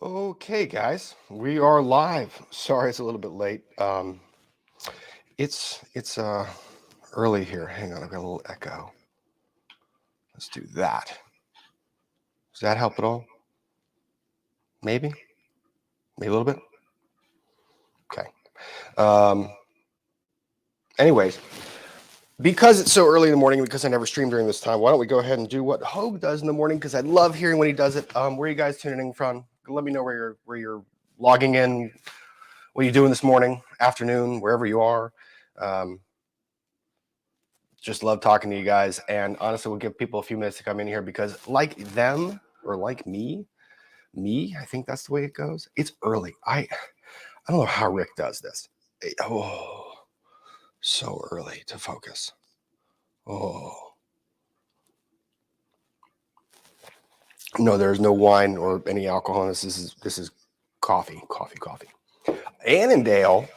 Okay, guys, we are live. Sorry, it's a little bit late. It's early here. Hang on, I've got a little echo. Let's do that. Does that help at all? Maybe, maybe a little bit. Okay. Um, anyways, because it's so early in the morning, because I never stream during this time, why don't we go ahead and do what Hogue does in the morning? Because I love hearing when he does it. Where are you guys tuning in from? Let me know where you're logging in. What are you doing this morning, afternoon, wherever you are. Um, just love talking to you guys, and honestly we'll give people a few minutes to come in here because like them or like me, I think that's the way it goes. It's early. I don't know how Rick does this. Oh, so early to focus. Oh no, there's no wine or any alcohol in this. This is coffee. Annandale.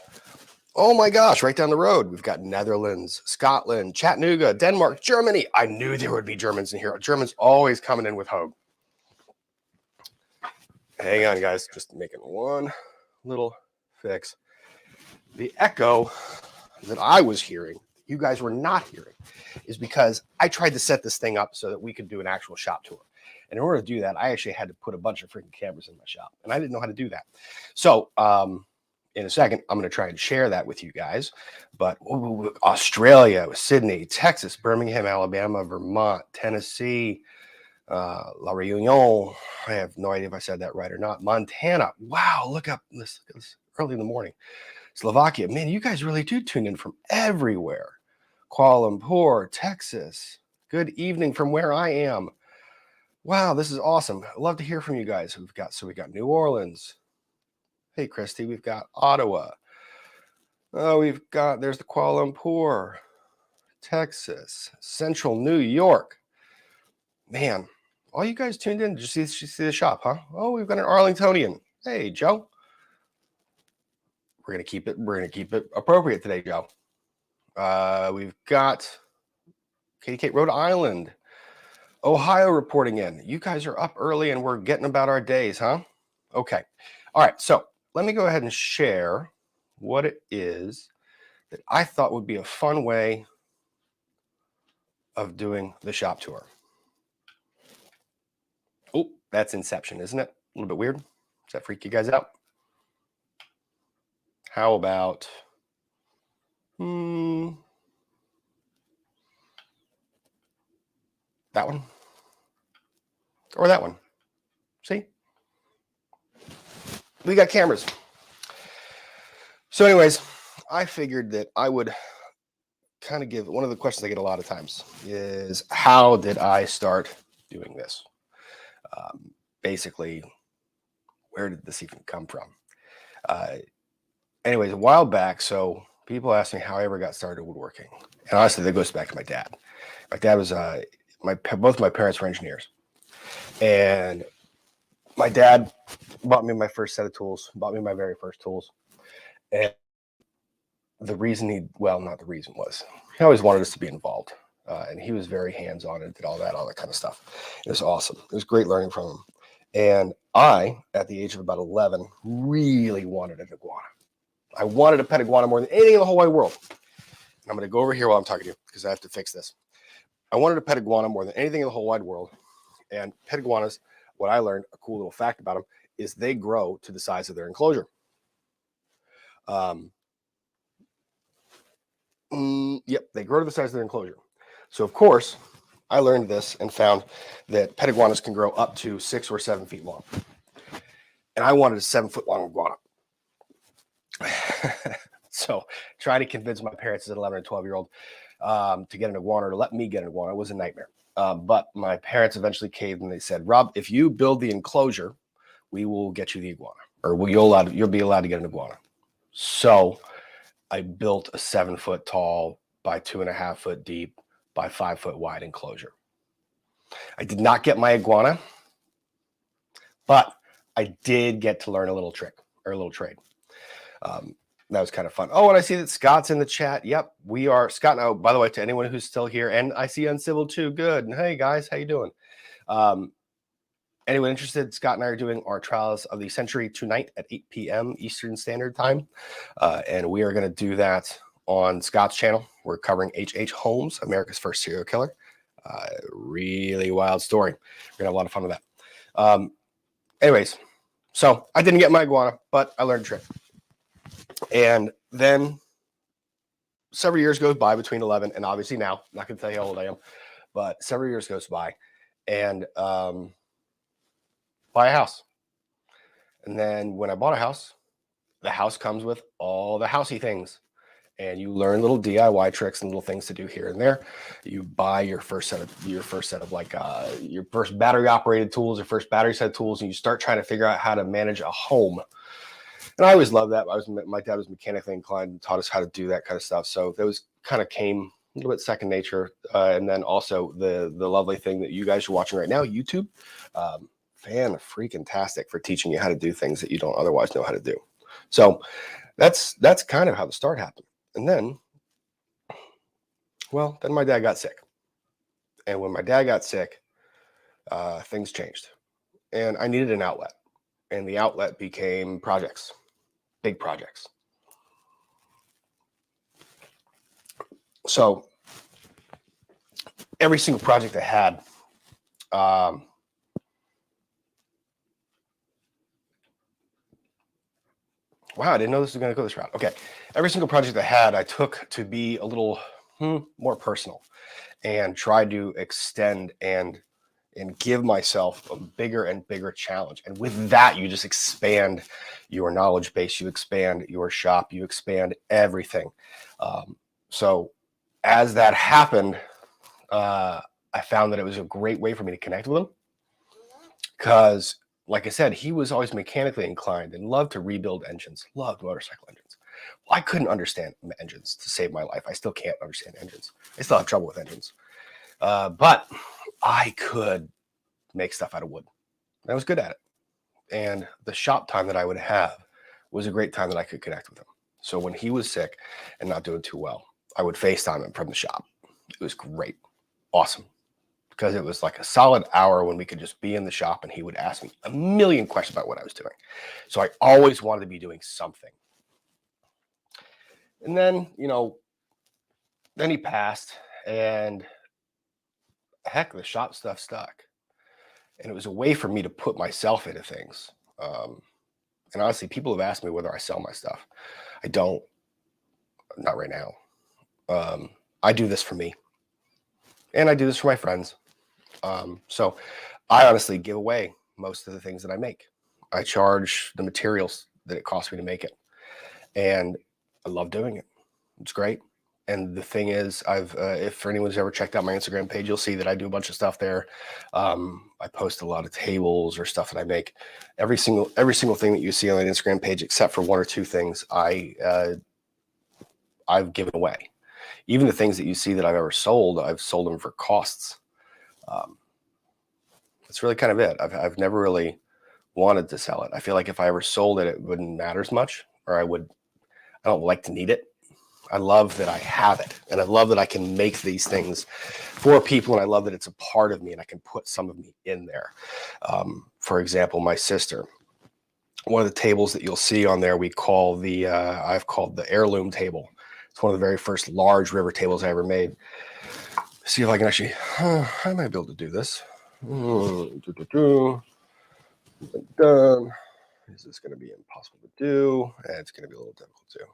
Oh my gosh, right down the road. We've got Netherlands, Scotland, Chattanooga, Denmark, Germany. I knew there would be Germans in here. Germans always coming in with Hogue. Hang on, guys. Just making one little fix. The echo that I was hearing, you guys were not hearing, is because I tried to set this thing up so that we could do an actual shop tour. And in order to do that, I actually had to put a bunch of freaking cameras in my shop. And I didn't know how to do that. So, in a second, I'm going to try and share that with you guys. But Australia, Sydney, Texas, Birmingham, Alabama, Vermont, Tennessee, La Reunion. I have no idea if I said that right or not. Montana. Wow, look up this early in the morning. Slovakia. Man, you guys really do tune in from everywhere. Kuala Lumpur, Texas. Good evening from where I am. Wow, this is awesome. I'd love to hear from you guys. We got New Orleans. Hey, Christy, we've got Ottawa. Oh, there's the Kuala Lumpur, Texas, Central New York. Man, all you guys tuned in. Did you see the shop, huh? Oh, we've got an Arlingtonian. Hey, Joe. We're gonna keep it appropriate today, Joe. We've got Katie Kate, Rhode Island, Ohio reporting in. You guys are up early and we're getting about our days, huh? Okay. All right. So let me go ahead and share what it is that I thought would be a fun way of doing the shop tour. Oh, that's Inception, isn't it? A little bit weird. Does that freak you guys out? How about that one? Or that one? See? We got cameras. So anyways, I figured that I would kind of give one of the questions I get a lot of times is how did I start doing this? Basically, where did this even come from? Anyways, a while back, so people ask me how I ever got started woodworking. And honestly, that goes back to my dad. My dad was both my parents were engineers. And my dad bought me my first set of tools, bought me my very first tools. And the reason not the reason was, he always wanted us to be involved. And he was very hands-on and did all that kind of stuff. It was awesome. It was great learning from him. And I, at the age of about 11, really wanted an iguana. I wanted a pet iguana more than anything in the whole wide world. And I'm going to go over here while I'm talking to you because I have to fix this. I wanted a pet iguana more than anything in the whole wide world. And pet iguanas, what I learned, a cool little fact about them, is they grow to the size of their enclosure. Yep, they grow to the size of their enclosure. So, of course, I learned this and found that pet iguanas can grow up to 6 or 7 feet long. And I wanted a 7-foot long iguana. So, trying to convince my parents as an 11 and 12-year-old to get an iguana or to let me get an iguana was a nightmare. But my parents eventually caved and they said, Rob, if you build the enclosure, we will get you the iguana, or you'll be allowed to get an iguana. So I built a 7-foot tall by 2.5 foot deep by 5 foot wide enclosure. I did not get my iguana, but I did get to learn a little trick or a little trade. That was kind of fun. Oh, and I see that Scott's in the chat. Yep, we are. Scott, now, by the way, to anyone who's still here, and I see Uncivil too. Good. And hey, guys, how you doing? anyone interested, Scott and I are doing our Trials of the Century tonight at 8 p.m. Eastern Standard Time. And we are going to do that on Scott's channel. We're covering H.H. Holmes, America's first serial killer. Really wild story. We're going to have a lot of fun with that. Anyways, so I didn't get my iguana, but I learned a trick. And then several years goes by between 11 and obviously now, I'm not going to tell you how old I am, but several years goes by and buy a house. And then when I bought a house, the house comes with all the housey things. And you learn little DIY tricks and little things to do here and there. You buy your first set of like your first battery operated tools, your first battery set of tools, and you start trying to figure out how to manage a home. And I always loved that. My dad was mechanically inclined and taught us how to do that kind of stuff. So those kind of came a little bit second nature. And then also the lovely thing that you guys are watching right now, YouTube, fan-freaking-tastic for teaching you how to do things that you don't otherwise know how to do. So that's kind of how the start happened. And then, well, then my dad got sick. And when my dad got sick, things changed. And I needed an outlet. And the outlet became projects, big projects. So every single project I had, wow, I didn't know this was going to go this route. Okay. Every single project I had, I took to be a little more personal and tried to extend and give myself a bigger and bigger challenge. And with that, you just expand your knowledge base, you expand your shop, you expand everything. So as that happened, I found that it was a great way for me to connect with him because, like I said, he was always mechanically inclined and loved to rebuild engines, loved motorcycle engines. Well, I couldn't understand engines to save my life. I still can't understand engines. I still have trouble with engines. But I could make stuff out of wood. I was good at it. And the shop time that I would have was a great time that I could connect with him. So when he was sick and not doing too well, I would FaceTime him from the shop. It was great. Awesome. Because it was like a solid hour when we could just be in the shop and he would ask me a million questions about what I was doing. So I always wanted to be doing something. And then, then he passed and heck, the shop stuff stuck. And it was a way for me to put myself into things. And honestly, people have asked me whether I sell my stuff. I don't, not right now. I do this for me. And I do this for my friends. So I honestly give away most of the things that I make. I charge the materials that it costs me to make it. And I love doing it. It's great. And the thing is, if for anyone's ever checked out my Instagram page, you'll see that I do a bunch of stuff there. I post a lot of tables or stuff that I make. Every single thing that you see on that Instagram page, except for one or two things, I've given away. Even the things that you see that I've ever sold, I've sold them for costs. That's really kind of it. I've never really wanted to sell it. I feel like if I ever sold it, it wouldn't matter as much, or I don't like to need it. I love that I have it, and I love that I can make these things for people, and I love that it's a part of me, and I can put some of me in there. For example, my sister, one of the tables that you'll see on there, I've called the heirloom table. It's one of the very first large river tables I ever made. See if I can actually, I might be able to do this. Done. Is this going to be impossible to do? It's going to be a little difficult too.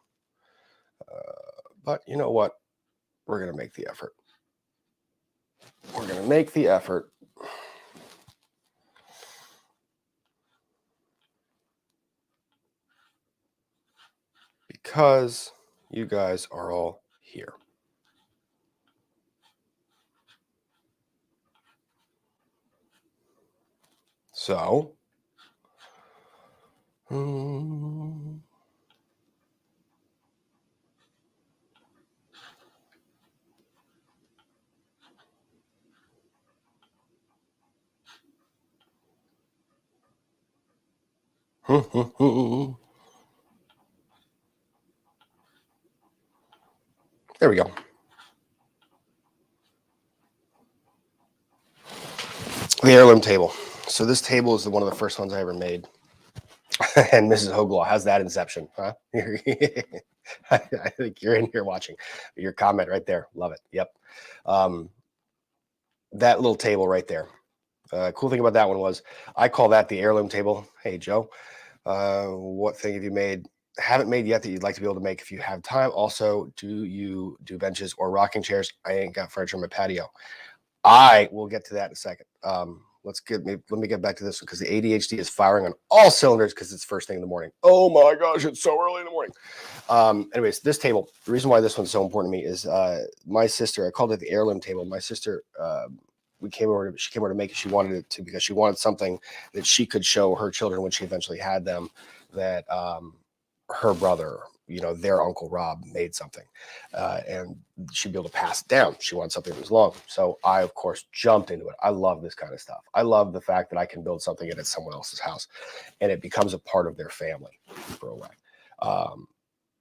But you know what? We're going to make the effort. We're going to make the effort. Because you guys are all here. So, there we go. The heirloom table. So this table is one of the first ones I ever made. And Mrs. Hoglaw, how's that inception? Huh? I think you're in here watching. Your comment right there. Love it. Yep. That little table right there. Cool thing about that one was I call that the heirloom table. Hey, Joe, what thing have you made? Haven't made yet that you'd like to be able to make if you have time? Also, do you do benches or rocking chairs? I ain't got furniture on my patio. I will get to that in a second. Let me get back to this one because the ADHD is firing on all cylinders because it's first thing in the morning. Oh my gosh, it's so early in the morning. Anyways, this table, the reason why this one's so important to me is my sister, I called it the heirloom table. My sister, she came over to make it. She wanted it to because she wanted something that she could show her children when she eventually had them that her brother, their Uncle Rob made something, and she'd be able to pass it down. She wanted something that was long. So I, of course, jumped into it. I love this kind of stuff. I love the fact that I can build something and it's someone else's house and it becomes a part of their family for a way.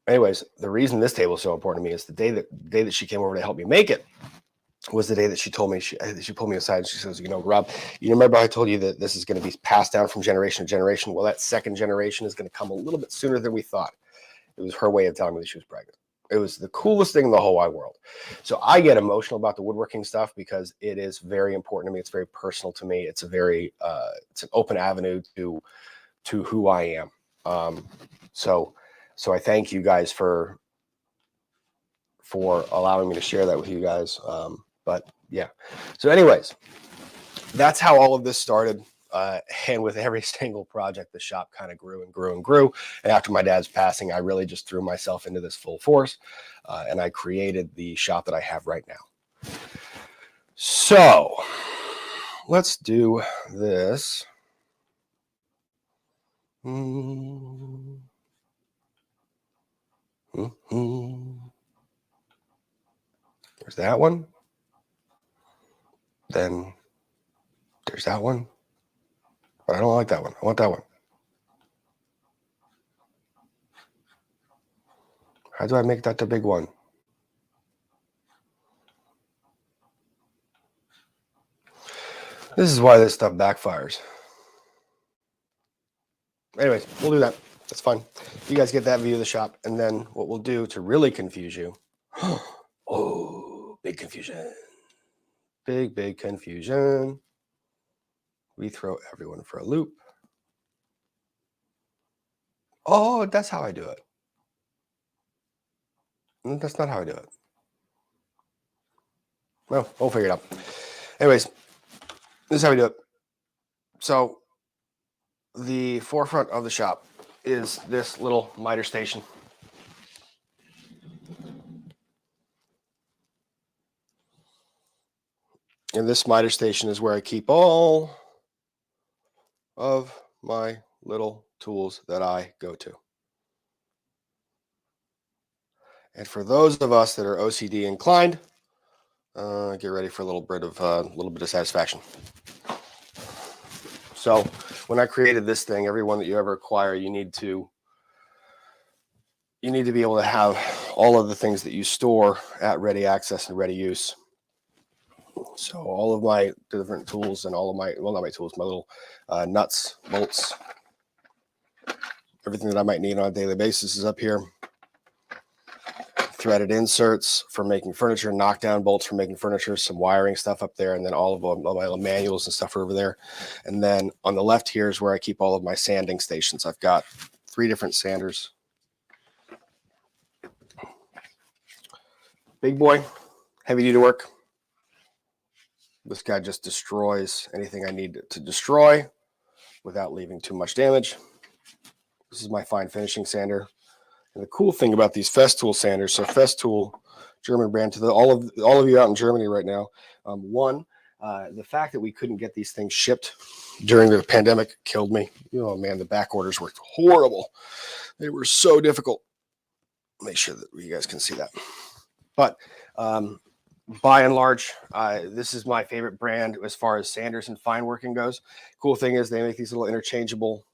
Anyways, the reason this table is so important to me is the day that she came over to help me make it was the day that she told me, she pulled me aside and she says, Rob, you remember I told you that this is going to be passed down from generation to generation? Well, that second generation is going to come a little bit sooner than we thought. It was her way of telling me that she was pregnant. It was the coolest thing in the whole wide world. So I get emotional about the woodworking stuff because it is very important to me. It's very personal to me. It's it's an open avenue to who I am. So I thank you guys for allowing me to share that with you guys. But yeah. So anyways, that's how all of this started. And with every single project, the shop kind of grew and grew and grew. And after my dad's passing, I really just threw myself into this full force. And I created the shop that I have right now. So let's do this. There's that one. Then there's that one. But I don't like that one. I want that one. How do I make that the big one? This is why this stuff backfires. Anyways, we'll do that. That's fine. You guys get that view of the shop. And then what we'll do to really confuse you. Oh, big confusion. Big confusion. We throw everyone for a loop. Oh, that's how I do it. That's not how I do it. Well, we'll figure it out. Anyways, this is how we do it. So the forefront of the shop is this little miter station. And this miter station is where I keep all of my little tools that I go to. And for those of us that are OCD inclined, get ready for a little bit of satisfaction. So when I created this thing, every one that you ever acquire, you need to be able to have all of the things that you store at ready access and ready use. So all of my different tools and all of my, well, not my tools, my little nuts, bolts, everything that I might need on a daily basis is up here. Threaded inserts for making furniture, knockdown bolts for making furniture, some wiring stuff up there, and then all my manuals and stuff are over there. And then on the left here is where I keep all of my sanding stations. I've got 3 different sanders. Big boy, heavy duty work. This guy just destroys anything I need to destroy without leaving too much damage. This is my fine finishing sander. And the cool thing about these Festool sanders, so Festool, German brand, to all of you out in Germany right now, the fact that we couldn't get these things shipped during the pandemic killed me. Oh man, the back orders were horrible. They were so difficult. Make sure that you guys can see that. But by and large, this is my favorite brand as far as sanders and fine working goes. Cool thing is they make these little interchangeable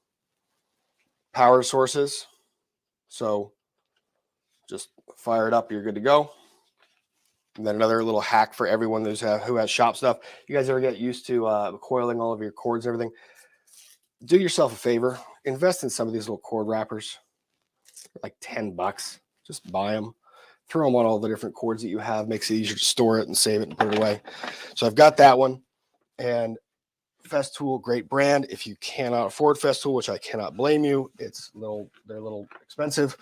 power sources. So just fire it up, you're good to go. And then another little hack for everyone who has shop stuff. You guys ever get used to coiling all of your cords and everything? Do yourself a favor. Invest in some of these little cord wrappers. Like $10. Just buy them. Throw them on all the different cords that you have. Makes it easier to store it and save it and put it away. So I've got that one. And Festool, great brand. If you cannot afford Festool, which I cannot blame you, they're a little expensive.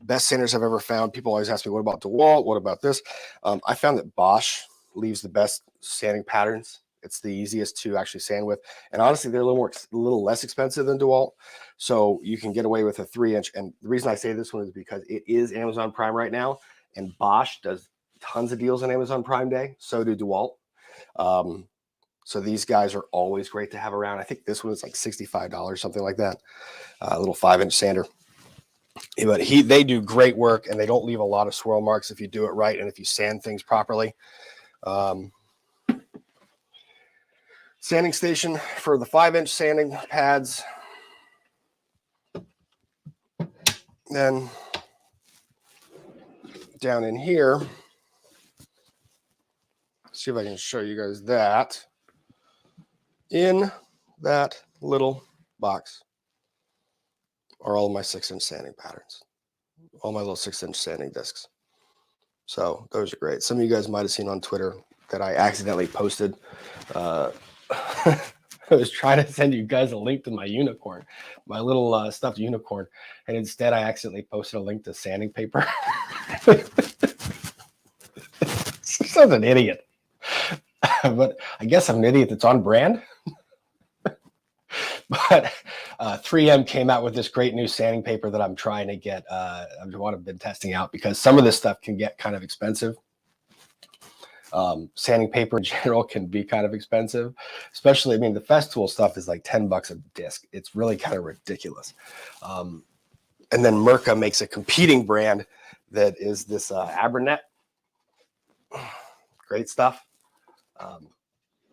Best sanders I've ever found. People always ask me, what about DeWalt? What about this? I found that Bosch leaves the best sanding patterns. It's the easiest to actually sand with. And honestly, they're a little less expensive than DeWalt. So you can get away with a 3-inch. And the reason I say this one is because it is Amazon Prime right now. And Bosch does tons of deals on Amazon Prime Day. So do DeWalt. So these guys are always great to have around. I think this one is like $65, something like that. A little 5-inch sander. But they do great work, and they don't leave a lot of swirl marks if you do it right and if you sand things properly. Sanding station for the 5-inch sanding pads. Then down in here, see if I can show you guys that. In that little box are all my 6-inch sanding patterns, all my little 6-inch sanding discs. So those are great. Some of you guys might have seen on Twitter that I accidentally posted. I was trying to send you guys a link to my unicorn, my little stuffed unicorn, and instead I accidentally posted a link to sanding paper. Sounds an idiot, but I guess I'm an idiot that's on brand. But 3M came out with this great new sanding paper that I'm trying to get. I've been testing out because some of this stuff can get kind of expensive. Sanding paper in general can be kind of expensive, especially, I mean, the Festool stuff is like $10 a disc. It's really kind of ridiculous. And then Mirka makes a competing brand that is this Abranet. Great stuff.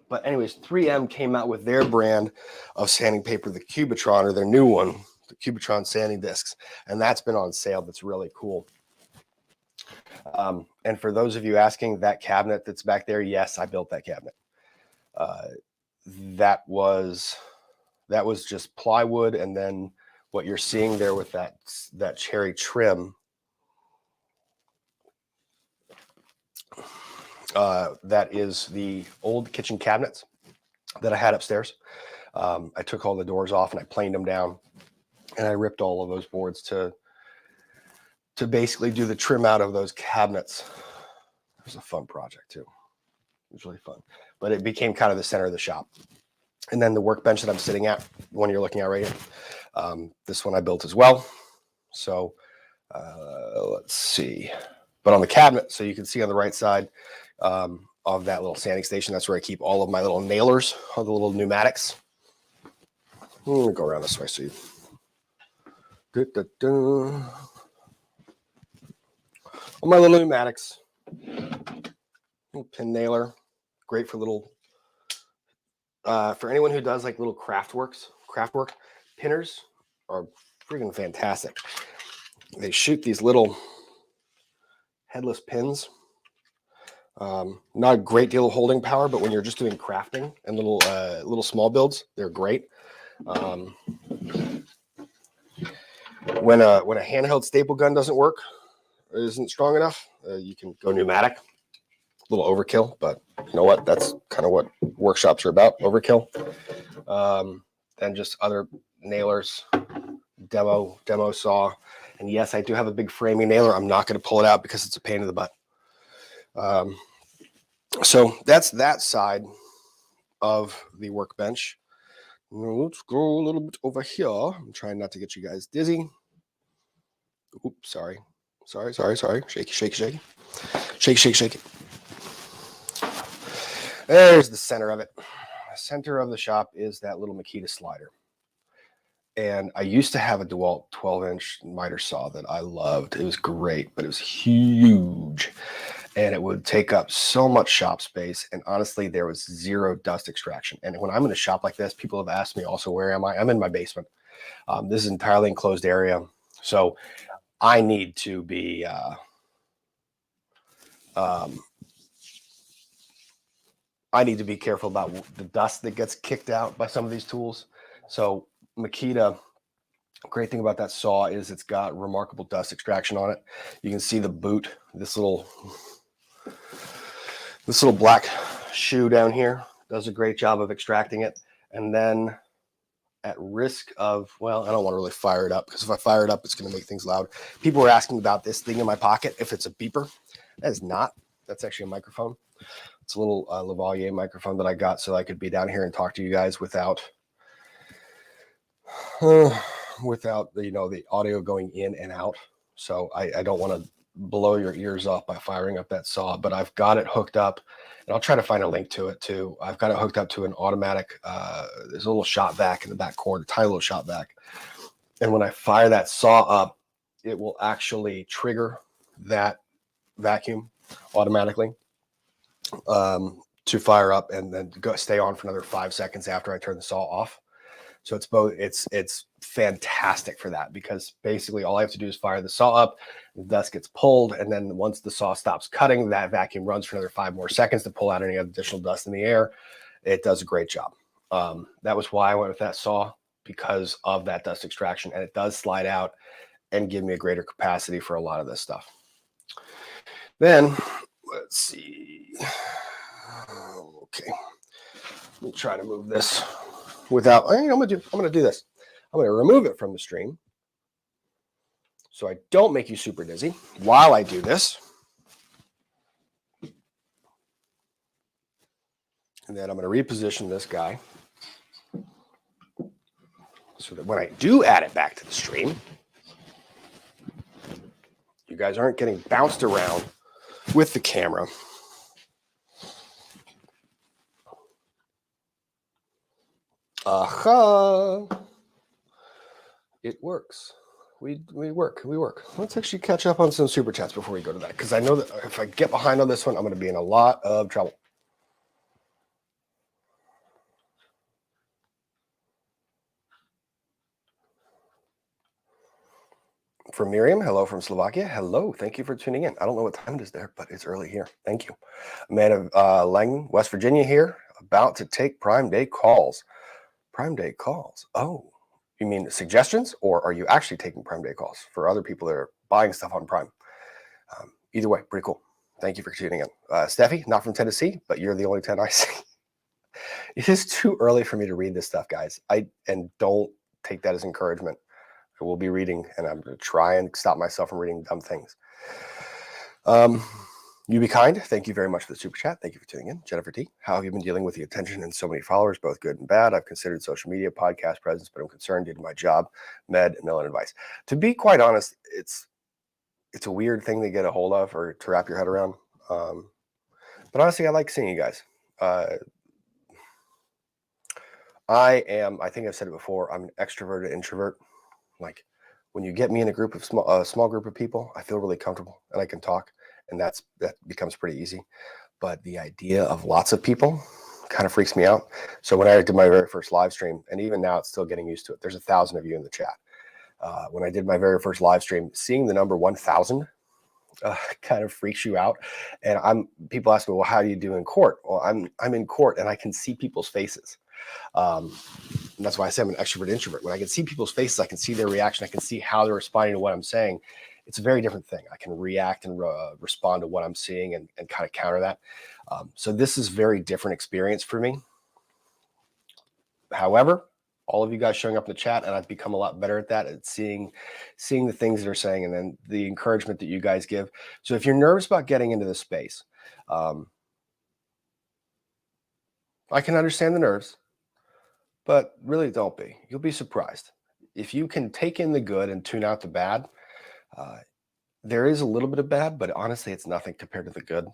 But anyways, 3M came out with their brand of sanding paper, the Cubitron, or their new one, the Cubitron sanding discs. And that's been on sale. That's really cool. And for those of you asking, that cabinet that's back there, yes, I built that cabinet. That was just plywood, and then what you're seeing there with that cherry trim, that is the old kitchen cabinets that I had upstairs. I took all the doors off and I planed them down, and I ripped all of those boards to basically do the trim out of those cabinets. It was a fun project too. It was really fun, but it became kind of the center of the shop. And then the workbench that I'm sitting at, the one you're looking at right here, this one I built as well. So let's see. But on the cabinet, so you can see on the right side of that little sanding station, that's where I keep all of my little nailers, all the little pneumatics. I'm going to go around this way so you... All my little pneumatics. Little pin nailer. Great for little... for anyone who does like little craft work, pinners are freaking fantastic. They shoot these little headless pins. Not a great deal of holding power, but when you're just doing crafting and little small builds, they're great. When a handheld staple gun doesn't work, or isn't strong enough, you can go pneumatic. A little overkill, but you know what? That's kind of what workshops are about, overkill. And just other nailers, demo saw. And yes, I do have a big framing nailer. I'm not going to pull it out because it's a pain in the butt. So that's that side of the workbench. Let's go a little bit over here. I'm trying not to get you guys dizzy. Oops, sorry. Shaky. Shake. There's the center of it. The center of the shop is that little Makita slider. And I used to have a DeWalt 12-inch miter saw that I loved. It was great, but it was huge. And it would take up so much shop space. And honestly, there was zero dust extraction. And when I'm in a shop like this, people have asked me also, where am I? I'm in my basement. This is an entirely enclosed area. So I need to be I need to be careful about the dust that gets kicked out by some of these tools. So Makita, great thing about that saw is it's got remarkable dust extraction on it. You can see the boot, this little black shoe down here does a great job of extracting it. And then at risk of, well, I don't want to really fire it up because if I fire it up, it's going to make things loud. People were asking about this thing in my pocket, if it's a beeper. That is not. That's actually a microphone. It's a little Lavalier microphone that I got so I could be down here and talk to you guys without the audio going in and out. So I don't want to blow your ears off by firing up that saw, but I've got it hooked up, and I'll try to find a link to it too. I've got it hooked up to an automatic, there's a little shot vac in the back corner, tiny little shot vac. And when I fire that saw up, it will actually trigger that vacuum automatically to fire up and then stay on for another 5 seconds after I turn the saw off. So it's both, it's fantastic for that, because basically all I have to do is fire the saw up, the dust gets pulled, and then once the saw stops cutting, that vacuum runs for another 5 more seconds to pull out any additional dust in the air. It does a great job. That was why I went with that saw, because of that dust extraction, and it does slide out and give me a greater capacity for a lot of this stuff. Then let's see. Okay, let me try to move this without. I'm gonna do this. I'm gonna remove it from the stream so I don't make you super dizzy while I do this. And then I'm going to reposition this guy so that when I do add it back to the stream, you guys aren't getting bounced around with the camera. Aha! It works. We work. Let's actually catch up on some super chats before we go to that, because I know that if I get behind on this one, I'm going to be in a lot of trouble. From Miriam, hello from Slovakia. Hello, thank you for tuning in. I don't know what time it is there, but it's early here. Thank you. Amanda Langman, West Virginia here, about to take Prime Day calls. Prime Day calls. Oh, you mean suggestions, or are you actually taking Prime Day calls for other people that are buying stuff on Prime? Either way, pretty cool. Thank you for tuning in. Steffi, not from Tennessee, but you're the only 10 I see. It is too early for me to read this stuff, guys. And don't take that as encouragement. I will be reading, and I'm going to try and stop myself from reading dumb things. You be kind. Thank you very much for the super chat. Thank you for tuning in. Jennifer T, how have you been dealing with the attention and so many followers, both good and bad? I've considered social media, podcast presence, but I'm concerned due to my job, med, and Millen advice. To be quite honest, it's a weird thing to get a hold of or to wrap your head around. But honestly, I like seeing you guys. I think I've said it before, I'm an extroverted introvert. Like when you get me in a group of small group of people, I feel really comfortable and I can talk, and that becomes pretty easy. But the idea of lots of people kind of freaks me out. So when I did my very first live stream, and even now it's still getting used to it, there's 1,000 of you in the chat. When I did my very first live stream, seeing the number 1,000 kind of freaks you out. And people ask me, well, how do you do in court? Well, I'm in court and I can see people's faces. And that's why I say I'm an extrovert introvert. When I can see people's faces, I can see their reaction. I can see how they're responding to what I'm saying. It's a very different thing. I can react and respond to what I'm seeing and kind of counter that. So this is a very different experience for me. However, all of you guys showing up in the chat, and I've become a lot better at that, at seeing the things they're saying and then the encouragement that you guys give. So if you're nervous about getting into this space, I can understand the nerves. But really don't be. You'll be surprised. If you can take in the good and tune out the bad, there is a little bit of bad, but honestly, it's nothing compared to the good,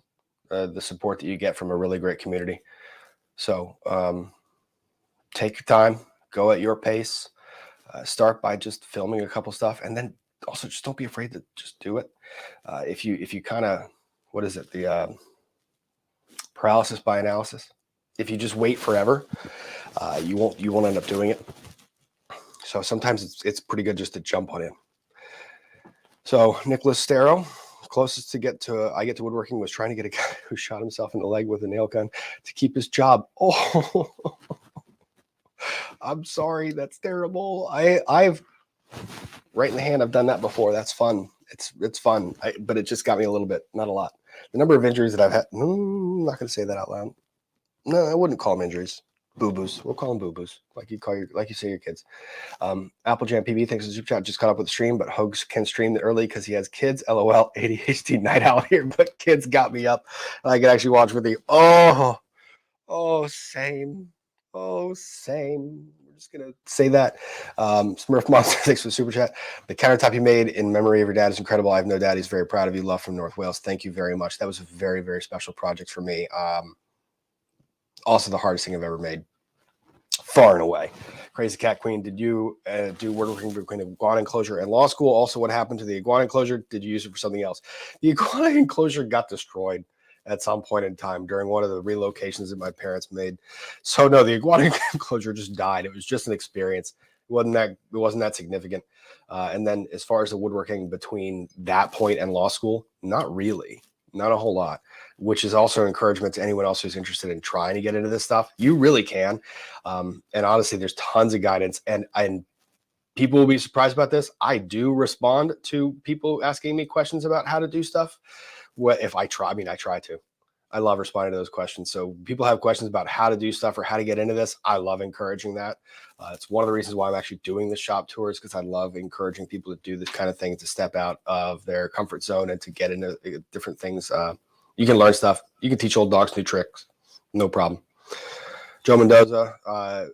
the support that you get from a really great community. So take your time, go at your pace, start by just filming a couple stuff, and then also just don't be afraid to just do it. If you kind of, what is it, the paralysis by analysis? If you just wait forever, you won't end up doing it. So sometimes it's pretty good just to jump on in. So Nicholas Stero, closest to I get to woodworking was trying to get a guy who shot himself in the leg with a nail gun to keep his job. Oh, I'm sorry. That's terrible. I've right in the hand. I've done that before. That's fun. It's fun, but it just got me a little bit, not a lot. The number of injuries that I've had, I'm not going to say that out loud. No, I wouldn't call them injuries. Boo-boos. We'll call them boo-boos, like you say your kids. Apple Jam PB thinks the super chat just caught up with the stream, but Hogs can stream early because he has kids. LOL, ADHD night out here, but kids got me up. And I can actually watch with you. Oh, same. Oh, same. We're just gonna say that. Smurf Monster, thanks for the super chat. The countertop you made in memory of your dad is incredible. I have no doubt he's very proud of you. Love from North Wales. Thank you very much. That was a very, very special project for me. Also the hardest thing I've ever made, far and away. Crazy Cat Queen, did you do woodworking between iguana enclosure and law school? Also, what happened to the iguana enclosure? Did you use it for something else? The iguana enclosure got destroyed at some point in time during one of the relocations that my parents made. So no, the iguana enclosure just died. It was just an experience. It wasn't that significant. And then as far as the woodworking between that point and law school, not really. Not a whole lot, which is also encouragement to anyone else who's interested in trying to get into this stuff. You really can. And honestly, there's tons of guidance, and people will be surprised about this. I do respond to people asking me questions about how to do stuff. What if I try? I mean, I try to. I love responding to those questions. So people have questions about how to do stuff or how to get into this. I love encouraging that. It's one of the reasons why I'm actually doing the shop tours, because I love encouraging people to do this kind of thing, to step out of their comfort zone and to get into different things. You can learn stuff. You can teach old dogs new tricks. No problem. Joe Mendoza. I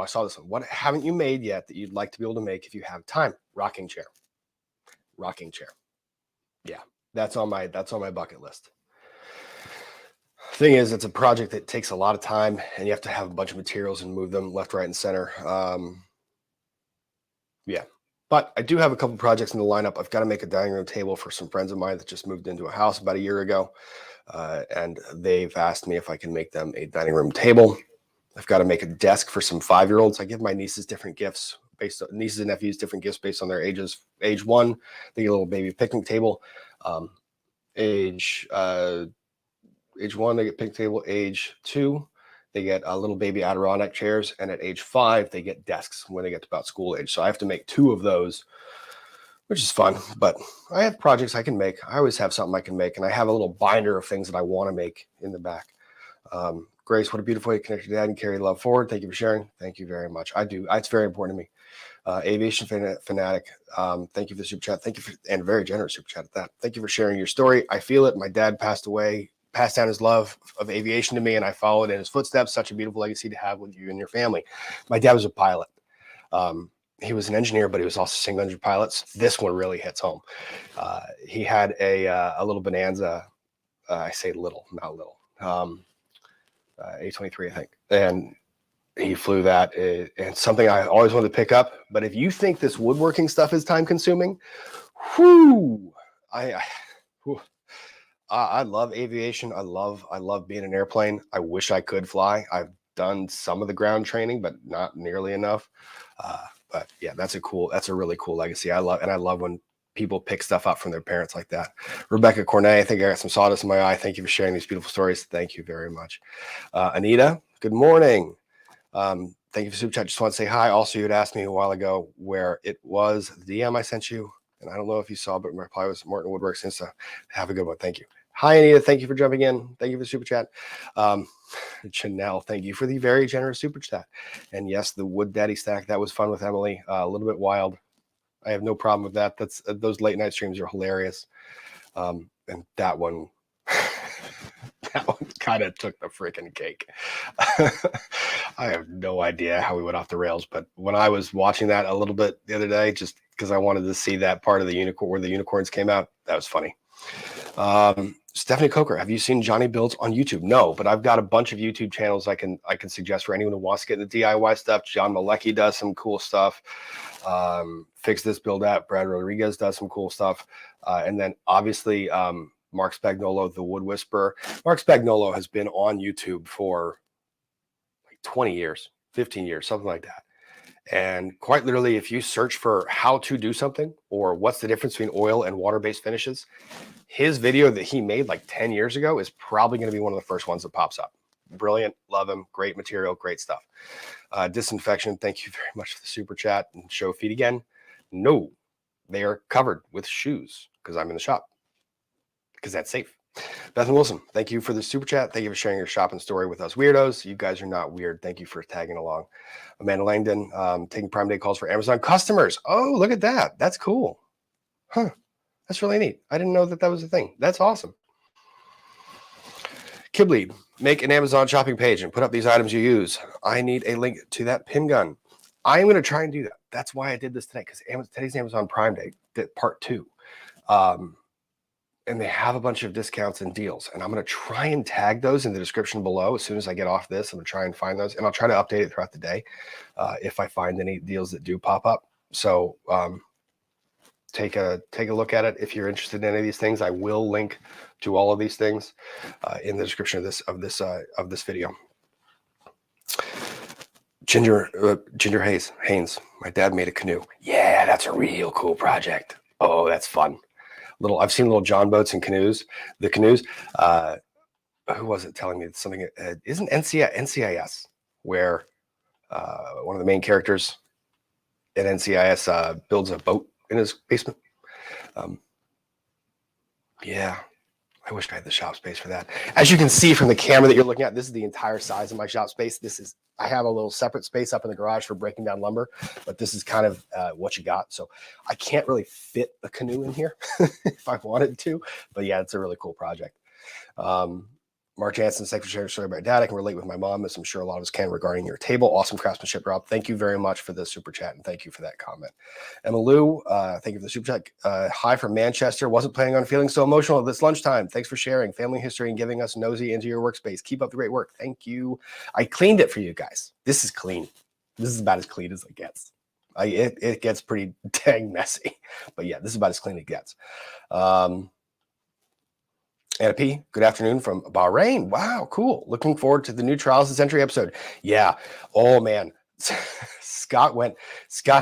saw this one. What haven't you made yet that you'd like to be able to make if you have time? Rocking chair. Yeah, that's on my bucket list. Thing is, it's a project that takes a lot of time, and you have to have a bunch of materials and move them left, right, and center. Yeah, but I do have a couple projects in the lineup. I've got to make a dining room table for some friends of mine that just moved into a house about a year ago, and they've asked me if I can make them a dining room table. I've got to make a desk for some 5-year-olds. I give my nieces different gifts nieces and nephews different gifts based on their ages. Age 1, they get a little baby picnic table. Age 1, they get picnic table. Age 2, they get little baby Adirondack chairs. And at age 5, they get desks when they get to about school age. So I have to make 2 of those, which is fun. But I have projects I can make. I always have something I can make. And I have a little binder of things that I want to make in the back. Grace, what a beautiful way to connect your dad and carry love forward. Thank you for sharing. Thank you very much. I do. It's very important to me. Aviation Fanatic, thank you for the super chat. Thank you and very generous super chat at that. Thank you for sharing your story. I feel it. My dad passed down his love of aviation to me, and I followed in his footsteps. Such a beautiful legacy to have with you and your family. My dad was a pilot. He was an engineer, but he was also single engine pilots. This one really hits home. He had a little Bonanza. I say little, not little. A23, I think. And he flew that. And something I always wanted to pick up. But if you think this woodworking stuff is time consuming, I love aviation. I love being an airplane. I wish I could fly. I've done some of the ground training, but not nearly enough. But yeah, that's a really cool legacy. I love when people pick stuff up from their parents like that. Rebecca Cornet, I think I got some sawdust in my eye. Thank you for sharing these beautiful stories. Thank you very much. Anita, good morning. Thank you for super chat. Just want to say hi. Also, you had asked me a while ago where it was the DM I sent you. And I don't know if you saw, but my reply was Morton Woodworks Insta. Have a good one. Thank you. Hi, Anita. Thank you for jumping in. Thank you for the super chat. Janelle, thank you for the very generous super chat. And yes, the Wood Daddy stack, that was fun with Emily. A little bit wild. I have no problem with that. That's those late night streams are hilarious. And that one kind of took the freaking cake. I have no idea how we went off the rails, but when I was watching that a little bit the other day, just because I wanted to see that part of the unicorn where the unicorns came out, that was funny. Stephanie Coker, have you seen Johnny Builds on YouTube? No, but I've got a bunch of YouTube channels I can suggest for anyone who wants to get into DIY stuff. John Malecki does some cool stuff. Fix This, Build That. Brad Rodriguez does some cool stuff. And then obviously Mark Spagnolo, the Wood Whisperer. Mark Spagnolo has been on YouTube for like 20 years, 15 years, something like that. And quite literally, if you search for how to do something or what's the difference between oil and water-based finishes, his video that he made like 10 years ago is probably going to be one of the first ones that pops up. Brilliant. Love him. Great material. Great stuff. Disinfection. Thank you very much for the super chat. And show feet again. No, they are covered with shoes because I'm in the shop because that's safe. Bethany Wilson, thank you for the super chat. Thank you for sharing your shopping story with us weirdos. You guys are not weird. Thank you for tagging along. Amanda Langdon, taking Prime Day calls for Amazon customers. Oh, look at that. That's cool. Huh. That's really neat. I didn't know that that was a thing. That's awesome. Kibble, make an Amazon shopping page and put up these items you use. I need a link to that pin gun. I'm going to try and do that. That's why I did this today, because today's Amazon Prime Day, part 2. And they have a bunch of discounts and deals. And I'm going to try and tag those in the description below. As soon as I get off this, I'm going to try and find those. And I'll try to update it throughout the day if I find any deals that do pop up. So take a look at it. If you're interested in any of these things, I will link to all of these things in the description of this video. Ginger Haynes, my dad made a canoe. Yeah, that's a real cool project. Oh, that's fun. I've seen little John boats and canoes. The canoes, who was it telling me something? Isn't NCIS where one of the main characters in NCIS builds a boat in his basement? Yeah, I wish I had the shop space for that. As you can see from the camera that you're looking at, this is the entire size of my shop space. I have a little separate space up in the garage for breaking down lumber, but this is kind of what you got. So I can't really fit a canoe in here if I wanted to, but yeah, it's a really cool project. Mark Jansen, thanks for sharing a story about dad. I can relate with my mom, as I'm sure a lot of us can, regarding your table. Awesome craftsmanship, Rob. Thank you very much for the super chat, and thank you for that comment. Emma Lou, thank you for the super chat. Hi from Manchester. Wasn't planning on feeling so emotional at this lunchtime. Thanks for sharing family history and giving us nosy into your workspace. Keep up the great work. Thank you. I cleaned it for you guys. This is clean. This is about as clean as it gets. It gets pretty dang messy, but yeah, this is about as clean as it gets. Anna P, good afternoon from Bahrain. Wow, cool. Looking forward to the new Trials and Century episode. Yeah. Oh, man. Scott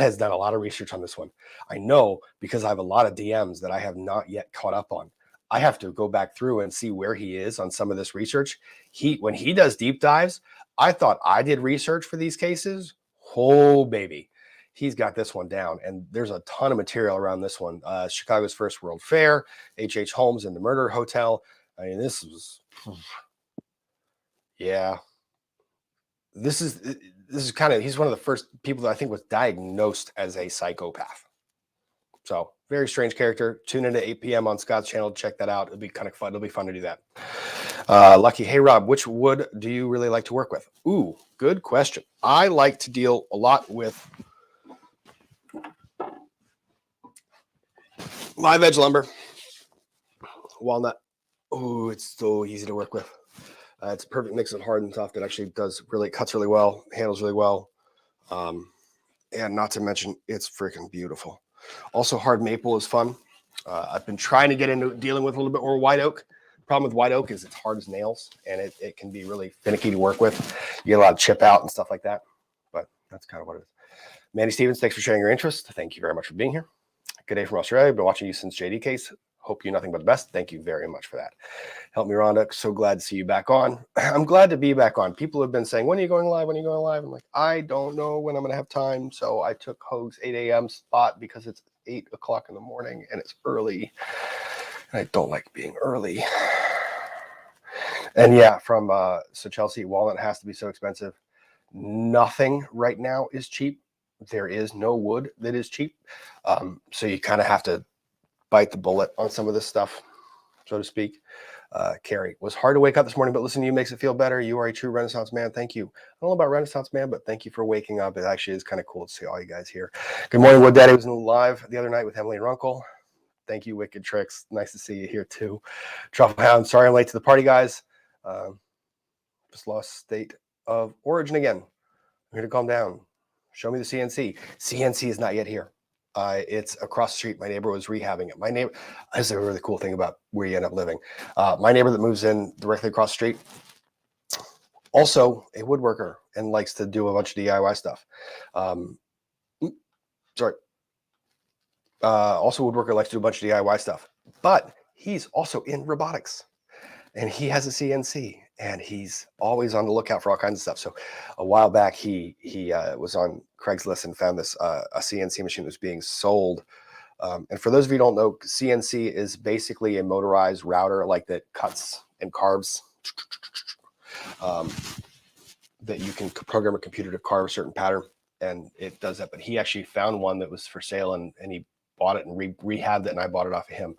has done a lot of research on this one. I know because I have a lot of DMs that I have not yet caught up on. I have to go back through and see where he is on some of this research. When he does deep dives, I thought I did research for these cases. Oh, baby. He's got this one down, and there's a ton of material around this one. Chicago's First World Fair, H.H. Holmes and the Murder Hotel. I mean, this is, yeah. This is kind of, he's one of the first people that I think was diagnosed as a psychopath. So very strange character. Tune in to 8 p.m. on Scott's channel. Check that out. It'll be kind of fun. It'll be fun to do that. Lucky, hey Rob, which wood do you really like to work with? Ooh, good question. I like to deal a lot with live edge lumber, walnut. Oh, it's so easy to work with. It's a perfect mix of hard and soft. It actually cuts really well, handles really well. And not to mention, it's freaking beautiful. Also, hard maple is fun. I've been trying to get into dealing with a little bit more white oak. Problem with white oak is it's hard as nails, and it can be really finicky to work with. You get a lot of chip out and stuff like that, but that's kind of what it is. Mandy Stevens, thanks for sharing your interest. Thank you very much for being here. Good day from Australia. I've been watching you since JD case. Hope you nothing but the best. Thank you very much for that. Help me, Rhonda. So glad to see you back on. I'm glad to be back on. People have been saying, when are you going live? When are you going live? I'm like, I don't know when I'm going to have time. So I took Hoag's 8 a.m. spot because it's 8 o'clock in the morning and it's early. And I don't like being early. And yeah, so Chelsea, walnut has to be so expensive. Nothing right now is cheap. There is no wood that is cheap. So you kind of have to bite the bullet on some of this stuff, so to speak. Carrie, was hard to wake up this morning, but listening to you makes it feel better. You are a true Renaissance man. Thank you. I don't know about Renaissance man, but thank you for waking up. It actually is kind of cool to see all you guys here. Good morning, Wood Daddy was in live the other night with Emily and Runkle. Thank you, Wicked Tricks. Nice to see you here too. Truffle Hound, sorry I'm late to the party, guys. Just lost state of origin again. I'm here to calm down. Show me the CNC. CNC is not yet here. It's across the street. My neighbor was rehabbing it. My neighbor, this is a really cool thing about where you end up living. My neighbor that moves in directly across the street, also a woodworker and likes to do a bunch of DIY stuff. sorry. Also woodworker, likes to do a bunch of DIY stuff, but he's also in robotics, and he has a CNC, and he's always on the lookout for all kinds of stuff. So a while back, he was on Craigslist and found this a CNC machine that was being sold. And for those of you who don't know, CNC is basically a motorized router like that cuts and carves, that you can program a computer to carve a certain pattern, and it does that. But he actually found one that was for sale, and he bought it and rehabbed it, and I bought it off of him.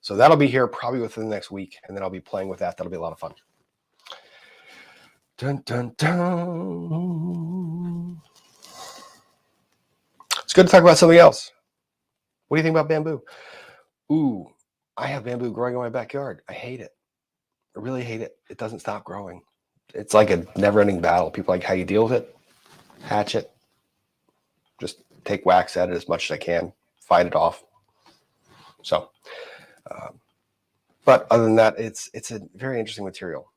So that'll be here probably within the next week, and then I'll be playing with that. That'll be a lot of fun. Dun, dun, dun. It's good to talk about something else. What do you think about bamboo? Ooh, I have bamboo growing in my backyard. I hate it. I really hate it. It doesn't stop growing. It's like a never-ending battle. People are like, how you deal with it? Hatch it. Just take wax at it as much as I can. Fight it off. So, but other than that, it's a very interesting material.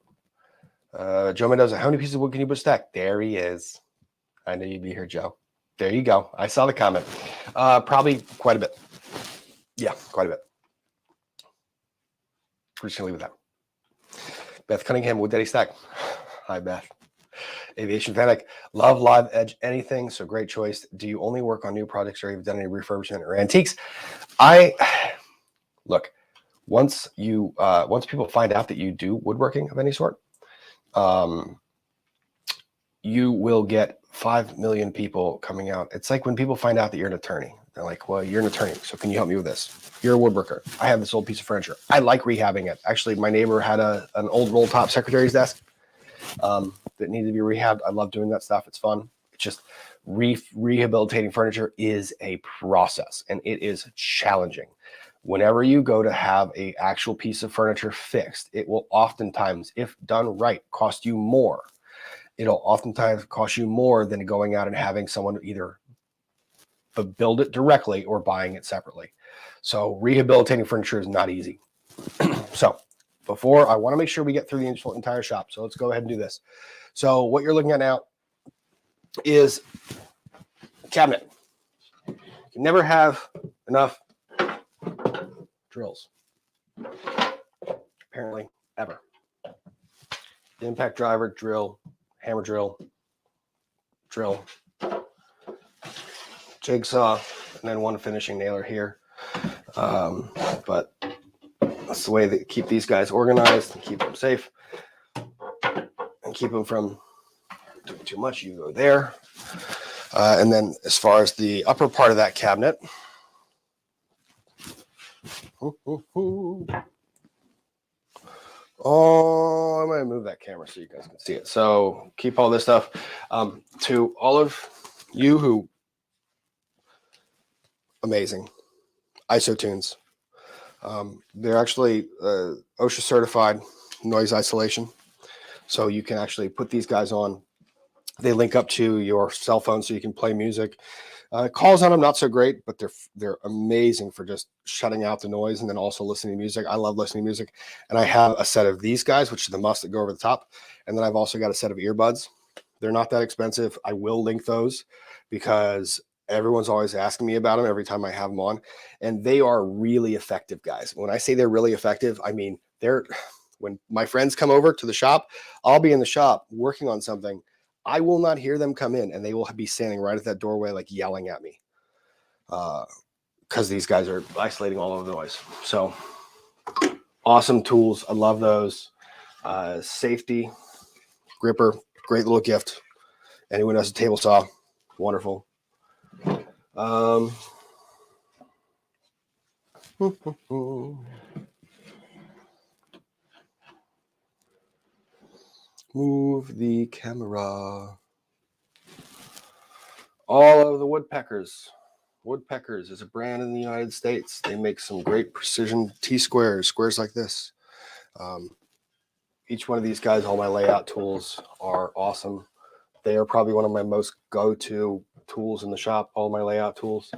Joe Mendoza, how many pieces of wood can you put stack? There he is. I knew you'd be here, Joe. There you go. I saw the comment. Probably quite a bit. Yeah, quite a bit. We're just gonna leave it at that. Beth Cunningham, Wood Daddy Stack. Hi, Beth. Aviation Fanatic, love live edge anything, so great choice. Do you only work on new projects, or have you done any refurbishment or antiques? Look, once people find out that you do woodworking of any sort, you will get 5 million people coming out. It's like when people find out that you're an attorney. They're like, well, you're an attorney, so can you help me with this? You're a woodworker. I have this old piece of furniture. I like rehabbing it. Actually, my neighbor had an old roll top secretary's desk that needed to be rehabbed. I love doing that stuff. It's fun. It's just rehabilitating furniture is a process, and it is challenging. Whenever you go to have an actual piece of furniture fixed, it will oftentimes, if done right, cost you more. It'll oftentimes cost you more than going out and having someone either build it directly or buying it separately. So rehabilitating furniture is not easy. So I want to make sure we get through the entire shop. So let's go ahead and do this. So what you're looking at now is a cabinet. You can never have enough drills. Apparently, ever. Impact driver, drill, hammer drill, jigsaw, and then one finishing nailer here. But that's the way that keep these guys organized and keep them safe and keep them from doing too much. You go there. And then as far as the upper part of that cabinet, oh, I might move that camera so you guys can see it. So keep all this stuff. To all of you who, amazing, ISO tunes. They're actually OSHA certified noise isolation. So you can actually put these guys on. They link up to your cell phone so you can play music. Calls on them, not so great, but they're amazing for just shutting out the noise and then also listening to music. I love listening to music. And I have a set of these guys, which are the muffs that go over the top. And then I've also got a set of earbuds. They're not that expensive. I will link those because everyone's always asking me about them every time I have them on. And they are really effective, guys. When I say they're really effective, I mean, when my friends come over to the shop, I'll be in the shop working on something. I will not hear them come in, and they will be standing right at that doorway, like yelling at me, because these guys are isolating all of the noise. So awesome tools. I love those. Safety, gripper, great little gift. Anyone who has a table saw, wonderful. Move the camera. All of the Woodpeckers. Woodpeckers is a brand in the United States. They make some great precision T-squares, squares like this. Each one of these guys, all my layout tools are awesome. They are probably one of my most go-to tools in the shop, all my layout tools.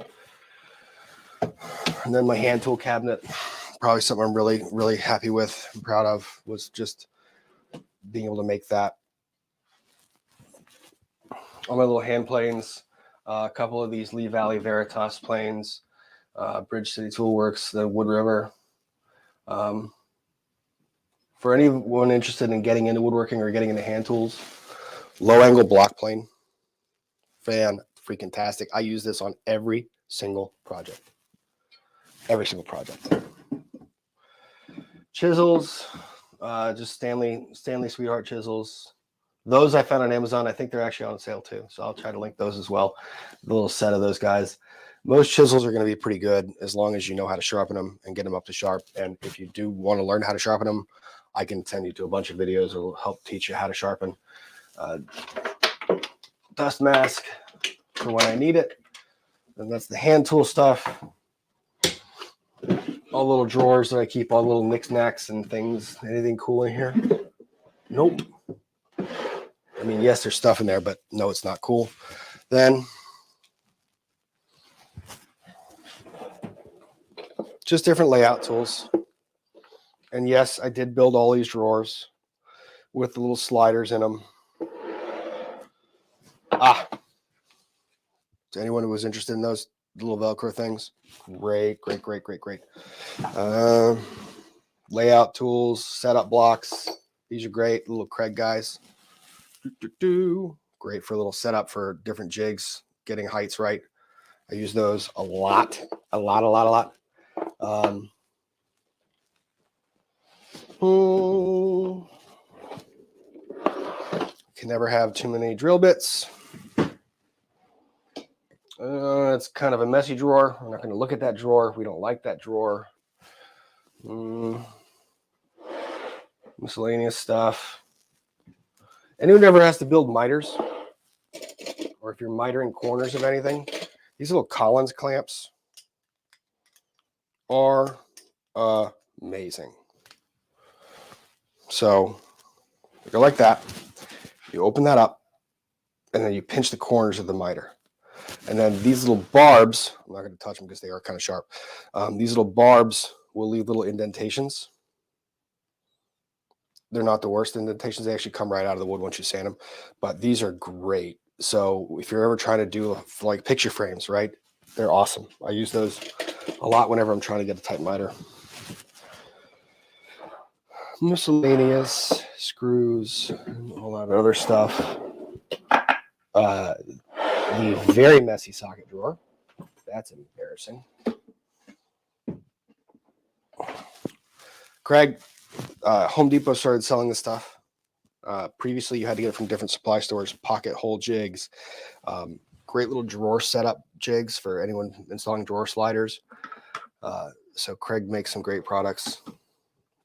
And then my hand tool cabinet, probably something I'm really, really happy with and proud of, was just being able to make that. All my little hand planes. A couple of these Lee Valley Veritas planes, Bridge City Toolworks, the Wood River. For anyone interested in getting into woodworking or getting into hand tools, low angle block plane, freaking tastic. I use this on every single project. Every single project. Chisels, just Stanley Sweetheart chisels. Those I found on Amazon. I think they're actually on sale too, so I'll try to link those as well. The little set of those guys. Most chisels are going to be pretty good as long as you know how to sharpen them and get them up to sharp. And if you do want to learn how to sharpen them, I can send you to a bunch of videos that will help teach you how to sharpen. Dust mask for when I need it. And that's the hand tool stuff. All little drawers that I keep all little knickknacks and things. Anything cool in here? Nope. I mean, yes, there's stuff in there, but no, it's not cool. Then just different layout tools. And yes, I did build all these drawers with the little sliders in them. To anyone who was interested in those little Velcro things, great. Layout tools, setup blocks. These are great, little Craig guys. Great for a little setup for different jigs, getting heights right. I use those a lot. Can never have too many drill bits. It's kind of a messy drawer. We're not going to look at that drawer. We don't like that drawer. Miscellaneous stuff. Anyone ever has to build miters? Or if you're mitering corners of anything, these little Collins clamps are amazing. So you go like that. You open that up, and then you pinch the corners of the miter. And then these little barbs, I'm not going to touch them because they are kind of sharp. These little barbs will leave little indentations. They're not the worst indentations. They actually come right out of the wood once you sand them. But these are great. So if you're ever trying to do like picture frames, right? They're awesome. I use those a lot whenever I'm trying to get a tight miter. Miscellaneous screws and all that other stuff. The very messy socket drawer. That's embarrassing. Craig, Home Depot started selling this stuff. Previously, you had to get it from different supply stores, pocket hole jigs, great little drawer setup jigs for anyone installing drawer sliders. So Craig makes some great products,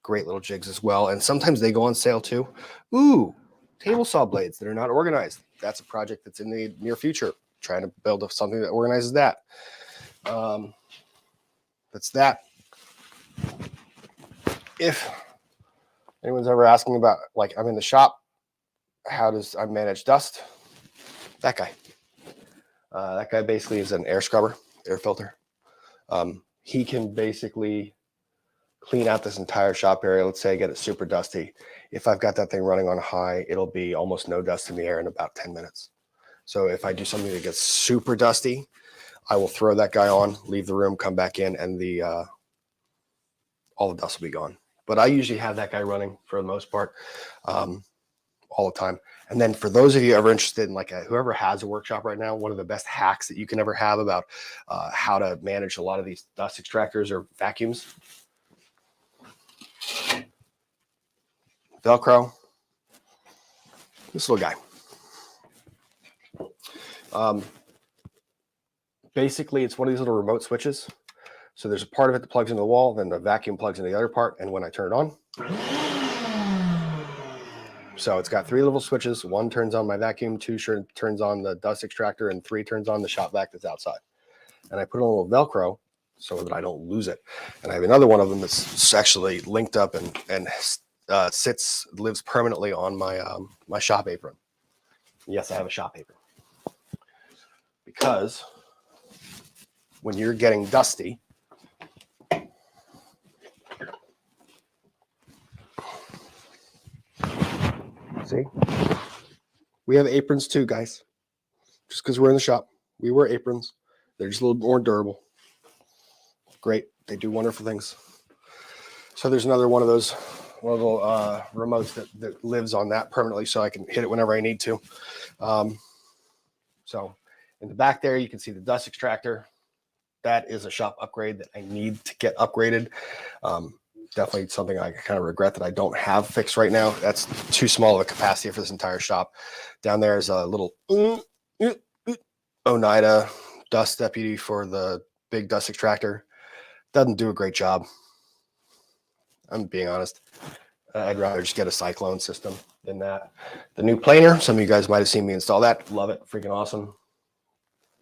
great little jigs as well. And sometimes they go on sale too. Ooh, table saw blades that are not organized. That's a project that's in the near future, trying to build something that organizes that. That's that. If anyone's ever asking about, like, I'm in the shop, how does I manage dust? That guy basically is an air scrubber, air filter. He can basically clean out this entire shop area. Let's say I get it super dusty. If I've got that thing running on high, it'll be almost no dust in the air in about 10 minutes. So if I do something that gets super dusty, I will throw that guy on, leave the room, come back in, and all the dust will be gone. But I usually have that guy running for the most part all the time. And then for those of you ever interested in, like, whoever has a workshop right now, one of the best hacks that you can ever have about how to manage a lot of these dust extractors or vacuums. Velcro. This little guy. Basically, it's one of these little remote switches. So there's a part of it that plugs into the wall, then the vacuum plugs into the other part, and when I turn it on. So it's got 3 little switches. 1 turns on my vacuum, 2 turns on the dust extractor, and 3 turns on the shop vac that's outside. And I put a little Velcro so that I don't lose it. And I have another one of them that's actually linked up and lives permanently on my my shop apron. Yes, I have a shop apron. Because when you're getting dusty, see, we have aprons too, guys. Just because we're in the shop, We wear aprons. They're just a little more durable. Great. They do wonderful things. So there's another one of those little remotes that lives on that permanently, so I can hit it whenever I need to. So in the back there, you can see the dust extractor. That is a shop upgrade that I need to get upgraded. Definitely something I kind of regret that I don't have fixed right now. That's too small of a capacity for this entire shop. Down there is a little Oneida dust deputy for the big dust extractor. Doesn't do a great job. I'm being honest. I'd rather just get a cyclone system than that. The new planer, some of you guys might have seen me install that. Love it. Freaking awesome.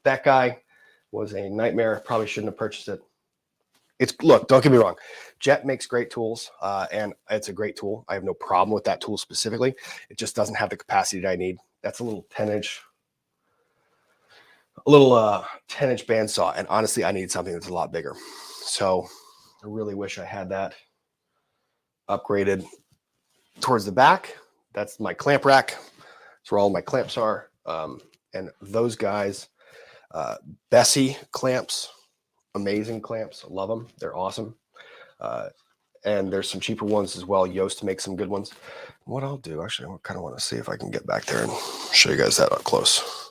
That guy was a nightmare. Probably shouldn't have purchased it. Look, don't get me wrong. Jet makes great tools, and it's a great tool. I have no problem with that tool specifically. It just doesn't have the capacity that I need. That's a little 10-inch bandsaw, and honestly, I need something that's a lot bigger. So I really wish I had that upgraded. Towards the back, that's my clamp rack. That's where all my clamps are. And those guys, Bessie clamps, amazing clamps. Love them. They're awesome. And there's some cheaper ones as well. Yoast to make some good ones. What I'll do, actually, I kind of want to see if I can get back there and show you guys that up close.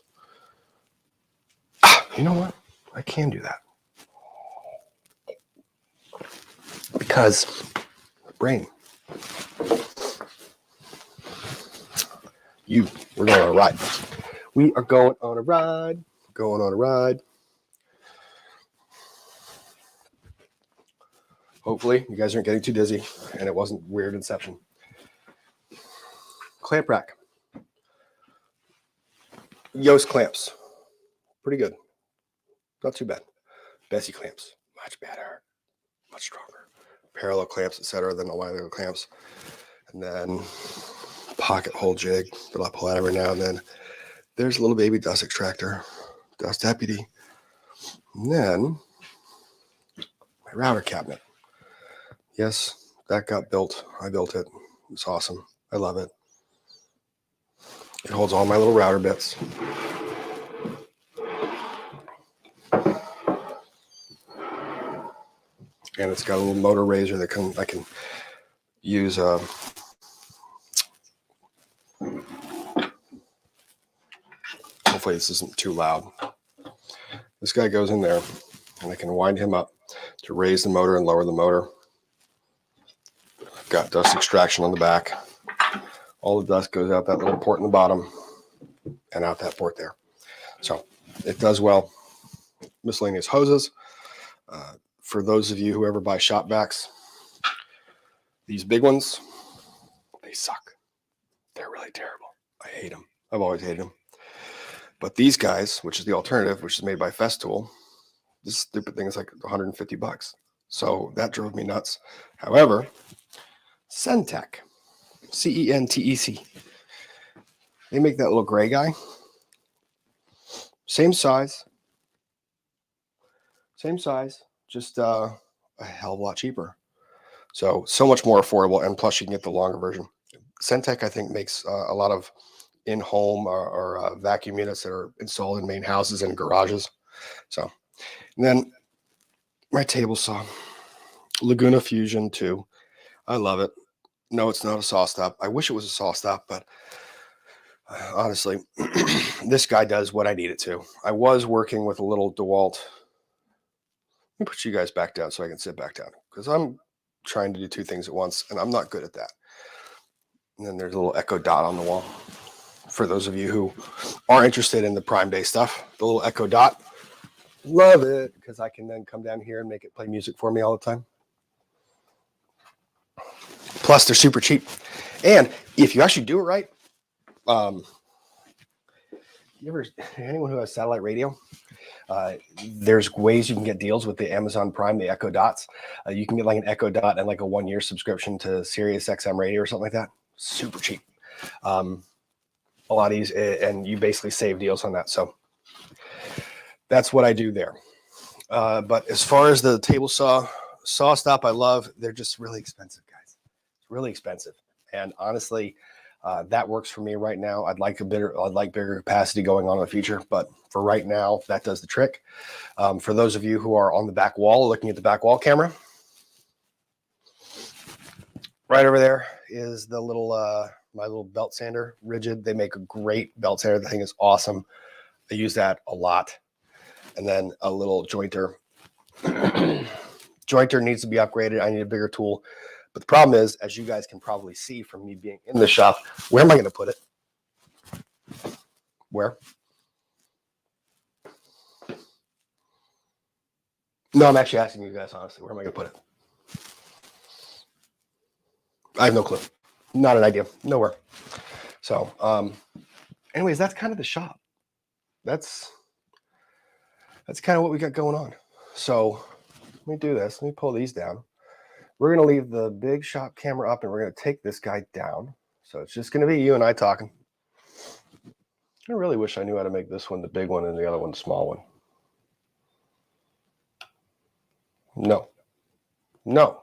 You know what? I can do that. Because brain. We're going on a ride. We are going on a ride. Going on a ride. Hopefully, you guys aren't getting too dizzy and it wasn't weird inception. Clamp rack. Yoast clamps. Pretty good. Not too bad. Bessie clamps. Much better. Much stronger. Parallel clamps, etc. than the wire clamps. And then pocket hole jig that I pull out every now and then. There's a little baby dust extractor. Dust deputy. And then my router cabinet. Yes, that got built. I built it. It's awesome. I love it. It holds all my little router bits. And it's got a little motor razor that I can use. Hopefully this isn't too loud. This guy goes in there, and I can wind him up to raise the motor and lower the motor. I've got dust extraction on the back. All the dust goes out that little port in the bottom and out that port there. So it does well. Miscellaneous hoses. For those of you who ever buy shop vacs, these big ones, they suck. They're really terrible. I hate them. I've always hated them. But these guys, which is the alternative, which is made by Festool, this stupid thing is like $150. So that drove me nuts. However, Centec, CENTEC, they make that little gray guy. Same size, just a hell of a lot cheaper. So much more affordable, and plus you can get the longer version. Centec, I think, makes a lot of in-home or vacuum units that are installed in main houses and garages. So, and then my table saw, Laguna Fusion 2. I love it. No, it's not a saw stop. I wish it was a saw stop, but honestly, this guy does what I need it to. I was working with a little DeWalt. Let me put you guys back down so I can sit back down, because I'm trying to do two things at once, and I'm not good at that. And then there's a little Echo Dot on the wall. For those of you who are interested in the Prime Day stuff, the little Echo Dot, love it, because I can then come down here and make it play music for me all the time. Plus, they're super cheap. And if you actually do it right, anyone who has satellite radio, there's ways you can get deals with the Amazon Prime, the Echo Dots. You can get like an Echo Dot and like a 1-year subscription to Sirius XM radio or something like that. Super cheap. A lot easy, and you basically save deals on that. So that's what I do there. But as far as the table saw stop, I love. They're just really expensive, guys. It's really expensive. And honestly, That works for me right now. I'd like bigger capacity going on in the future, but for right now, that does the trick. For those of you who are on the back wall, looking at the back wall camera, right over there is the little my little belt sander, Rigid. They make a great belt sander. The thing is awesome. I use that a lot. And then a little jointer. Jointer needs to be upgraded. I need a bigger tool. But the problem is, as you guys can probably see from me being in the shop, where am I going to put it? Where? No, I'm actually asking you guys honestly, where am I going to put it? I have no clue. Not an idea. Nowhere. So, anyways, that's kind of the shop. That's kind of what we got going on. So let me do this. Let me pull these down. We're going to leave the big shop camera up and we're going to take this guy down. So it's just going to be you and I talking. I really wish I knew how to make this one the big one and the other one the small one. No. No.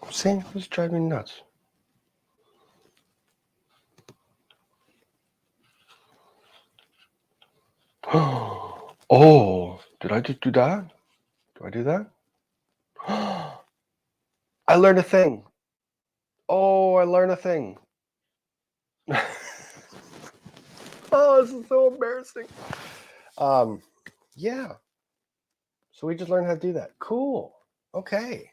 See, this drives me nuts. Oh, did I just do that? Do I do that? I learned a thing. Oh, I learned a thing. Oh, this is so embarrassing. Yeah. So we just learned how to do that. Cool. Okay.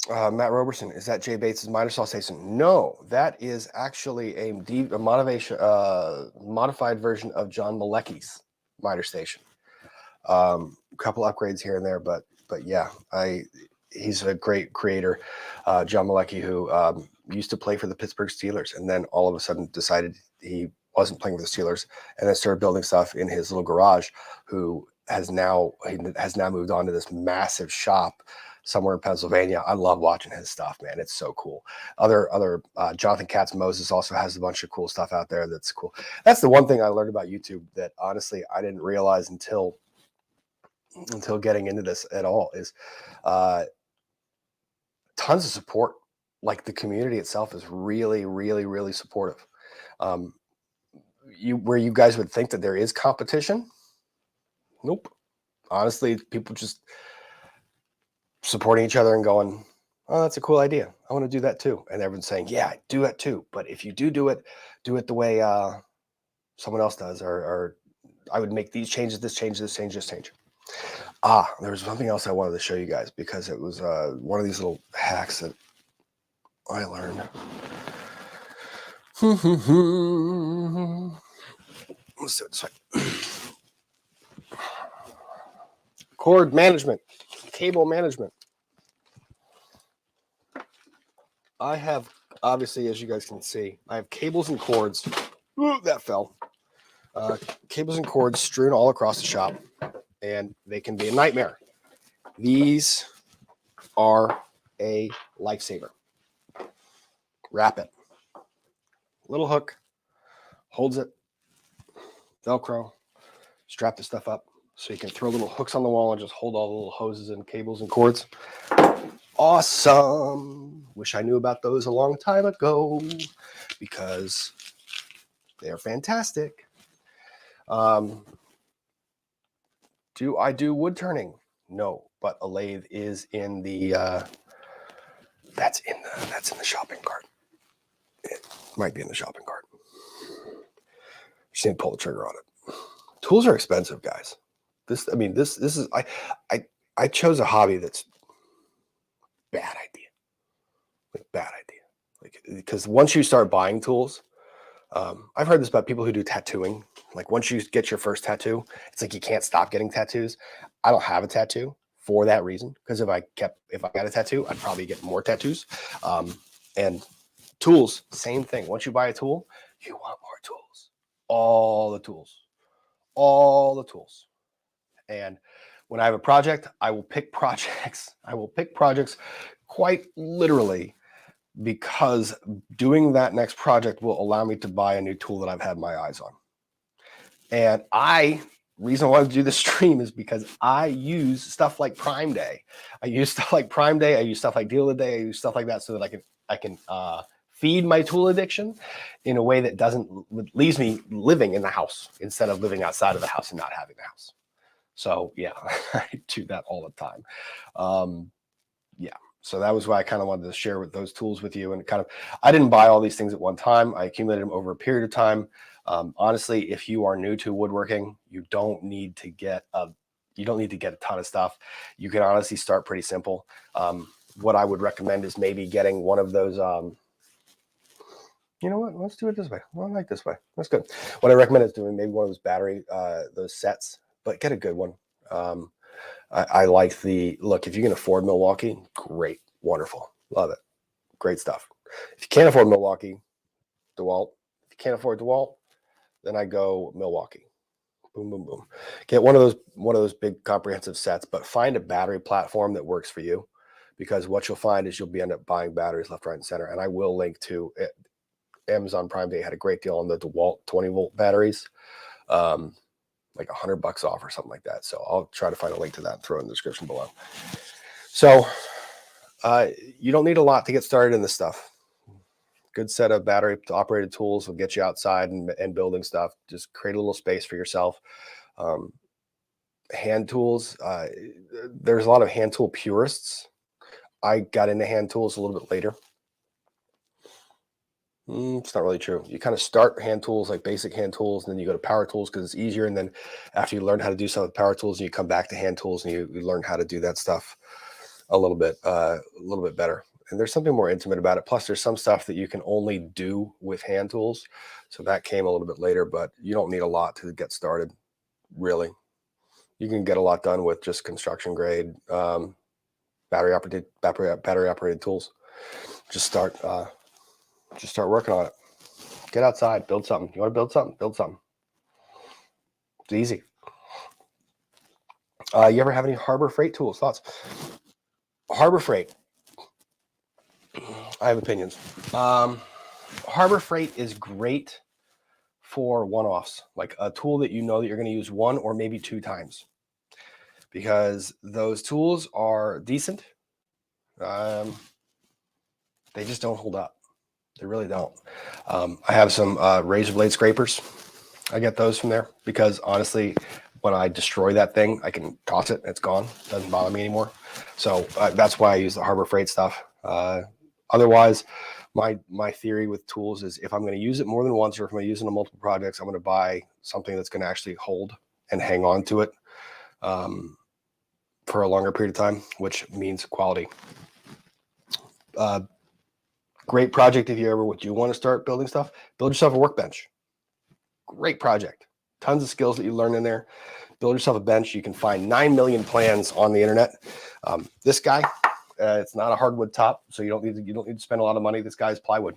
Matt Roberson, is that Jay Bates' miter saw station? No, that is actually a modified version of John Malecki's miter station. A couple upgrades here and there, but yeah, he's a great creator. John Malecki, who used to play for the Pittsburgh Steelers, and then all of a sudden decided he wasn't playing with the Steelers, and then started building stuff in his little garage. Who has now moved on to this massive shop somewhere in Pennsylvania. I love watching his stuff, man. It's so cool. Other Jonathan Katz Moses also has a bunch of cool stuff out there that's cool. That's the one thing I learned about YouTube that honestly I didn't realize until getting into this at all is tons of support. Like the community itself is really, really, really supportive. Where you guys would think that there is competition. Nope. Honestly, people just supporting each other and going, oh, that's a cool idea. I want to do that too. And everyone's saying, yeah, do it too. But if you do it the way someone else does, or I would make these changes, this change, this change, this change. There was something else I wanted to show you guys because it was one of these little hacks that I learned. Let's do it this way. Cord management, cable management. I have, obviously, as you guys can see, I have cables and cords. Ooh, that fell. Cables and cords strewn all across the shop, and they can be a nightmare. These are a lifesaver. Wrap it. Little hook, holds it, Velcro, strap the stuff up so you can throw little hooks on the wall and just hold all the little hoses and cables and cords. Awesome. Wish I knew about those a long time ago because they are fantastic. Do I do wood turning? No, but a lathe is in the that's in the shopping cart. It might be in the shopping cart. Just need to pull the trigger on it. Tools are expensive, guys. This is I chose a hobby that's bad idea. Like because once you start buying tools, I've heard this about people who do tattooing. Like once you get your first tattoo, it's like you can't stop getting tattoos. I don't have a tattoo for that reason because if I got a tattoo, I'd probably get more tattoos. And tools, same thing. Once you buy a tool, you want more tools. All the tools. And when I have a project, I will pick projects quite literally because doing that next project will allow me to buy a new tool that I've had my eyes on. And reason I wanted to do this stream is because I use stuff like Prime Day. I use stuff like Deal of the Day. I use stuff like that so that I can feed my tool addiction in a way that leaves me living in the house instead of living outside of the house and not having the house. So yeah, I do that all the time. Yeah. So that was why I kind of wanted to share with those tools with you. And I didn't buy all these things at one time. I accumulated them over a period of time. Honestly, if you are new to woodworking, you don't need to get a ton of stuff. You can honestly start pretty simple. What I would recommend is maybe getting one of those. You know what? Let's do it this way. Well, I like this way. That's good. What I recommend is doing maybe one of those battery, those sets, but get a good one. I like the look. If you can afford Milwaukee, great, wonderful, love it, great stuff. If you can't afford Milwaukee, DeWalt. If you can't afford DeWalt, then I go Milwaukee. Boom, boom, boom. Get one of those big comprehensive sets, but find a battery platform that works for you, because what you'll find is you'll end up buying batteries left, right, and center. And I will link to it. Amazon Prime Day had a great deal on the DeWalt 20-volt batteries. Like $100 off or something like that. So I'll try to find a link to that and throw it in the description below. So you don't need a lot to get started in this stuff. Good set of battery operated tools will get you outside and building stuff. Just create a little space for yourself. Hand tools. There's a lot of hand tool purists. I got into hand tools a little bit later. It's not really true. You kind of start hand tools, like basic hand tools, and then you go to power tools because it's easier. And then after you learn how to do some of the power tools, and you come back to hand tools and you learn how to do that stuff a little bit better. And there's something more intimate about it. Plus, there's some stuff that you can only do with hand tools. So that came a little bit later, but you don't need a lot to get started, really. You can get a lot done with just construction grade battery operated tools. Just start working on it. Get outside, build something. You want to build something? Build something. It's easy. You ever have any Harbor Freight tools? Thoughts? Harbor Freight. I have opinions. Harbor Freight is great for one-offs, like a tool that you know that you're going to use one or maybe two times, because those tools are decent. They just don't hold up. They really don't. I have some razor blade scrapers. I get those from there because honestly, when I destroy that thing, I can toss it. It's gone. It doesn't bother me anymore. So that's why I use the Harbor Freight stuff. Otherwise, my theory with tools is if I'm going to use it more than once, or if I'm going to use it on multiple projects, I'm going to buy something that's going to actually hold and hang on to it for a longer period of time, which means quality. Great project if you ever do want to start building stuff. Build yourself a workbench. Great project. Tons of skills that you learn in there. Build yourself a bench. You can find 9 million plans on the internet. This guy, it's not a hardwood top, so you don't need to spend a lot of money. This guy's plywood.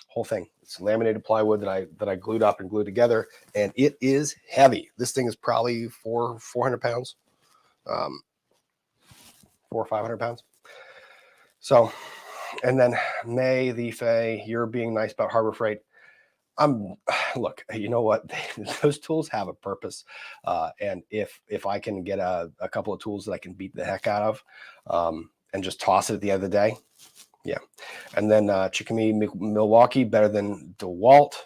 Whole thing. It's laminated plywood that I glued up and glued together, and it is heavy. This thing is probably 400 pounds, 400 or 500 pounds. So. And then May the Faye, you're being nice about Harbor Freight. Look, you know what? Those tools have a purpose. And if I can get a couple of tools that I can beat the heck out of and just toss it at the end of the day, yeah. And then Chickadee, Milwaukee, better than DeWalt.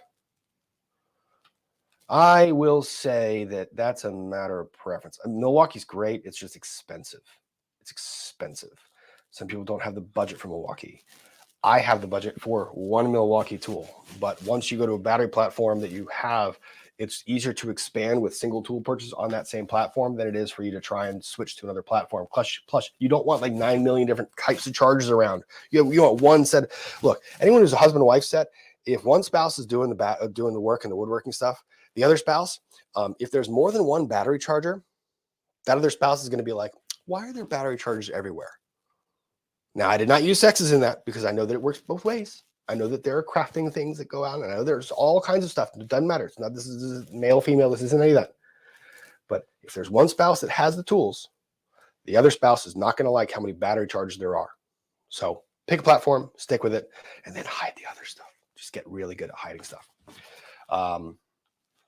I will say that's a matter of preference. Milwaukee's great. It's just expensive. It's expensive. Some people don't have the budget for Milwaukee. I have the budget for one Milwaukee tool, but once you go to a battery platform that you have, it's easier to expand with single tool purchases on that same platform than it is for you to try and switch to another platform. Plus you don't want like 9 million different types of chargers around. You want one set. Look, anyone who's a husband and wife set, if one spouse is doing the work and the woodworking stuff, the other spouse, if there's more than one battery charger, that other spouse is going to be like, why are there battery chargers everywhere? Now, I did not use sexes in that because I know that it works both ways. I know that there are crafting things that go out, and I know there's all kinds of stuff. It doesn't matter. It's not this is male, female. This isn't any of that. But if there's one spouse that has the tools, the other spouse is not going to like how many battery chargers there are. So pick a platform, stick with it, and then hide the other stuff. Just get really good at hiding stuff.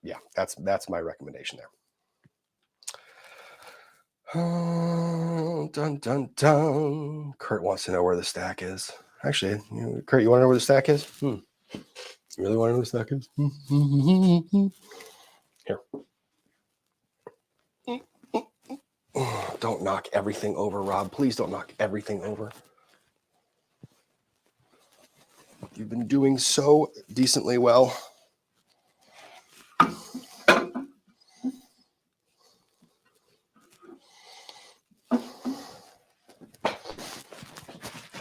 Yeah, that's my recommendation there. Dun, dun, dun. Kurt wants to know where the stack is. Actually, Kurt, you want to know where the stack is? You really want to know where the stack is? Here. Don't knock everything over, Rob. Please don't knock everything over. You've been doing so decently well.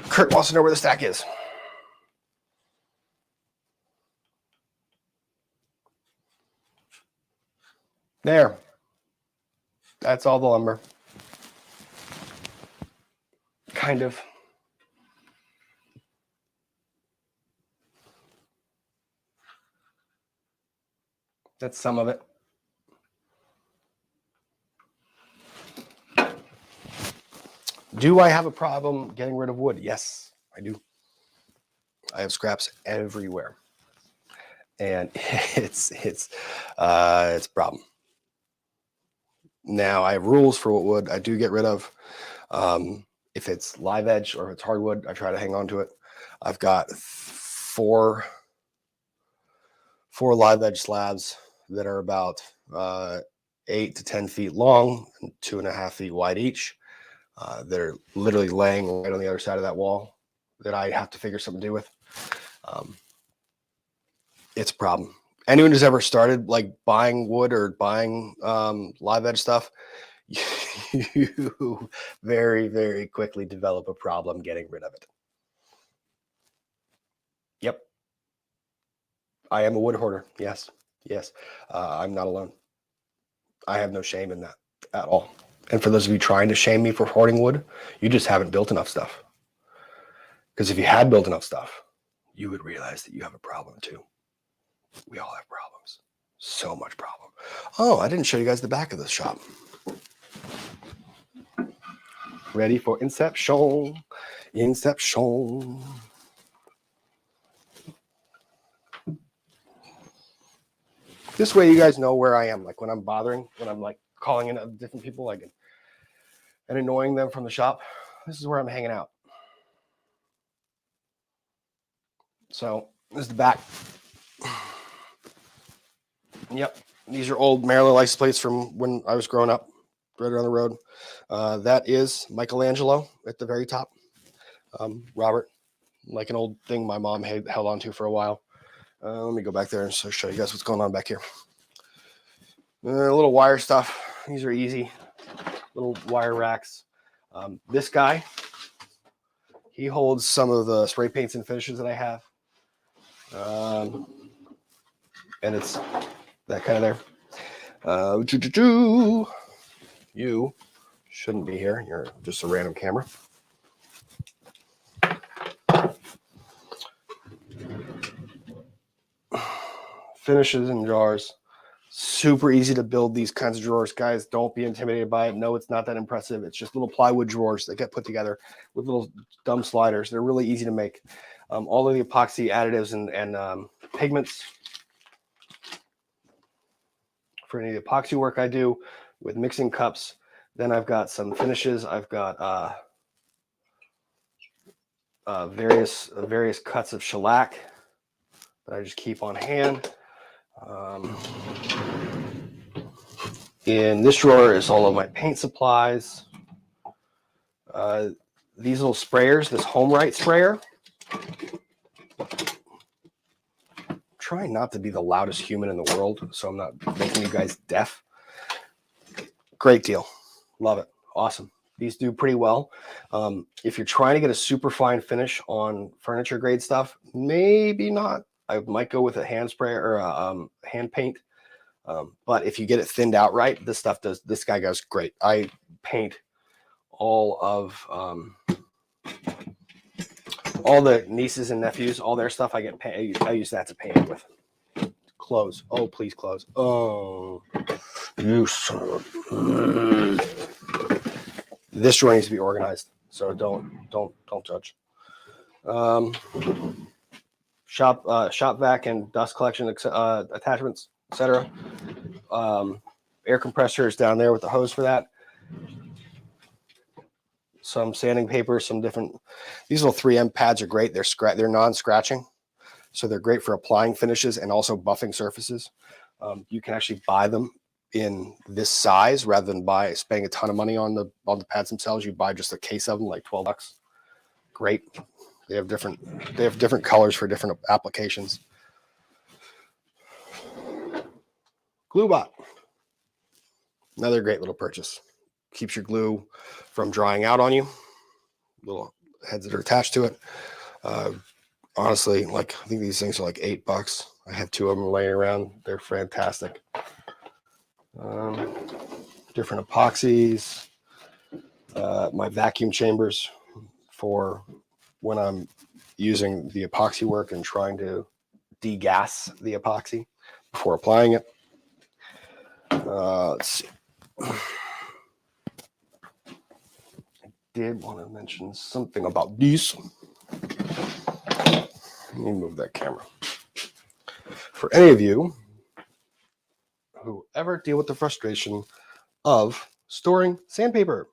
Kurt wants to know where the stack is. There. That's all the lumber. Kind of. That's some of it. Do I have a problem getting rid of wood? Yes, I do. I have scraps everywhere, and it's a problem. Now I have rules for what wood I do get rid of. If it's live edge or if it's hardwood, I try to hang on to it. I've got four live edge slabs that are about 8 to 10 feet long and 2.5 feet wide each. They're literally laying right on the other side of that wall that I have to figure something to do with. It's a problem. Anyone who's ever started like buying wood or buying live edge stuff, you very, very quickly develop a problem getting rid of it. Yep. I am a wood hoarder. Yes. I'm not alone. I have no shame in that at all. And for those of you trying to shame me for hoarding wood, you just haven't built enough stuff. Because if you had built enough stuff, you would realize that you have a problem too. We all have problems. So much problem. Oh, I didn't show you guys the back of the shop. Ready for inception. Inception. This way you guys know where I am. Like when I'm bothering, when I'm like calling in different people like and annoying them from the shop, this is where I'm hanging out. So this is the back. Yep. These are old Maryland license plates from when I was growing up, right around the road. That is Michelangelo at the very top. Robert, like an old thing my mom held on to for a while. Let me go back there and show you guys what's going on back here. A little wire stuff. These are easy. Little wire racks. This guy, he holds some of the spray paints and finishes that I have. And it's that kind of there. You shouldn't be here. You're just a random camera. Finishes in jars. Super easy to build these kinds of drawers. Guys, don't be intimidated by it. No, it's not that impressive. It's just little plywood drawers that get put together with little dumb sliders. They're really easy to make. All of the epoxy additives and pigments for any of the epoxy work I do with mixing cups. Then I've got some finishes. I've got various cuts of shellac that I just keep on hand. In this drawer is all of my paint supplies. These little sprayers, this HomeRite sprayer. I'm trying not to be the loudest human in the world, so I'm not making you guys deaf. Great deal. Love it. Awesome. These do pretty well. If you're trying to get a super fine finish on furniture grade stuff, maybe not. I might go with a hand spray or a hand paint. But if you get it thinned out right, this guy goes great. I paint all the nieces and nephews, all their stuff. I use that to paint it with. Close. Oh, please close. Oh, you son of a... This drawer needs to be organized, so don't judge. Shop vac and dust collection attachments, etc. Air compressor is down there with the hose for that. Some sanding paper, some different. These little 3M pads are great. They're non-scratching, so they're great for applying finishes and also buffing surfaces. You can actually buy them in this size rather than spending a ton of money on the pads themselves. You buy just a case of them, like $12. Great. They have different colors for different applications. Glue-Bot. Another great little purchase. Keeps your glue from drying out on you. Little heads that are attached to it. Honestly, like I think these things are like $8. I have 2 of them laying around. They're fantastic. Different epoxies. My vacuum chambers for when I'm using the epoxy work and trying to degas the epoxy before applying it. Let's see. I did want to mention something about these. Let me move that camera. For any of you who ever deal with the frustration of storing sandpaper,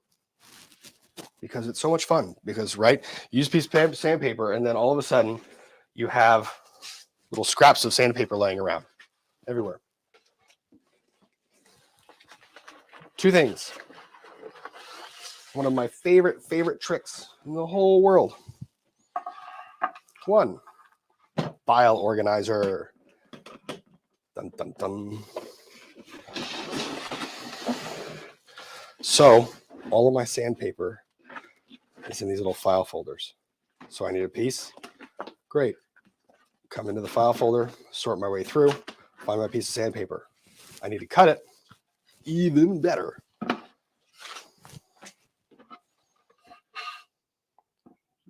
because it's so much fun. Because, right, you use a piece of sandpaper, and then all of a sudden, you have little scraps of sandpaper laying around everywhere. 2 things. One of my favorite tricks in the whole world. 1, file organizer. Dun, dun, dun. So, all of my sandpaper is in these little file folders. So I need a piece. Great. Come into the file folder, sort my way through, find my piece of sandpaper. I need to cut it. Even better.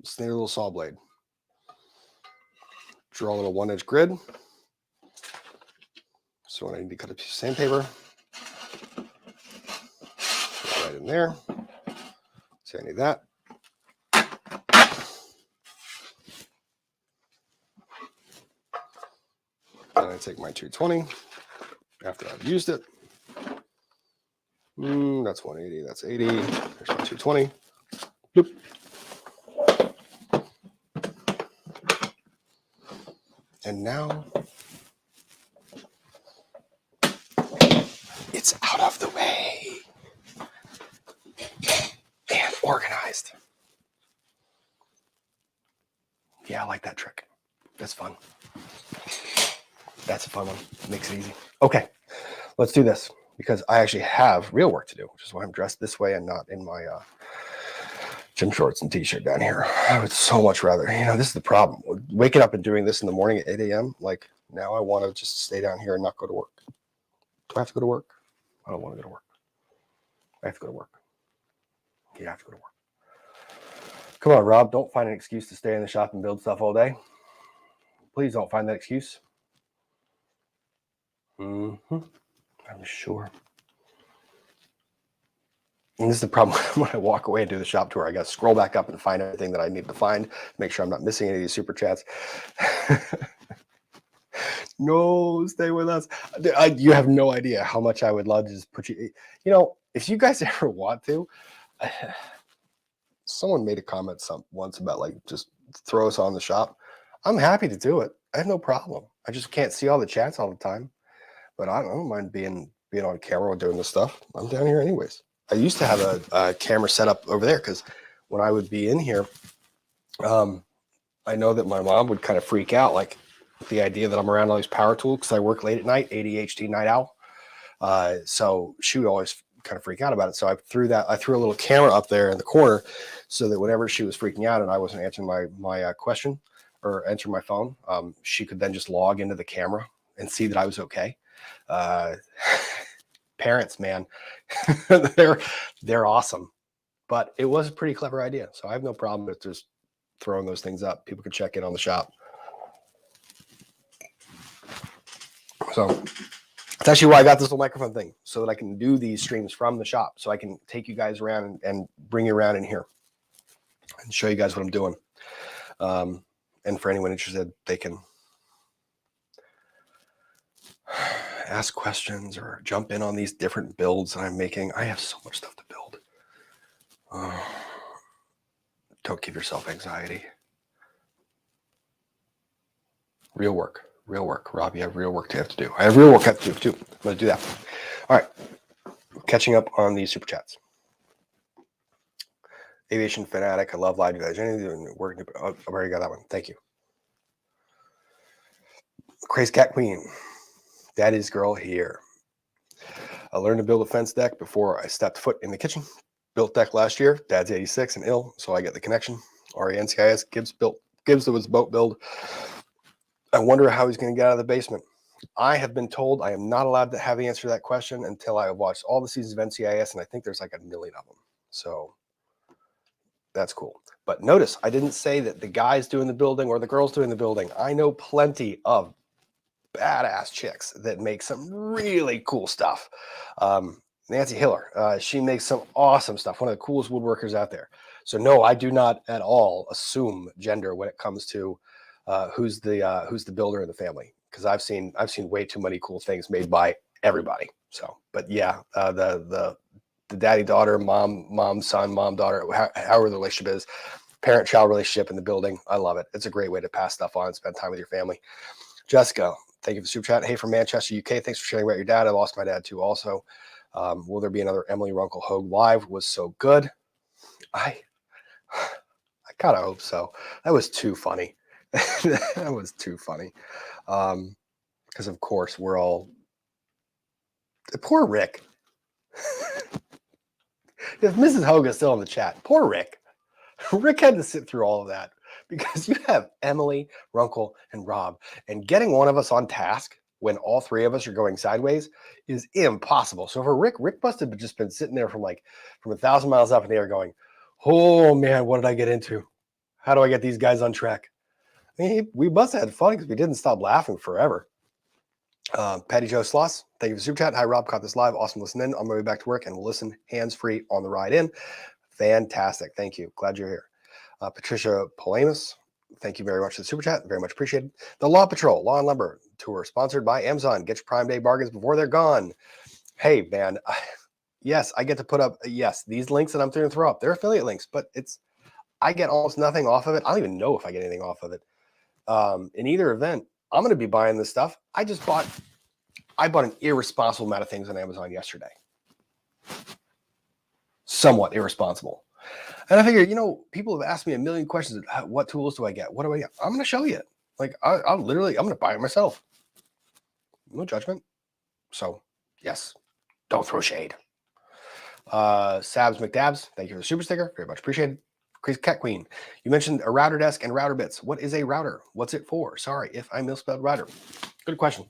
Standard little saw blade. Draw a little 1-inch grid. So when I need to cut a piece of sandpaper, right in there. So I need that. Then I take my 220 after I've used it. That's 180. That's 80. There's my 220. Bloop. And now it's out of the way and organized. Yeah, I like that trick. That's fun. That's a fun one. Makes it easy. Okay, let's do this because I actually have real work to do, which is why I'm dressed this way and not in my gym shorts and t-shirt down here. I would so much rather, this is the problem. Waking up and doing this in the morning at 8 a.m., like now I want to just stay down here and not go to work. Do I have to go to work? I don't want to go to work. I have to go to work. You have to go to work. Come on, Rob, don't find an excuse to stay in the shop and build stuff all day. Please don't find that excuse. I'm sure. And this is the problem when I walk away and do the shop tour. I got to scroll back up and find everything that I need to find, make sure I'm not missing any of these super chats. No, stay with us. You have no idea how much I would love to just put you, if you guys ever want to, someone made a comment once about like, just throw us on the shop. I'm happy to do it. I have no problem. I just can't see all the chats all the time, but I don't mind being on camera doing this stuff. I'm down here anyways. I used to have a camera set up over there because when I would be in here, I know that my mom would kind of freak out, like the idea that I'm around all these power tools because I work late at night, ADHD night owl. So she would always kind of freak out about it. So I threw a little camera up there in the corner so that whenever she was freaking out and I wasn't answering my question or answering my phone, she could then just log into the camera and see that I was okay. Parents, man, they're awesome, but it was a pretty clever idea. So I have no problem with just throwing those things up. People can check in on the shop. So that's actually why I got this little microphone thing, so that I can do these streams from the shop. So I can take you guys around and bring you around in here and show you guys what I'm doing. And for anyone interested, they can ask questions or jump in on these different builds that I'm making. I have so much stuff to build. Don't give yourself anxiety. Real work. Rob, you have real work to have to do. I have real work to have to do too. I'm going to do that. All right. Catching up on these super chats. Aviation fanatic. I love live guys. Working. Oh, I already got that one. Thank you. Crazy Cat Queen. Daddy's girl here. I learned to build a fence deck before I stepped foot in the kitchen. Built deck last year. Dad's 86 and ill, so I get the connection. RENCIS. Gibbs was boat build. I wonder how he's going to get out of the basement. I have been told I am not allowed to have the answer to that question until I have watched all the seasons of NCIS, and I think there's like 1 million of them. So that's cool. But notice, I didn't say that the guy's doing the building or the girl's doing the building. I know plenty of badass chicks that make some really cool stuff. Nancy Hiller, she makes some awesome stuff. One of the coolest woodworkers out there. So no, I do not at all assume gender when it comes to who's the builder in the family, because I've seen way too many cool things made by everybody. So, but yeah, the daddy daughter, mom son, mom daughter, however the relationship is, parent child relationship in the building. I love it. It's a great way to pass stuff on and spend time with your family. Jessica, thank you for the super chat. Hey, from Manchester, UK. Thanks for sharing about your dad. I lost my dad too. Also, will there be another Emily Runkle Hogue live? Was so good. I kind of hope so. That was too funny. That was too funny. Because of course we're all poor Rick. If Mrs. Hogue is still in the chat, poor Rick. Rick had to sit through all of that because you have Emily, Runkle, and Rob, and getting one of us on task when all three of us are going sideways is impossible. So for Rick must have just been sitting there from 1,000 miles up in the air going, oh man, what did I get into? How do I get these guys on track? I mean, we must have had fun because we didn't stop laughing forever. Patty Joe Sloss, thank you for the super chat. Hi, Rob, caught this live. Awesome listening in. On my way back to work and will listen hands-free on the ride in. Fantastic. Thank you. Glad you're here. Patricia Polamus, thank you very much for the super chat. Very much appreciated. The Law Patrol, Law and Lumber Tour, sponsored by Amazon. Get your Prime Day bargains before they're gone. Hey, man. Yes, I get to put up, these links that I'm going to throw up. They're affiliate links, but I get almost nothing off of it. I don't even know if I get anything off of it. In either event, I'm going to be buying this stuff. I bought an irresponsible amount of things on Amazon yesterday. Somewhat irresponsible. And I figured, people have asked me a million questions. What tools do I get? What do I get? I'm going to show you. I'm going to buy it myself. No judgment. So, yes, don't throw shade. Sabs McDabs, thank you for the super sticker. Very much appreciated. Crazy Cat Queen, you mentioned a router desk and router bits. What is a router? What's it for? Sorry if I misspelled router. Good question.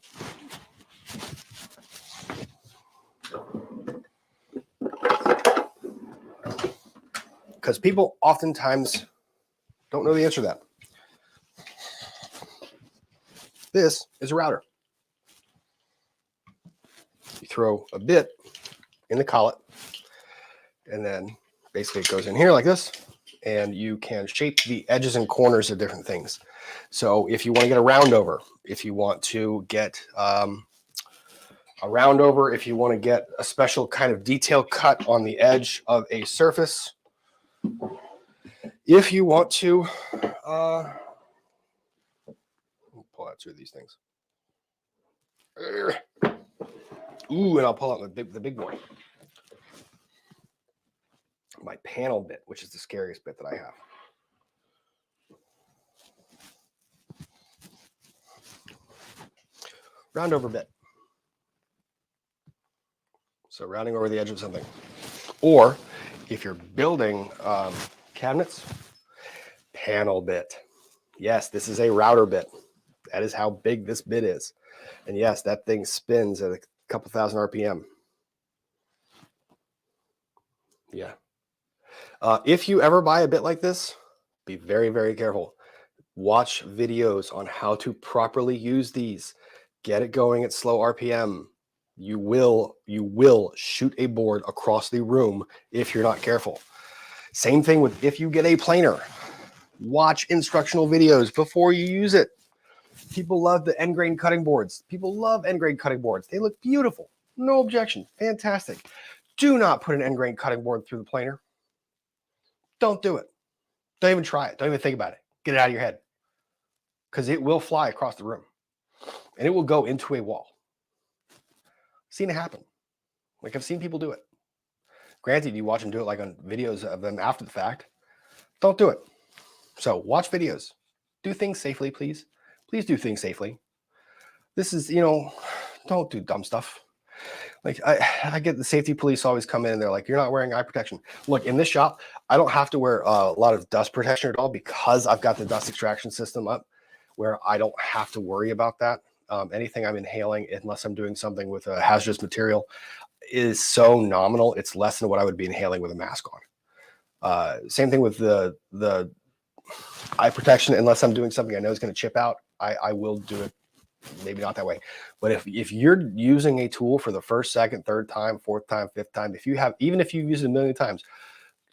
Because people oftentimes don't know the answer to that. This is a router. You throw a bit in the collet, and then basically it goes in here like this, and you can shape the edges and corners of different things. So if you want to get a round over, if you want to get a round over, if you want to get a special kind of detail cut on the edge of a surface, if you want to pull out two of these things. Ooh, and I'll pull out the big boy. My panel bit, which is the scariest bit that I have. Round over bit. So rounding over the edge of something. Or if you're building cabinets, panel bit. Yes, this is a router bit. That is how big this bit is. And yes, that thing spins at a couple thousand RPM. Yeah. If you ever buy a bit like this, be very, very careful. Watch videos on how to properly use these. Get it going at slow RPM. You will shoot a board across the room if you're not careful. Same thing with if you get a planer. Watch instructional videos before you use it. People love the end grain cutting boards. People love end grain cutting boards. They look beautiful. No objection. Fantastic. Do not put an end grain cutting board through the planer. Don't do it. Don't even try it. Don't even think about it. Get it out of your head. Because it will fly across the room. And it will go into a wall. I've seen it happen. Like, I've seen people do it. Granted, you watch them do it like on videos of them after the fact. Don't do it. So watch videos. Do things safely, please. Please do things safely. This is, don't do dumb stuff. Like, I get the safety police always come in and they're like, you're not wearing eye protection. Look, in this shop, I don't have to wear a lot of dust protection at all because I've got the dust extraction system up where I don't have to worry about that. Anything I'm inhaling, unless I'm doing something with a hazardous material, is so nominal. It's less than what I would be inhaling with a mask on. Same thing with the eye protection. Unless I'm doing something I know is going to chip out, I will do it. Maybe not that way, but if you're using a tool for the first, second, third time, fourth time, fifth time, even if you've used it a million times,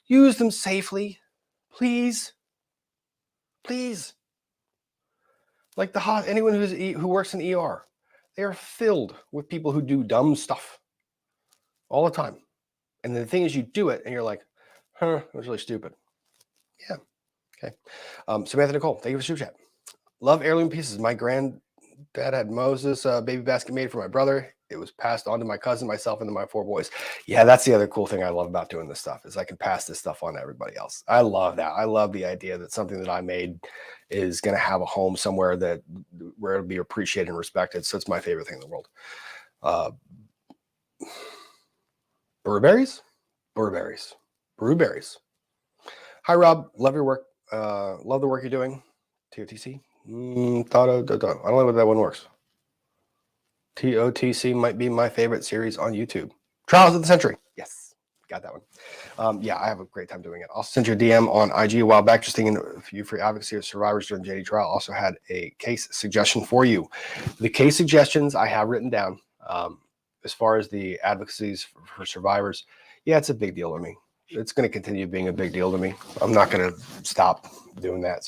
use them safely, please. Like anyone who works in ER, they are filled with people who do dumb stuff all the time. And the thing is, you do it and you're like, it was really stupid. Yeah. Okay. Samantha Nicole, thank you for super chat. Love heirloom pieces. My granddad had Moses baby basket made for my brother. It was passed on to my cousin, myself, and to my 4 boys. Yeah, that's the other cool thing I love about doing this stuff is I can pass this stuff on to everybody else. I love that. I love the idea that something that I made is going to have a home somewhere where it'll be appreciated and respected. So it's my favorite thing in the world. Brewberries. Hi, Rob. Love your work. Love the work you're doing. TOTC. I don't know what that one works. TOTC might be my favorite series on YouTube. Trials of the Century. Yes, got that one. Yeah, I have a great time doing it. I'll send you a DM on IG a while back, just thinking of you for advocacy of survivors during JD trial. Also had a case suggestion for you. The case suggestions I have written down. As far as the advocacies for survivors, yeah, it's a big deal to me. It's going to continue being a big deal to me. I'm not going to stop doing that.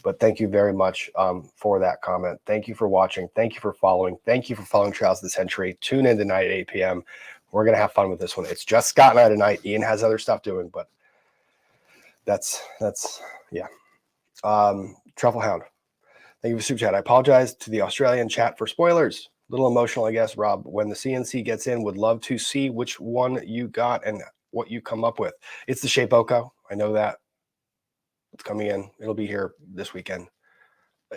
But thank you very much for that comment. Thank you for watching. Thank you for following. Thank you for following Trials of the Century. Tune in tonight at 8 p.m. We're going to have fun with this one. It's just Scott and I tonight. Ian has other stuff doing, but that's yeah. Truffle Hound. Thank you for super chat. I apologize to the Australian chat for spoilers. Little emotional, I guess, Rob. When the CNC gets in, would love to see which one you got and what you come up with. It's the Shapeoko. I know that. It's coming in. It'll be here this weekend.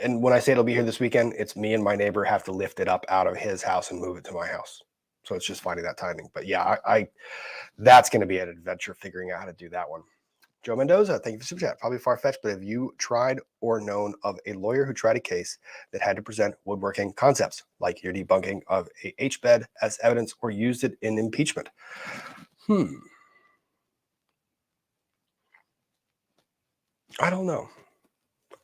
And when I say it'll be here this weekend, it's me and my neighbor have to lift it up out of his house and move it to my house. So it's just finding that timing. But yeah, that's going to be an adventure figuring out how to do that one. Joe Mendoza, thank you for super chat. Probably far-fetched, but have you tried or known of a lawyer who tried a case that had to present woodworking concepts, like your debunking of a H-bed as evidence or used it in impeachment? I don't know.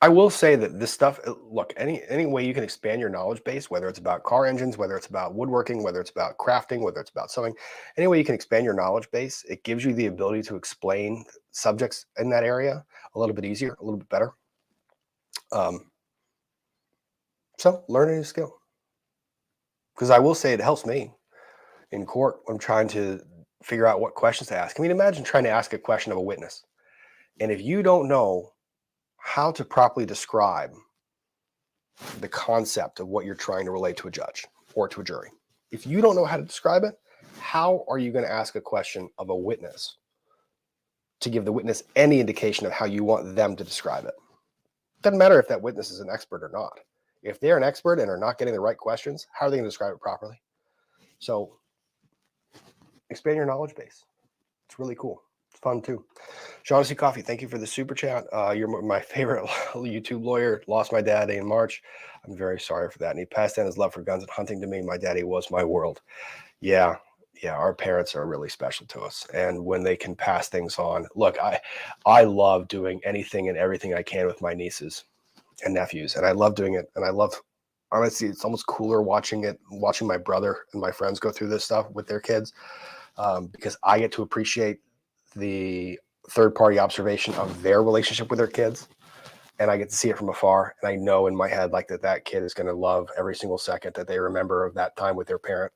I will say that this stuff, look, any way you can expand your knowledge base, whether it's about car engines, whether it's about woodworking, whether it's about crafting, whether it's about sewing, any way you can expand your knowledge base, it gives you the ability to explain subjects in that area a little bit easier, a little bit better. So learn a new skill. Because I will say it helps me in court when I'm trying to figure out what questions to ask. I mean, imagine trying to ask a question of a witness. And if you don't know how to properly describe the concept of what you're trying to relate to a judge or to a jury, if you don't know how to describe it, how are you going to ask a question of a witness to give the witness any indication of how you want them to describe it? Doesn't matter if that witness is an expert or not. If they're an expert and are not getting the right questions, how are they going to describe it properly? So expand your knowledge base. It's really cool. It's fun too. Shaughnessy Coffee, thank you for the super chat. You're my favorite YouTube lawyer. Lost my daddy in March. I'm very sorry for that. And he passed down his love for guns and hunting to me. My daddy was my world. Yeah, our parents are really special to us. And when they can pass things on, look, I love doing anything and everything I can with my nieces and nephews. And I love doing it. And I love, honestly, it's almost cooler watching my brother and my friends go through this stuff with their kids, because I get to appreciate the third-party observation of their relationship with their kids. and I get to see it from afar. And I know in my head, like that kid is going to love every single second that they remember of that time with their parent.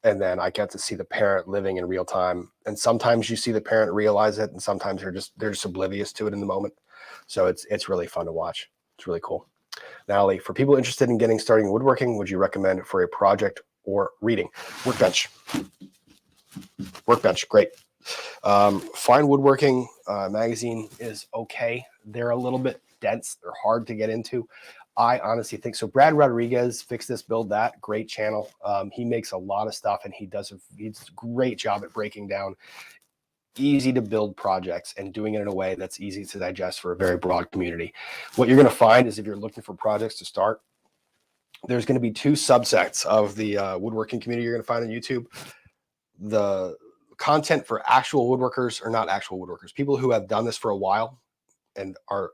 And then I get to see the parent living in real time. And sometimes you see the parent realize it, and sometimes they're just oblivious to it in the moment. So it's really fun to watch. It's really cool. Natalie, for people interested in getting started in woodworking, would you recommend for a project or reading? Workbench. Workbench, great. Fine Woodworking magazine is okay. They're a little bit dense. They're hard to get into. I honestly think so. Brad Rodriguez, Fix This, Build That, great channel. He makes a lot of stuff, and he's a great job at breaking down easy to build projects and doing it in a way that's easy to digest for a very broad community. What you're going to find is if you're looking for projects to start, there's going to be two subsets of the woodworking community you're going to find on YouTube. The content for actual woodworkers, or not actual woodworkers, people who have done this for a while and the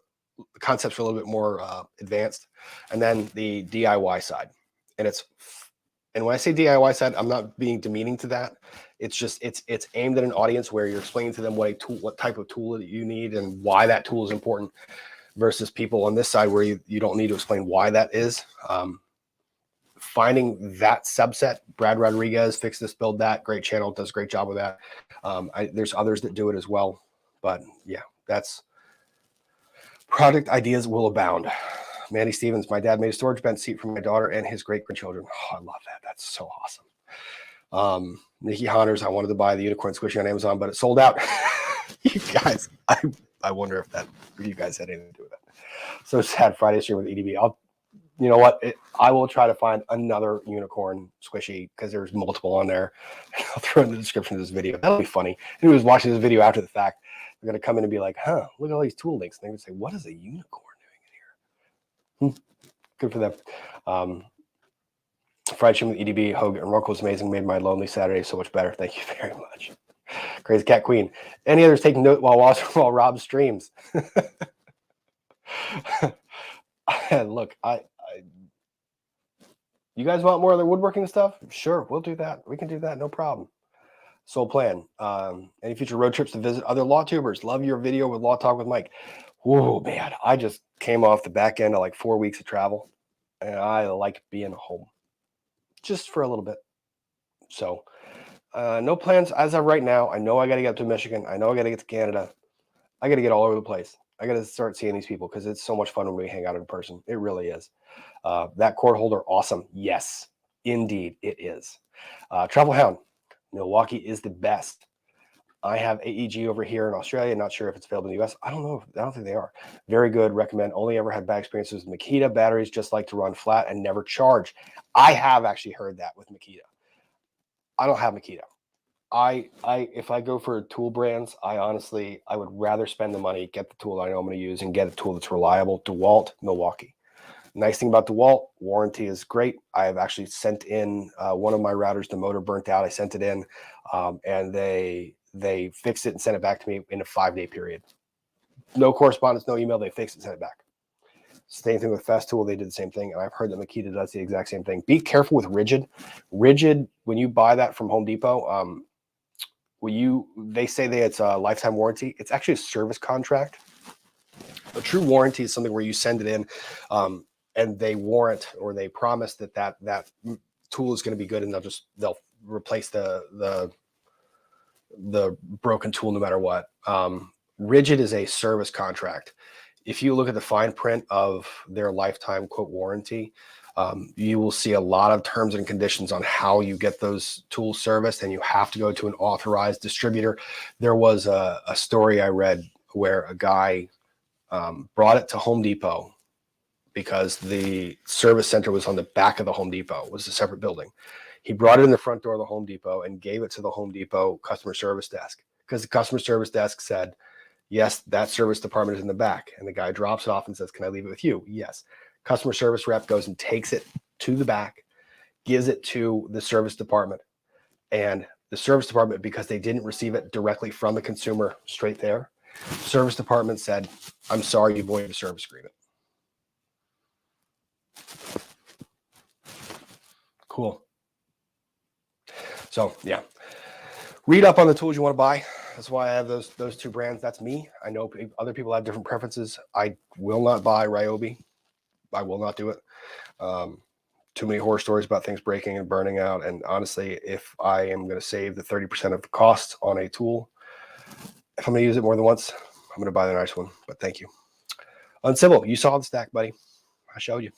concepts are a little bit more advanced, and then the DIY side. And when I say DIY side, I'm not being demeaning to that. It's just it's aimed at an audience where you're explaining to them what type of tool that you need and why that tool is important, versus people on this side where you don't need to explain why that is. Finding that subset, Brad Rodriguez, Fix This, Build That, great channel, does a great job with that. There's others that do it as well, but yeah, that's product ideas will abound. Mandy Stevens, my dad made a storage bench seat for my daughter and his great-grandchildren. Oh, I love that. That's so awesome. Nikki Honners, I wanted to buy the unicorn squishy on Amazon, but it sold out. You guys, I wonder if you guys had anything to do with that. So sad. Friday stream with EDB. You know what? I will try to find another unicorn squishy because there's multiple on there. I'll throw in the description of this video. That'll be funny. Anyone who's watching this video after the fact, they're going to come in and be like, huh, look at all these tool links. And they're going to say, what is a unicorn doing in here? Good for them. Fried chicken with EDB, Hogue, and Runkle was amazing. Made my lonely Saturday so much better. Thank you very much. Crazy Cat Queen. Any others taking note while Rob streams? Look, you guys want more of the woodworking stuff? Sure, we'll do that. We can do that, no problem. Soul Plan. Any future road trips to visit other law tubers? Love your video with Law Talk with Mike. Whoa, man, I just came off the back end of like 4 weeks of travel, and I like being home just for a little bit. So no plans as of right now. I know I got to get up to Michigan. I know I got to get to Canada. I got to get all over the place. I got to start seeing these people because it's so much fun when we hang out in person. It really is. That cord holder, awesome. Yes, indeed, it is. Travel Hound, Milwaukee is the best. I have AEG over here in Australia. Not sure if it's available in the US. I don't know. I don't think they are. Very good. Recommend. Only ever had bad experiences with Makita. Batteries just like to run flat and never charge. I have actually heard that with Makita. I don't have Makita. If I go for tool brands, I would rather spend the money, get the tool I know I'm going to use, and get a tool that's reliable. DeWalt, Milwaukee. Nice thing about DeWalt, warranty is great. I have actually sent in one of my routers, the motor burnt out. I sent it in, and they fixed it and sent it back to me in a 5-day period. No correspondence, no email. They fixed it and sent it back. Same thing with Festool. They did the same thing. And I've heard that Makita does the exact same thing. Be careful with Rigid. Rigid, when you buy that from Home Depot, they say that it's a lifetime warranty. It's actually a service contract. A true warranty is something where you send it in, and they warrant or they promise that tool is going to be good, and they'll replace the broken tool no matter what. Rigid is a service contract. If you look at the fine print of their lifetime quote warranty, you will see a lot of terms and conditions on how you get those tools serviced, and you have to go to an authorized distributor. There was a story I read where a guy brought it to Home Depot because the service center was on the back of the Home Depot. It was a separate building. He brought it in the front door of the Home Depot and gave it to the Home Depot customer service desk because the customer service desk said, yes, that service department is in the back. And the guy drops it off and says, can I leave it with you? Yes. Customer service rep goes and takes it to the back, gives it to the service department. And the service department, because they didn't receive it directly from the consumer straight there, service department said, I'm sorry, you voided the service agreement. Cool. So yeah, read up on the tools you want to buy. That's why I have those two brands. That's me. I know other people have different preferences. I will not buy Ryobi. I will not do it. Too many horror stories about things breaking and burning out. And honestly, if I am going to save the 30% of the cost on a tool, if I'm going to use it more than once, I'm going to buy the nice one. But thank you. Uncivil, you saw the stack, buddy. I showed you.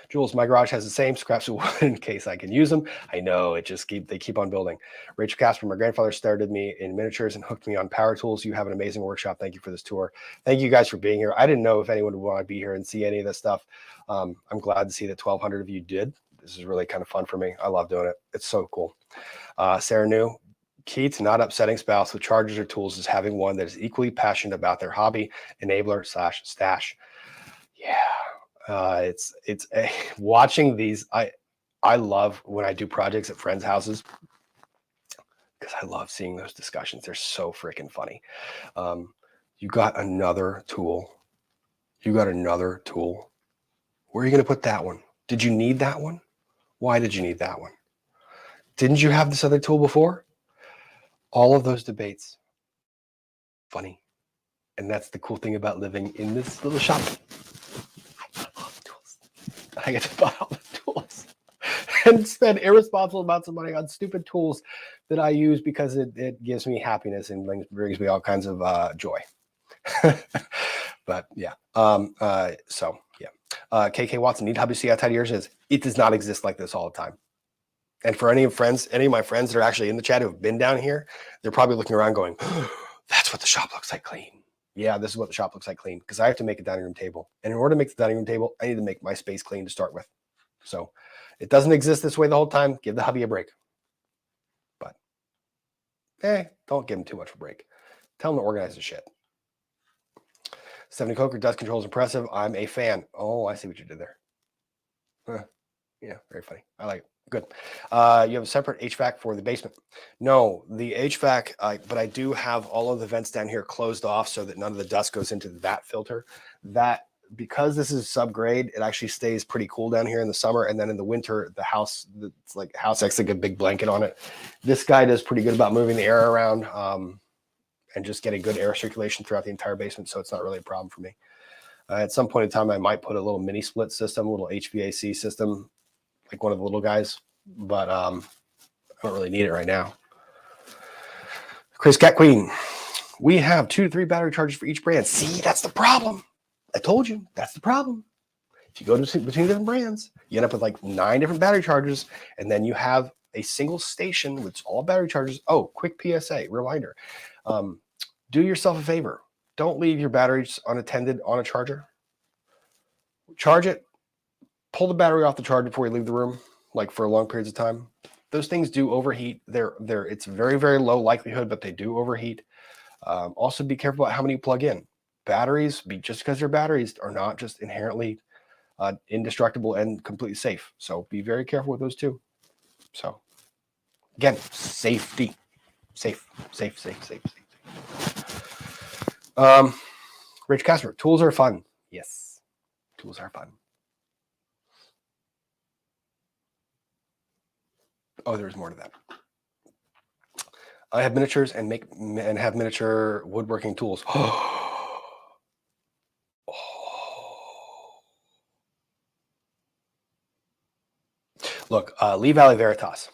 Jules, my garage has the same scraps of wood in case I can use them. I know, they keep on building. Rachel Casper, my grandfather started me in miniatures and hooked me on power tools. You have an amazing workshop. Thank you for this tour. Thank you guys for being here. I didn't know if anyone would want to be here and see any of this stuff. I'm glad to see that 1,200 of you did. This is really kind of fun for me. I love doing it. It's so cool. Sarah New, key to not upsetting spouse with chargers or tools is having one that is equally passionate about their hobby, enabler / stash. Yeah. It's watching these. I love when I do projects at friends' houses because I love seeing those discussions. They're so freaking funny. You got another tool. Where are you going to put that one? Did you need that one? Why did you need that one? Didn't you have this other tool before? All of those debates. Funny. And that's the cool thing about living in this little shop. I get to buy all the tools and spend irresponsible amounts of money on stupid tools that I use because it gives me happiness and brings me all kinds of joy. But yeah. KK Watson, need hubby, see how tidy yours is. It does not exist like this all the time. And for any of my friends that are actually in the chat who have been down here, they're probably looking around going, oh, that's what the shop looks like clean. Yeah, this is what the shop looks like clean because I have to make a dining room table. And in order to make the dining room table, I need to make my space clean to start with. So it doesn't exist this way the whole time. Give the hubby a break. But, don't give him too much of a break. Tell him to organize his shit. Stephanie Coker, dust control is impressive. I'm a fan. Oh, I see what you did there. Yeah, very funny. I like it. Good. You have a separate HVAC for the basement. No, the HVAC, but I do have all of the vents down here closed off so that none of the dust goes into that filter. That, because this is subgrade, it actually stays pretty cool down here in the summer. And then in the winter, it's like house acts like a big blanket on it. This guy does pretty good about moving the air around and just getting good air circulation throughout the entire basement. So it's not really a problem for me. At some point in time, I might put a little mini split system, a little HVAC system, like one of the little guys, but I don't really need it right now. Chris Cat Queen, we have 2 to 3 battery chargers for each brand. See, that's the problem. I told you, that's the problem. If you go between different brands, you end up with like 9 different battery chargers, and then you have a single station with all battery chargers. Oh, quick PSA, reminder. Do yourself a favor. Don't leave your batteries unattended on a charger. Charge it. Pull the battery off the charger before you leave the room, like for long periods of time. Those things do overheat. It's very, very low likelihood, but they do overheat. Also, be careful about how many you plug in. Batteries, just because they're batteries, are not just inherently indestructible and completely safe. So be very careful with those too. So again, safety. Safe. Rich Casper, tools are fun. Yes, tools are fun. Oh, there's more to that. I have miniatures and have miniature woodworking tools. Look, Lee Valley Veritas.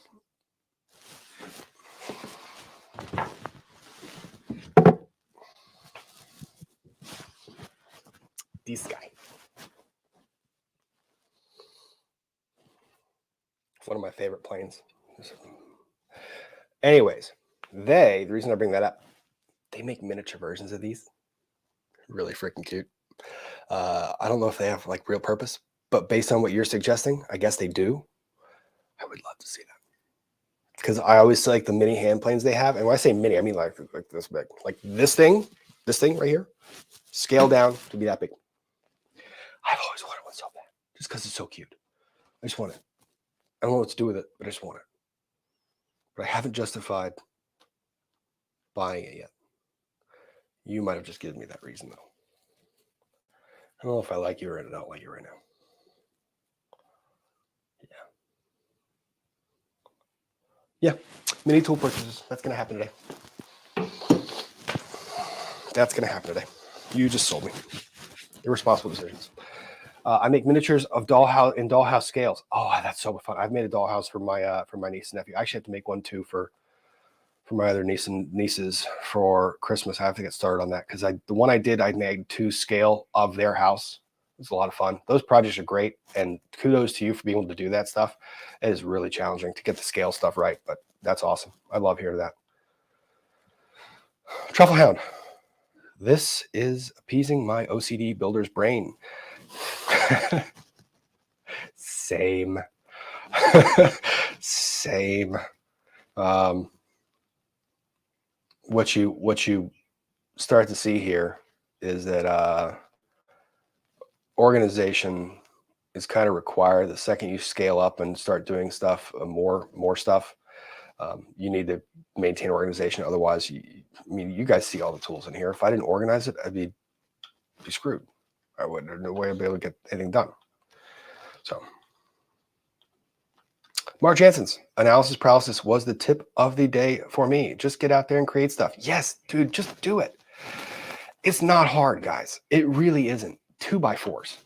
This guy. One of my favorite planes. Anyways, the reason I bring that up, they make miniature versions of these. Really freaking cute. I don't know if they have like real purpose, but based on what you're suggesting, I guess they do. I would love to see that. Because I always see like the mini hand planes they have. And when I say mini, I mean like this big. Like this thing right here, scaled down to be that big. I've always wanted one so bad, just because it's so cute. I just want it. I don't know what to do with it, but I just want it. But I haven't justified buying it yet. You might have just given me that reason, though. I don't know if I like you or I don't like you right now. Yeah. Mini tool purchases. That's going to happen today. That's going to happen today. You just sold me. Irresponsible decisions. I make miniatures of dollhouse scales. Oh, that's so fun. I've made a dollhouse for my niece and nephew. I actually have to make one too for my other nieces for Christmas. I have to get started on that because the one I did, I made to scale of their house. It was a lot of fun. Those projects are great, and kudos to you for being able to do that stuff. It is really challenging to get the scale stuff right, but that's awesome. I love hearing that. Truffle Hound. This is appeasing my OCD builder's brain. Same. Same. What you start to see here is that organization is kind of required. The second you scale up and start doing stuff, more stuff, you need to maintain organization. Otherwise, you guys see all the tools in here. If I didn't organize it, I'd be screwed. I wouldn't have no way I'd be able to get anything done. So, Mark Jansen's analysis paralysis was the tip of the day for me. Just get out there and create stuff. Yes, dude, just do it. It's not hard, guys. It really isn't. 2x4s.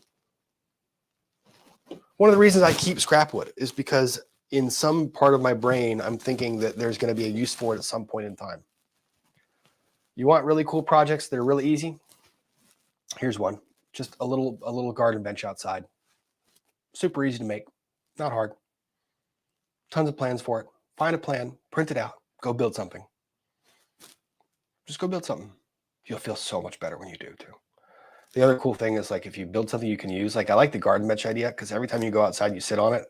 One of the reasons I keep scrap wood is because in some part of my brain, I'm thinking that there's going to be a use for it at some point in time. You want really cool projects that are really easy? Here's one. Just a little garden bench outside. Super easy to make. Not hard. Tons of plans for it. Find a plan, print it out, go build something. Just go build something. You'll feel so much better when you do too. The other cool thing is, like, if you build something you can use, like I like the garden bench idea because every time you go outside, you sit on it.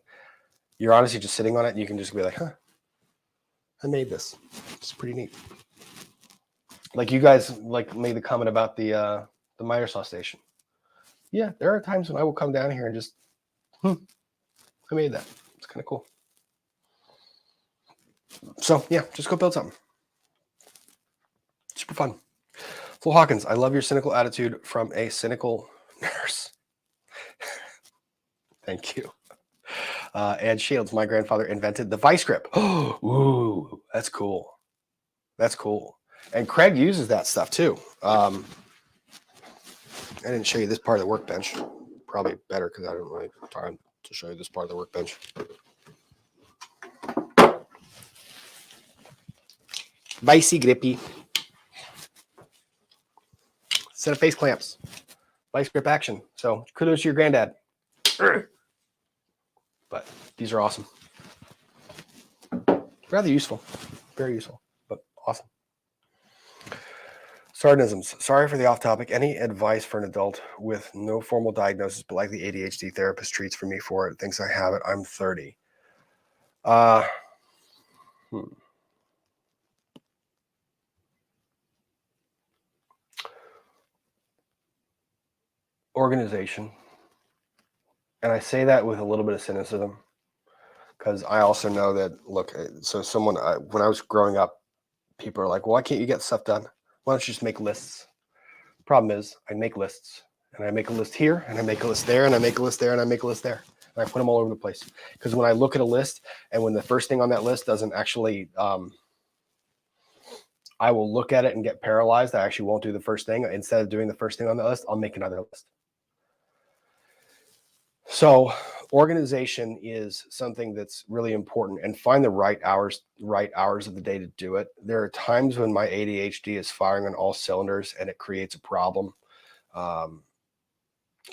You're honestly just sitting on it and you can just be like, huh, I made this. It's pretty neat. Like you guys made the comment about the miter saw station. Yeah, there are times when I will come down here and just, I made that. It's kind of cool. So yeah, just go build something. Super fun. Flo Hawkins, I love your cynical attitude from a cynical nurse. Thank you. Ed Shields, my grandfather invented the vice grip. Oh, ooh, that's cool. That's cool. And Craig uses that stuff too. I didn't show you this part of the workbench. Probably better because I didn't really have time to show you this part of the workbench. Vicey grippy. Set of face clamps. Vice grip action. So kudos to your granddad. But these are awesome. Rather useful. Very useful, but awesome. Sardanisms. Sorry for the off topic. Any advice for an adult with no formal diagnosis, but like the ADHD therapist treats for me for it, thinks I have it. I'm 30. Organization. And I say that with a little bit of cynicism because I also know that, look, so when I was growing up, people are like, well, why can't you get stuff done? Why don't you just make lists? Problem is, I make lists, and I make a list here, and I make a list there, and I make a list there, and I make a list there. And I put them all over the place. Because when I look at a list, and when the first thing on that list doesn't actually, I will look at it and get paralyzed. I actually won't do the first thing. Instead of doing the first thing on the list, I'll make another list. So organization is something that's really important, and find the right hours of the day to do it. There are times when my ADHD is firing on all cylinders and it creates a problem.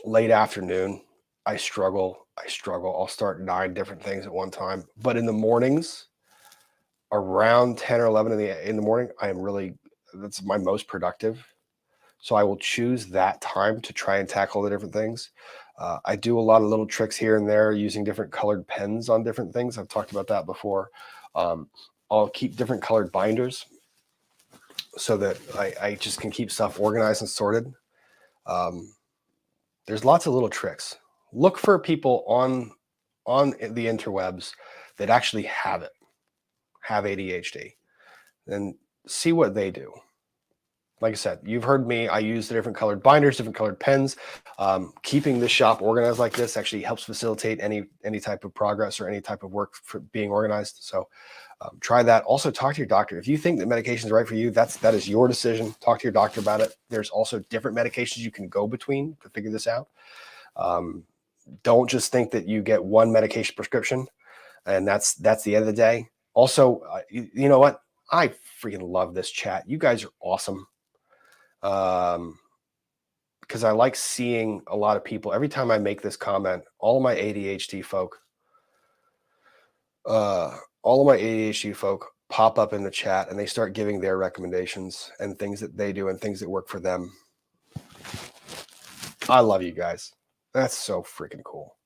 Late afternoon, I struggle. I'll start 9 different things at one time. But in the mornings, around 10 or 11 in the morning, that's my most productive. So I will choose that time to try and tackle the different things. I do a lot of little tricks here and there using different colored pens on different things. I've talked about that before. I'll keep different colored binders so that I just can keep stuff organized and sorted. There's lots of little tricks. Look for people on the interwebs that actually have ADHD, and see what they do. like I said, you've heard me. I use the different colored binders, different colored pens. Keeping the shop organized like this actually helps facilitate any type of progress or any type of work for being organized. So try that. Also, talk to your doctor. If you think that medication is right for you, that is your decision. Talk to your doctor about it. There's also different medications you can go between to figure this out. Don't just think that you get one medication prescription and that's the end of the day. Also, you know what? I freaking love this chat. You guys are awesome. Because I like seeing a lot of people. Every time I make this comment, all of my ADHD folk pop up in the chat and they start giving their recommendations and things that they do and things that work for them. I love you guys. That's so freaking cool.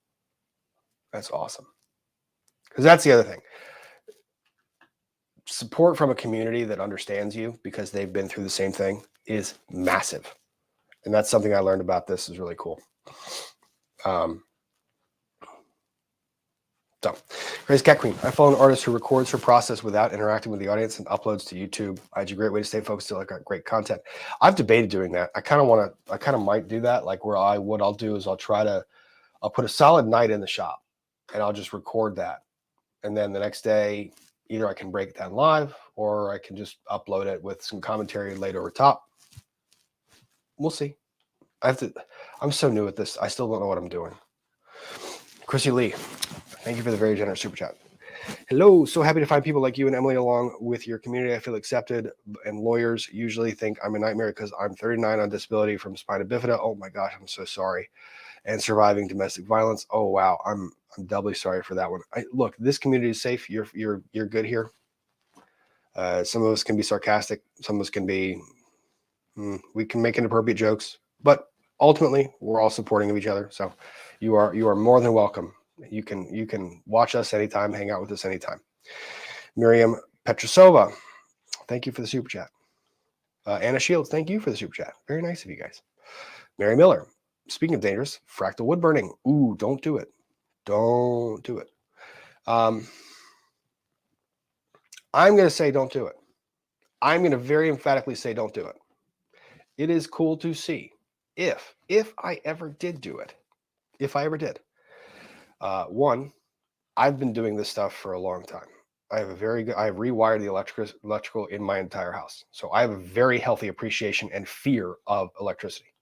That's awesome. Because that's the other thing. Support from a community that understands you because they've been through the same thing is massive. And that's something I learned about this is really cool. So, Grace Cat Queen. I follow an artist who records her process without interacting with the audience and uploads to YouTube. It's a great way to stay focused to like great content. I've debated doing that. I kind of might do that. Like what I'll do is I'll put a solid night in the shop and I'll just record that. And then the next day, either I can break it down live or I can just upload it with some commentary laid over top. We'll see. I'm so new at this. I still don't know what I'm doing. Chrissy Lee, thank you for the very generous super chat. Hello, so happy to find people like you and Emily along with your community. I feel accepted, and lawyers usually think I'm a nightmare because I'm 39 on disability from spina bifida. Oh my gosh, I'm so sorry. And surviving domestic violence. Oh wow, I'm doubly sorry for that one. Look, this community is safe. You're good here. Some of us can be sarcastic. Some of us can be. We can make inappropriate jokes, but ultimately we're all supporting of each other. So you are more than welcome. You can watch us anytime, hang out with us anytime. Miriam Petrosova, thank you for the super chat. Anna Shields, thank you for the super chat. Very nice of you guys. Mary Miller, speaking of dangerous, fractal wood burning. Ooh, don't do it. Don't do it. I'm going to say don't do it. I'm going to very emphatically say don't do it. It is cool to see if I ever did do it. If I ever did. One, I've been doing this stuff for a long time. I've rewired the electrical in my entire house. So I have a very healthy appreciation and fear of electricity.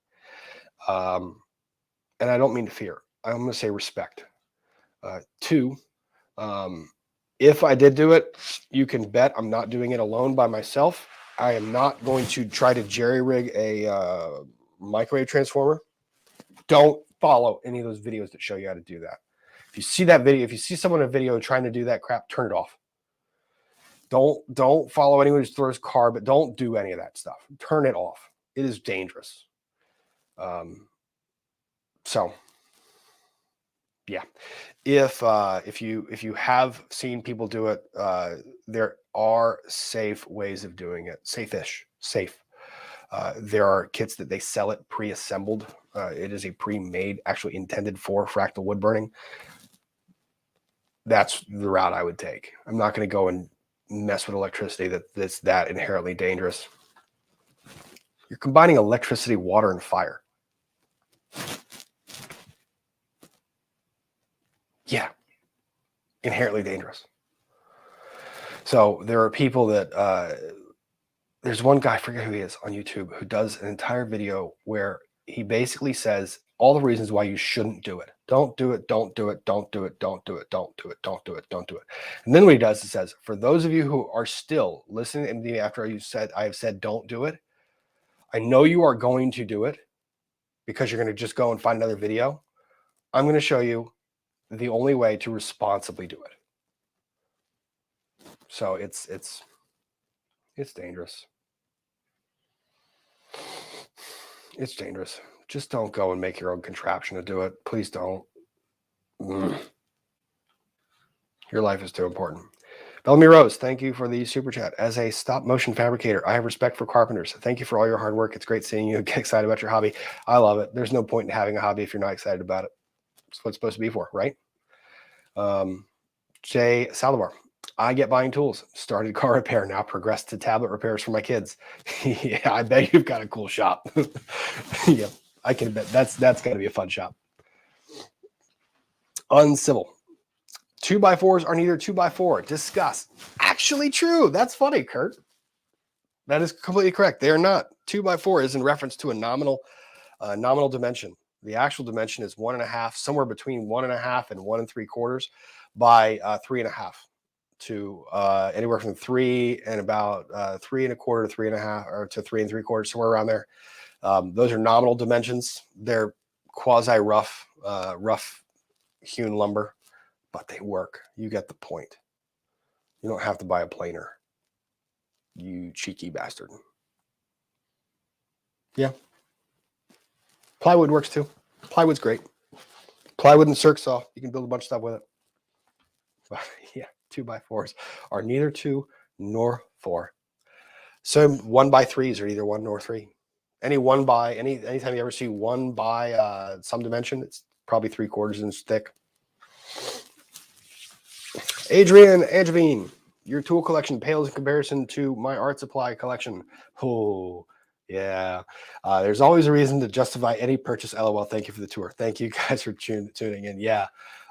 And I don't mean to fear. I'm going to say respect. Two, if I did do it, you can bet I'm not doing it alone by myself. I am not going to try to jerry-rig a microwave transformer. Don't follow any of those videos that show you how to do that. If you see that video, if you see someone in a video trying to do that crap, turn it off. Don't follow anyone who throws carb, but don't do any of that stuff. Turn it off. It is dangerous. So yeah, if you have seen people do it, there are safe ways of doing it. Safe. There are kits that they sell it pre-assembled. It is a pre-made, actually intended for fractal wood burning. That's the route I would take. I'm not going to go and mess with electricity that's that inherently dangerous. You're combining electricity, water, and fire. Yeah, inherently dangerous. So there are people that there's one guy, I forget who he is, on YouTube who does an entire video where he basically says all the reasons why you shouldn't do it. Don't do it, don't do it, don't do it, don't do it, don't do it, don't do it, don't do it. And then what he does is says, for those of you who are still listening to me after I have said don't do it, I know you are going to do it because you're going to just go and find another video. I'm going to show you the only way to responsibly do it. So it's dangerous. It's dangerous. Just don't go and make your own contraption to do it. Please don't. Your life is too important. Bellamy Rose, thank you for the super chat. As a stop motion fabricator, I have respect for carpenters. Thank you for all your hard work. It's great seeing you get excited about your hobby. I love it. There's no point in having a hobby if you're not excited about it. It's what it's supposed to be for, right? Jay Saldivar, I get buying tools. Started car repair, now progressed to tablet repairs for my kids. Yeah, I bet you've got a cool shop. Yeah, I can bet that's got to be a fun shop. Uncivil. 2x4s are neither 2x4. Discuss. Actually true. That's funny, Kurt. That is completely correct. They are not. 2x4 is in reference to a nominal dimension. The actual dimension is 1.5, somewhere between 1.5 and 1 3/4 by 3.5 to anywhere from 3 and about 3 1/4 to 3.5 or to 3 3/4, somewhere around there. Those are nominal dimensions. They're quasi rough hewn lumber, but they work. You get the point. You don't have to buy a planer, you cheeky bastard. Yeah. Plywood works too. Plywood's great. Plywood and circ saw. You can build a bunch of stuff with it. But yeah, 2x4s are neither 2 nor 4. So 1x3s are either 1 nor 3. Anytime you ever see 1 by some dimension, it's probably 3/4 inch thick. Adrian Angevine, your tool collection pales in comparison to my art supply collection. Oh, yeah. There's always a reason to justify any purchase. LOL. Thank you for the tour. Thank you guys for tuning in. Yeah.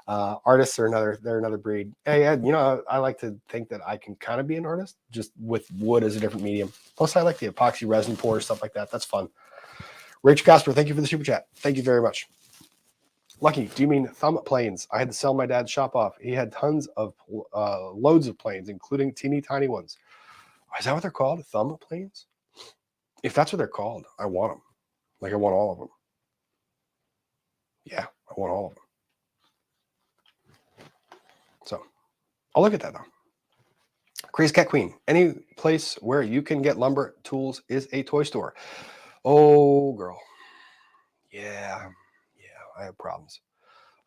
Artists are another breed. Hey, I like to think that I can kind of be an artist just with wood as a different medium. Plus, I like the epoxy resin pour, stuff like that. That's fun. Rach Casper, thank you for the super chat. Thank you very much. Lucky, do you mean thumb planes? I had to sell my dad's shop off. He had tons of loads of planes, including teeny tiny ones. Is that what they're called? Thumb planes? If that's what they're called, I want them. Like I want all of them. Yeah, I want all of them. So I'll look at that though. Crazy Cat Queen. Any place where you can get lumber tools is a toy store. Oh, girl. Yeah, I have problems.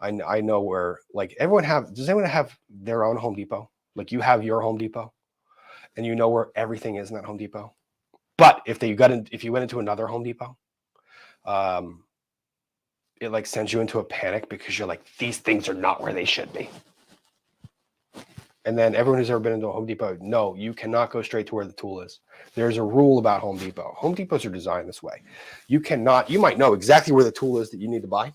I know where, like, does everyone have their own Home Depot? Like you have your Home Depot and you know where everything is in that Home Depot. But if you went into another Home Depot, it like sends you into a panic because you're like, these things are not where they should be. And then everyone who's ever been into a Home Depot, no, you cannot go straight to where the tool is. There's a rule about Home Depot. Home Depots are designed this way. You might know exactly where the tool is that you need to buy.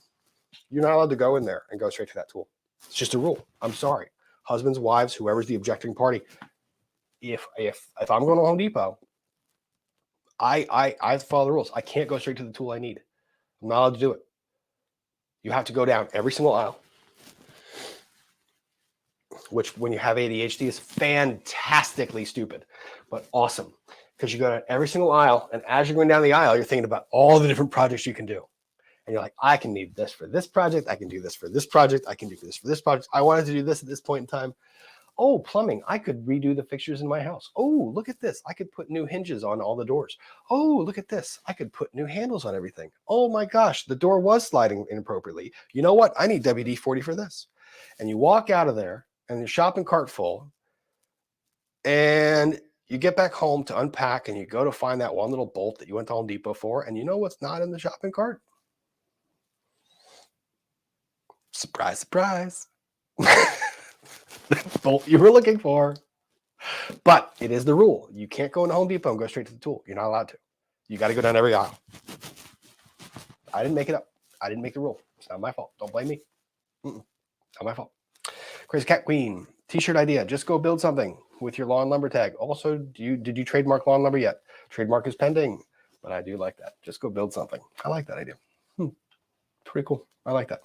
You're not allowed to go in there and go straight to that tool. It's just a rule. I'm sorry. Husbands, wives, whoever's the objecting party. If I'm going to Home Depot, I follow the rules. I can't go straight to the tool I need. I'm not allowed to do it. You have to go down every single aisle, which when you have ADHD is fantastically stupid, but awesome. Because you go down every single aisle, and as you're going down the aisle, you're thinking about all the different projects you can do. And you're like, I can need this for this project. I can do this for this project. I can do this for this project. I wanted to do this at this point in time. Oh, plumbing. I could redo the fixtures in my house. Oh, look at this. I could put new hinges on all the doors. Oh, look at this. I could put new handles on everything. Oh my gosh, the door was sliding inappropriately. You know what? I need WD-40 for this. And you walk out of there and your shopping cart full, and you get back home to unpack, and you go to find that one little bolt that you went to Home Depot for, and you know what's not in the shopping cart? Surprise, surprise. The bolt you were looking for. But it is the rule. You can't go into Home Depot and go straight to the tool. You're not allowed to. You got to go down every aisle. I didn't make it up. I didn't make the rule. It's not my fault. Don't blame me. Not my fault. Crazy Cat Queen. T-shirt idea. Just go build something with your lawn lumber tag. Also, did you trademark lawn lumber yet? Trademark is pending. But I do like that. Just go build something. I like that idea. Pretty cool. I like that.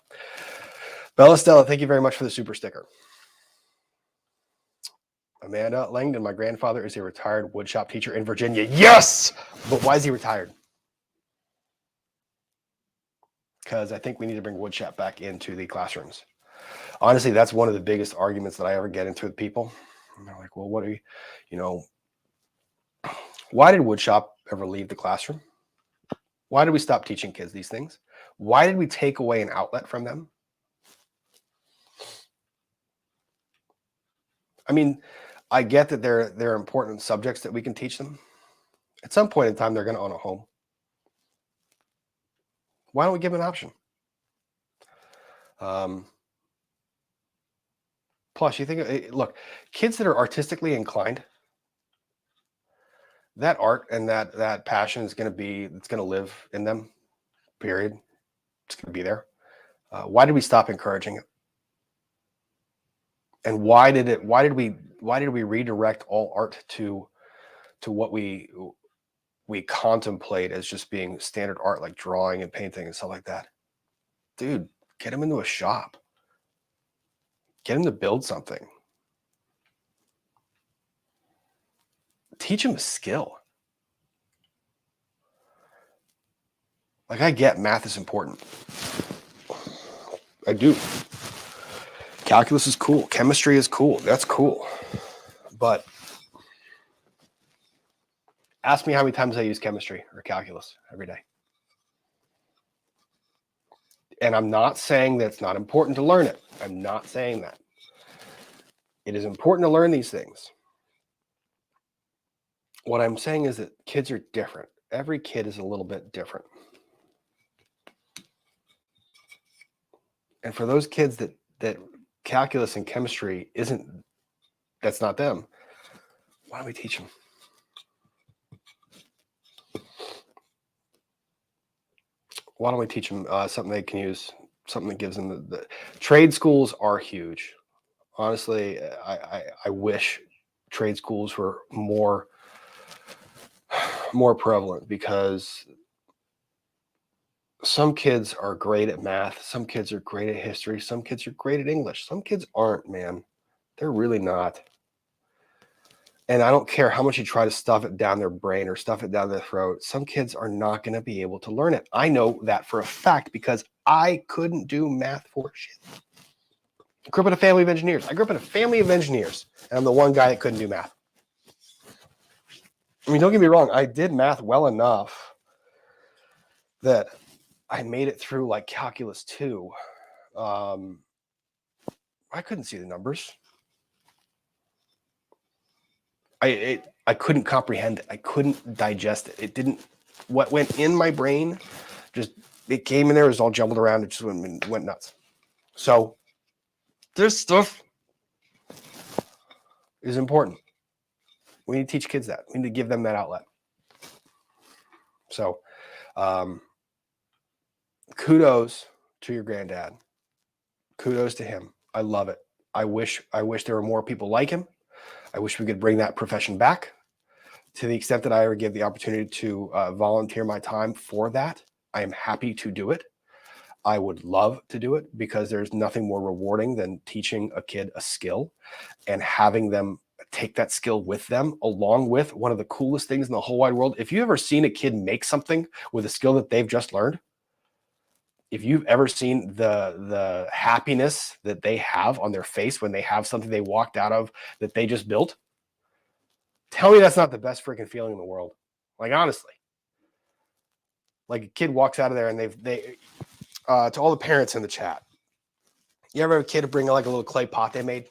Bella Stella, thank you very much for the super sticker. Amanda Langdon, my grandfather is a retired woodshop teacher in Virginia. Yes! But why is he retired? Because I think we need to bring woodshop back into the classrooms. Honestly, that's one of the biggest arguments that I ever get into with people. And they're like, well, what are you, why did woodshop ever leave the classroom? Why did we stop teaching kids these things? Why did we take away an outlet from them? I mean, I get that they're important subjects that we can teach them. At some point in time, they're going to own a home. Why don't we give them an option? Plus, you think, look, kids that are artistically inclined, that art and that passion is going to live in them, period. It's going to be there. Why did we stop encouraging it? And why did we redirect all art to what we contemplate as just being standard art, like drawing and painting and stuff like that? Dude, get them into a shop. Get them to build something. Teach them a skill. Like, I get math is important. I do. Calculus is cool. Chemistry is cool. That's cool. But ask me how many times I use chemistry or calculus every day. And I'm not saying that it's not important to learn it. I'm not saying that. It is important to learn these things. What I'm saying is that kids are different. Every kid is a little bit different. And for those kids that calculus and chemistry that's not them, why don't we teach them? Why don't we teach them something they can use, something that gives them the trade schools are huge. Honestly, I wish trade schools were more prevalent, because some kids are great at math. Some kids are great at history. Some kids are great at English. Some kids aren't, man. They're really not. And I don't care how much you try to stuff it down their brain or stuff it down their throat. Some kids are not going to be able to learn it. I know that for a fact, because I couldn't do math for shit. I grew up in a family of engineers. And I'm the one guy that couldn't do math. I mean, don't get me wrong. I did math well enough that I made it through like calculus 2. I couldn't see the numbers. I couldn't comprehend it. I couldn't digest it. It didn't. What went in my brain, it came in there. It was all jumbled around. It just went nuts. So this stuff is important. We need to teach kids that. We need to give them that outlet. So, kudos to your granddad. Kudos to him. I love it. I wish there were more people like him. I wish we could bring that profession back. To the extent that I ever give the opportunity to volunteer my time for that, I am happy to do it. I would love to do it, because there's nothing more rewarding than teaching a kid a skill and having them take that skill with them, along with one of the coolest things in the whole wide world. If you've ever seen a kid make something with a skill that they've just learned, if you've ever seen the happiness that they have on their face when they have something they walked out of that they just built, tell me that's not the best freaking feeling in the world. Like, honestly, like a kid walks out of there and they to all the parents in the chat, you ever have a kid bring like a little clay pot they made?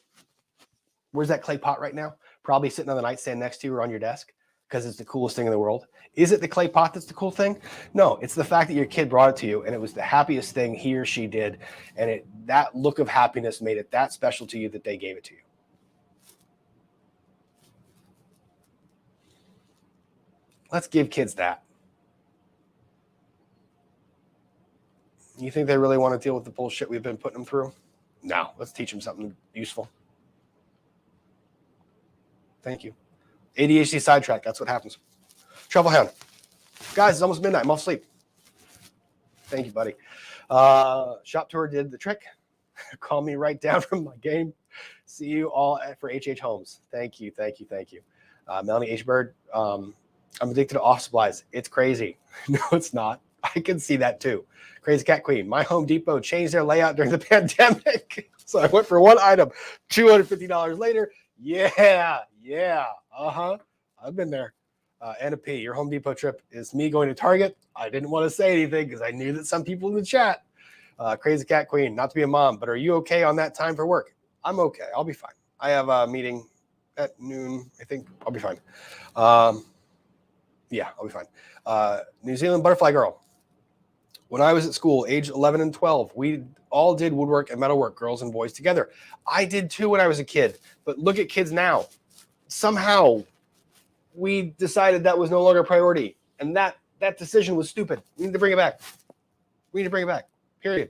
Where's that clay pot right now? Probably sitting on the nightstand next to you or on your desk, because it's the coolest thing in the world. Is it the clay pot that's the cool thing? No, it's the fact that your kid brought it to you and it was the happiest thing he or she did. And that look of happiness made it that special to you that they gave it to you. Let's give kids that. You think they really want to deal with the bullshit we've been putting them through? No, let's teach them something useful. Thank you. ADHD sidetrack. That's what happens. Trouble Hound. Guys, it's almost midnight. I'm off sleep. Thank you, buddy. Shop tour did the trick. Call me right down from my game. See you all for HH Homes. Thank you. Melanie H. Bird. I'm addicted to office supplies. It's crazy. No, it's not. I can see that too. Crazy Cat Queen. My Home Depot changed their layout during the pandemic. So I went for one item, $250 later. Yeah. I've been there. Anna P., your Home Depot trip is me going to Target. I didn't want to say anything because I knew that some people in the chat. Crazy Cat Queen, not to be a mom, but are you okay on that time for work? I'm okay. I'll be fine. I have a meeting at noon. I think I'll be fine. Yeah, I'll be fine. New Zealand Butterfly Girl. When I was at school, age 11 and 12, we all did woodwork and metalwork, girls and boys together. I did too when I was a kid. But look at kids now. Somehow we decided that was no longer a priority. And that decision was stupid. We need to bring it back. We need to bring it back. Period.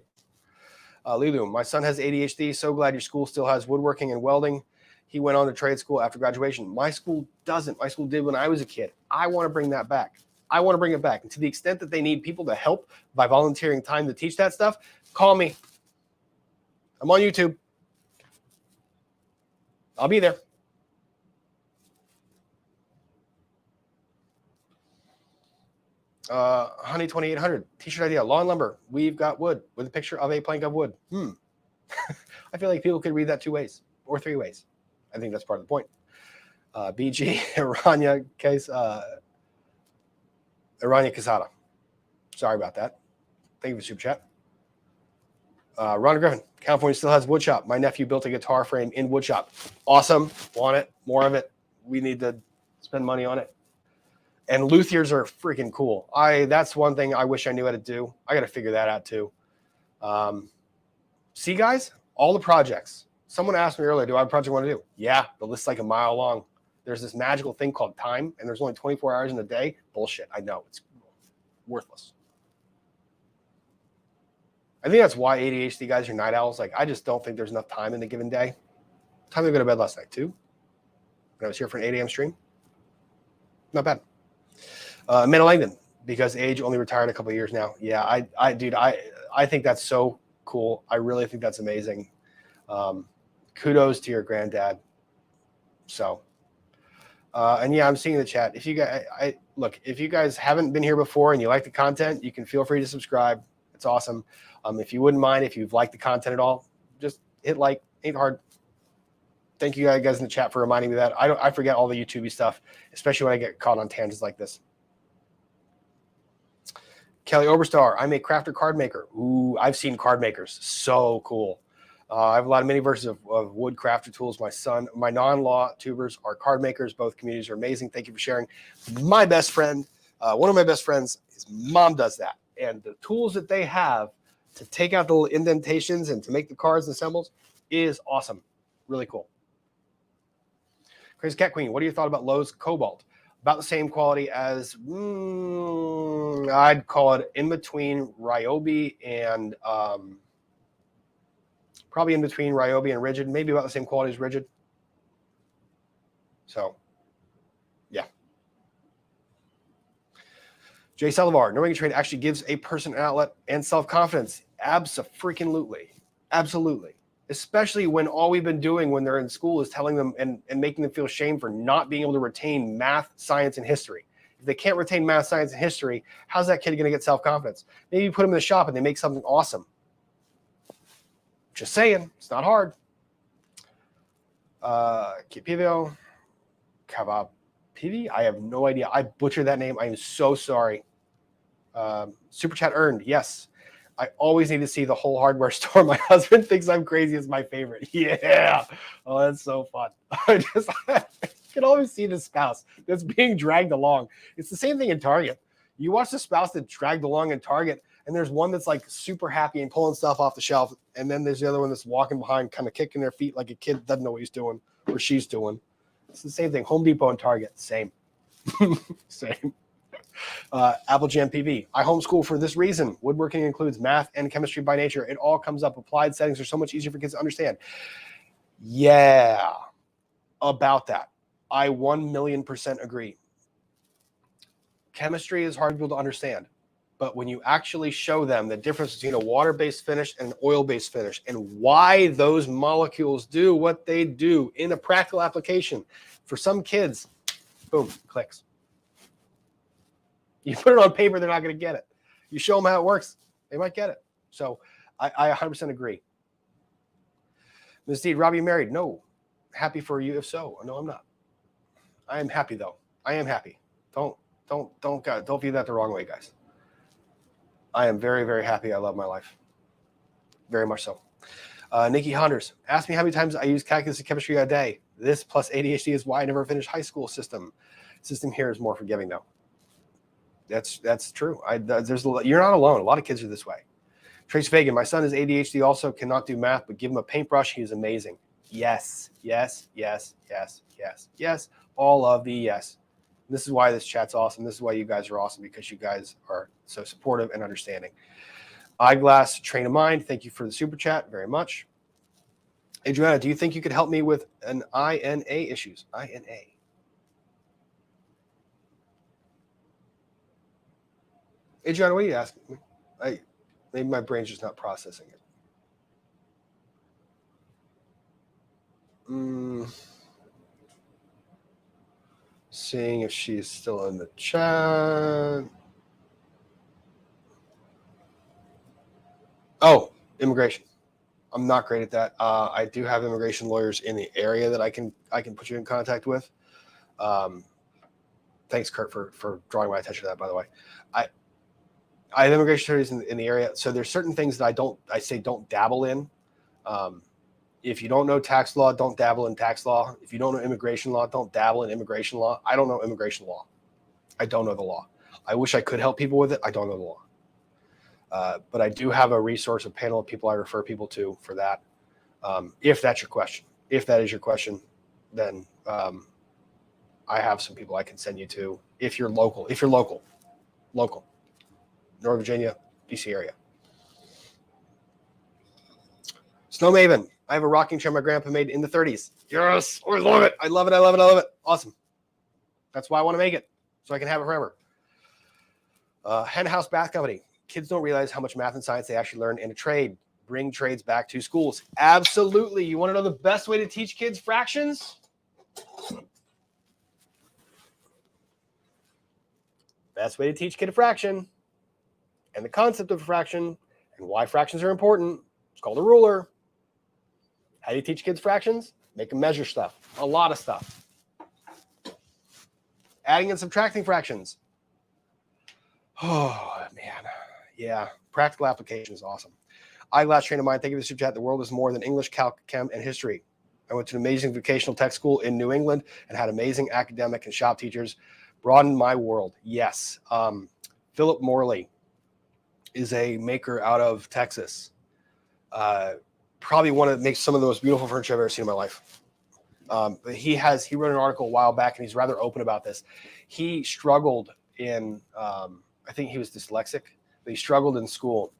Lilu, my son has ADHD. So glad your school still has woodworking and welding. He went on to trade school after graduation. My school doesn't. My school did when I was a kid. I want to bring that back. I want to bring it back. And to the extent that they need people to help by volunteering time to teach that stuff, call me. I'm on YouTube. I'll be there. Honey 2800 t-shirt idea. Lawn lumber. We've got wood with a picture of a plank of wood. I feel like people could read that 2 ways or 3 ways. I think that's part of the point. BG Irania case. Irania Casada. Sorry about that. Thank you for the super chat. Ron Griffin. California still has woodshop. My nephew built a guitar frame in woodshop. Awesome. Want it. More of it. We need to spend money on it. And luthiers are freaking cool. That's one thing I wish I knew how to do. I got to figure that out too. See, guys, all the projects. Someone asked me earlier, do I have a project I want to do? Yeah, the list's like a mile long. There's this magical thing called time, and there's only 24 hours in a day. Bullshit. I know. It's worthless. I think that's why ADHD guys are night owls. Like, I just don't think there's enough time in a given day. What time did I go to bed last night? 2? When I was here for an 8 a.m. stream? Not bad. Amanda Langdon, because age only retired a couple of years now. Yeah, I think that's so cool. I really think that's amazing. Kudos to your granddad. So, and yeah, I'm seeing the chat. If you guys, look, if you guys haven't been here before and you like the content, you can feel free to subscribe. It's awesome. If you wouldn't mind, if you've liked the content at all, just hit like. Ain't hard. Thank you guys in the chat for reminding me that. I forget all the YouTubey stuff, especially when I get caught on tangents like this. Kelly Oberstar, I'm a crafter card maker. Ooh, I've seen card makers. So cool. I have a lot of mini versions of wood crafter tools. My non-law tubers are card makers. Both communities are amazing. Thank you for sharing. My best friend, one of my best friends, his mom does that. And the tools that they have to take out the little indentations and to make the cards and symbols is awesome. Really cool. Crazy Cat Queen, what do you thought about Lowe's Cobalt? About the same quality as, I'd call it in between Ryobi and, probably in between Ryobi and Rigid, maybe about the same quality as Rigid. So, yeah. Jay Salivar, knowing a trade actually gives a person an outlet and self-confidence. Abso-freaking-lutely. Absolutely. Especially when all we've been doing when they're in school is telling them and making them feel shame for not being able to retain math, science, and history. If they can't retain math, science, and history, how's that kid going to get self-confidence? Maybe you put them in the shop and they make something awesome. Just saying, it's not hard. Kipivio, Kavapivi, I have no idea. I butchered that name. I am so sorry. Super chat earned, yes. I always need to see the whole hardware store. My husband thinks I'm crazy. It's my favorite. Yeah. Oh, that's so fun. I can always see the spouse that's being dragged along. It's the same thing in Target. You watch the spouse that's dragged along in Target, and there's one that's like super happy and pulling stuff off the shelf. And then there's the other one that's walking behind, kind of kicking their feet like a kid that doesn't know what he's doing or she's doing. It's the same thing. Home Depot and Target, same. Same. Apple Jam PV. I homeschool for this reason. Woodworking includes math and chemistry by nature. It all comes up. Applied settings are so much easier for kids to understand. Yeah, about that. I 1,000,000% agree. Chemistry is hard for people to understand. But when you actually show them the difference between a water-based finish and an oil-based finish and why those molecules do what they do in a practical application, for some kids, boom, clicks. You put it on paper, they're not going to get it. You show them how it works, they might get it. So I 100% agree. Ms. Deed, Robbie, you married? No. Happy for you if so. No, I'm not. I am happy though. I am happy. Don't view that the wrong way, guys. I am very, very happy. I love my life. Very much so. Nikki Honders, ask me how many times I use calculus and chemistry a day. This plus ADHD is why I never finished high school system. System here is more forgiving though. That's true. You're not alone. A lot of kids are this way. Trace Fagan, my son is ADHD, also cannot do math, but give him a paintbrush. He is amazing. Yes, yes, yes, yes, yes, yes. All of the yes. This is why this chat's awesome. This is why you guys are awesome, because you guys are so supportive and understanding. Eyeglass Train of Mind, thank you for the super chat very much. Adriana, do you think you could help me with an INA issues? INA. Adriana, what are you asking me? Maybe my brain's just not processing it. Seeing if she's still in the chat. Oh, immigration. I'm not great at that. I do have immigration lawyers in the area that I can put you in contact with. Thanks, Kurt, for drawing my attention to that, by the way. I have immigration attorneys in the area. So there's certain things that I say don't dabble in. If you don't know tax law, don't dabble in tax law. If you don't know immigration law, don't dabble in immigration law. I don't know immigration law. I don't know the law. I wish I could help people with it. I don't know the law. But I do have a resource, a panel of people I refer people to for that. If that's your question. If that is your question, then I have some people I can send you to if you're local. If you're local. Northern Virginia, DC area. Snow Maven. I have a rocking chair my grandpa made in the 30s. Yes, I love it. I love it. Awesome. That's why I want to make it, so I can have it forever. Hen House Bath Company. Kids don't realize how much math and science they actually learn in a trade. Bring trades back to schools. Absolutely. You want to know the best way to teach kids fractions? Best way to teach kid a fraction and the concept of a fraction and why fractions are important. It's called a ruler. How do you teach kids fractions? Make them measure stuff. A lot of stuff. Adding and subtracting fractions. Oh, man. Yeah. Practical application is awesome. Eyeglass Train of Mind. Thank you for the super chat. The world is more than English, Calc, Chem, and history. I went to an amazing vocational tech school in New England and had amazing academic and shop teachers. Broadened my world. Yes. Philip Morley is a maker out of Texas. Probably makes some of the most beautiful furniture I've ever seen in my life. But he wrote an article a while back, and he's rather open about this. He struggled in, I think he was dyslexic, but he struggled in school.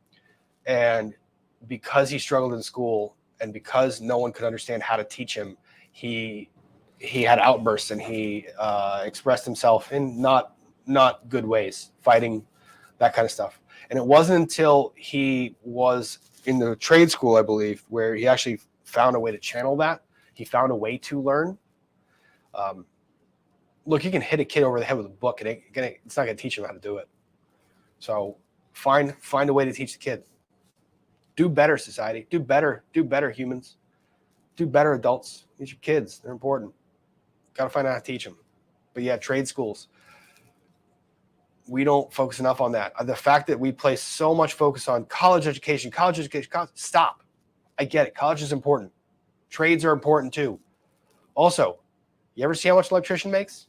And because he struggled in school and because no one could understand how to teach him, he had outbursts and he expressed himself in not good ways, fighting, that kind of stuff. And it wasn't until he was in the trade school, I believe, where he actually found a way to channel that. He found a way to learn. Look, you can hit a kid over the head with a book, and it's not going to teach him how to do it. So find a way to teach the kid. Do better, society. Do better humans. Do better, adults. These are kids. They're important. Got to find out how to teach them. But yeah, trade schools. We don't focus enough on that. The fact that we place so much focus on college education, stop. I get it. College is important. Trades are important too. Also, you ever see how much an electrician makes?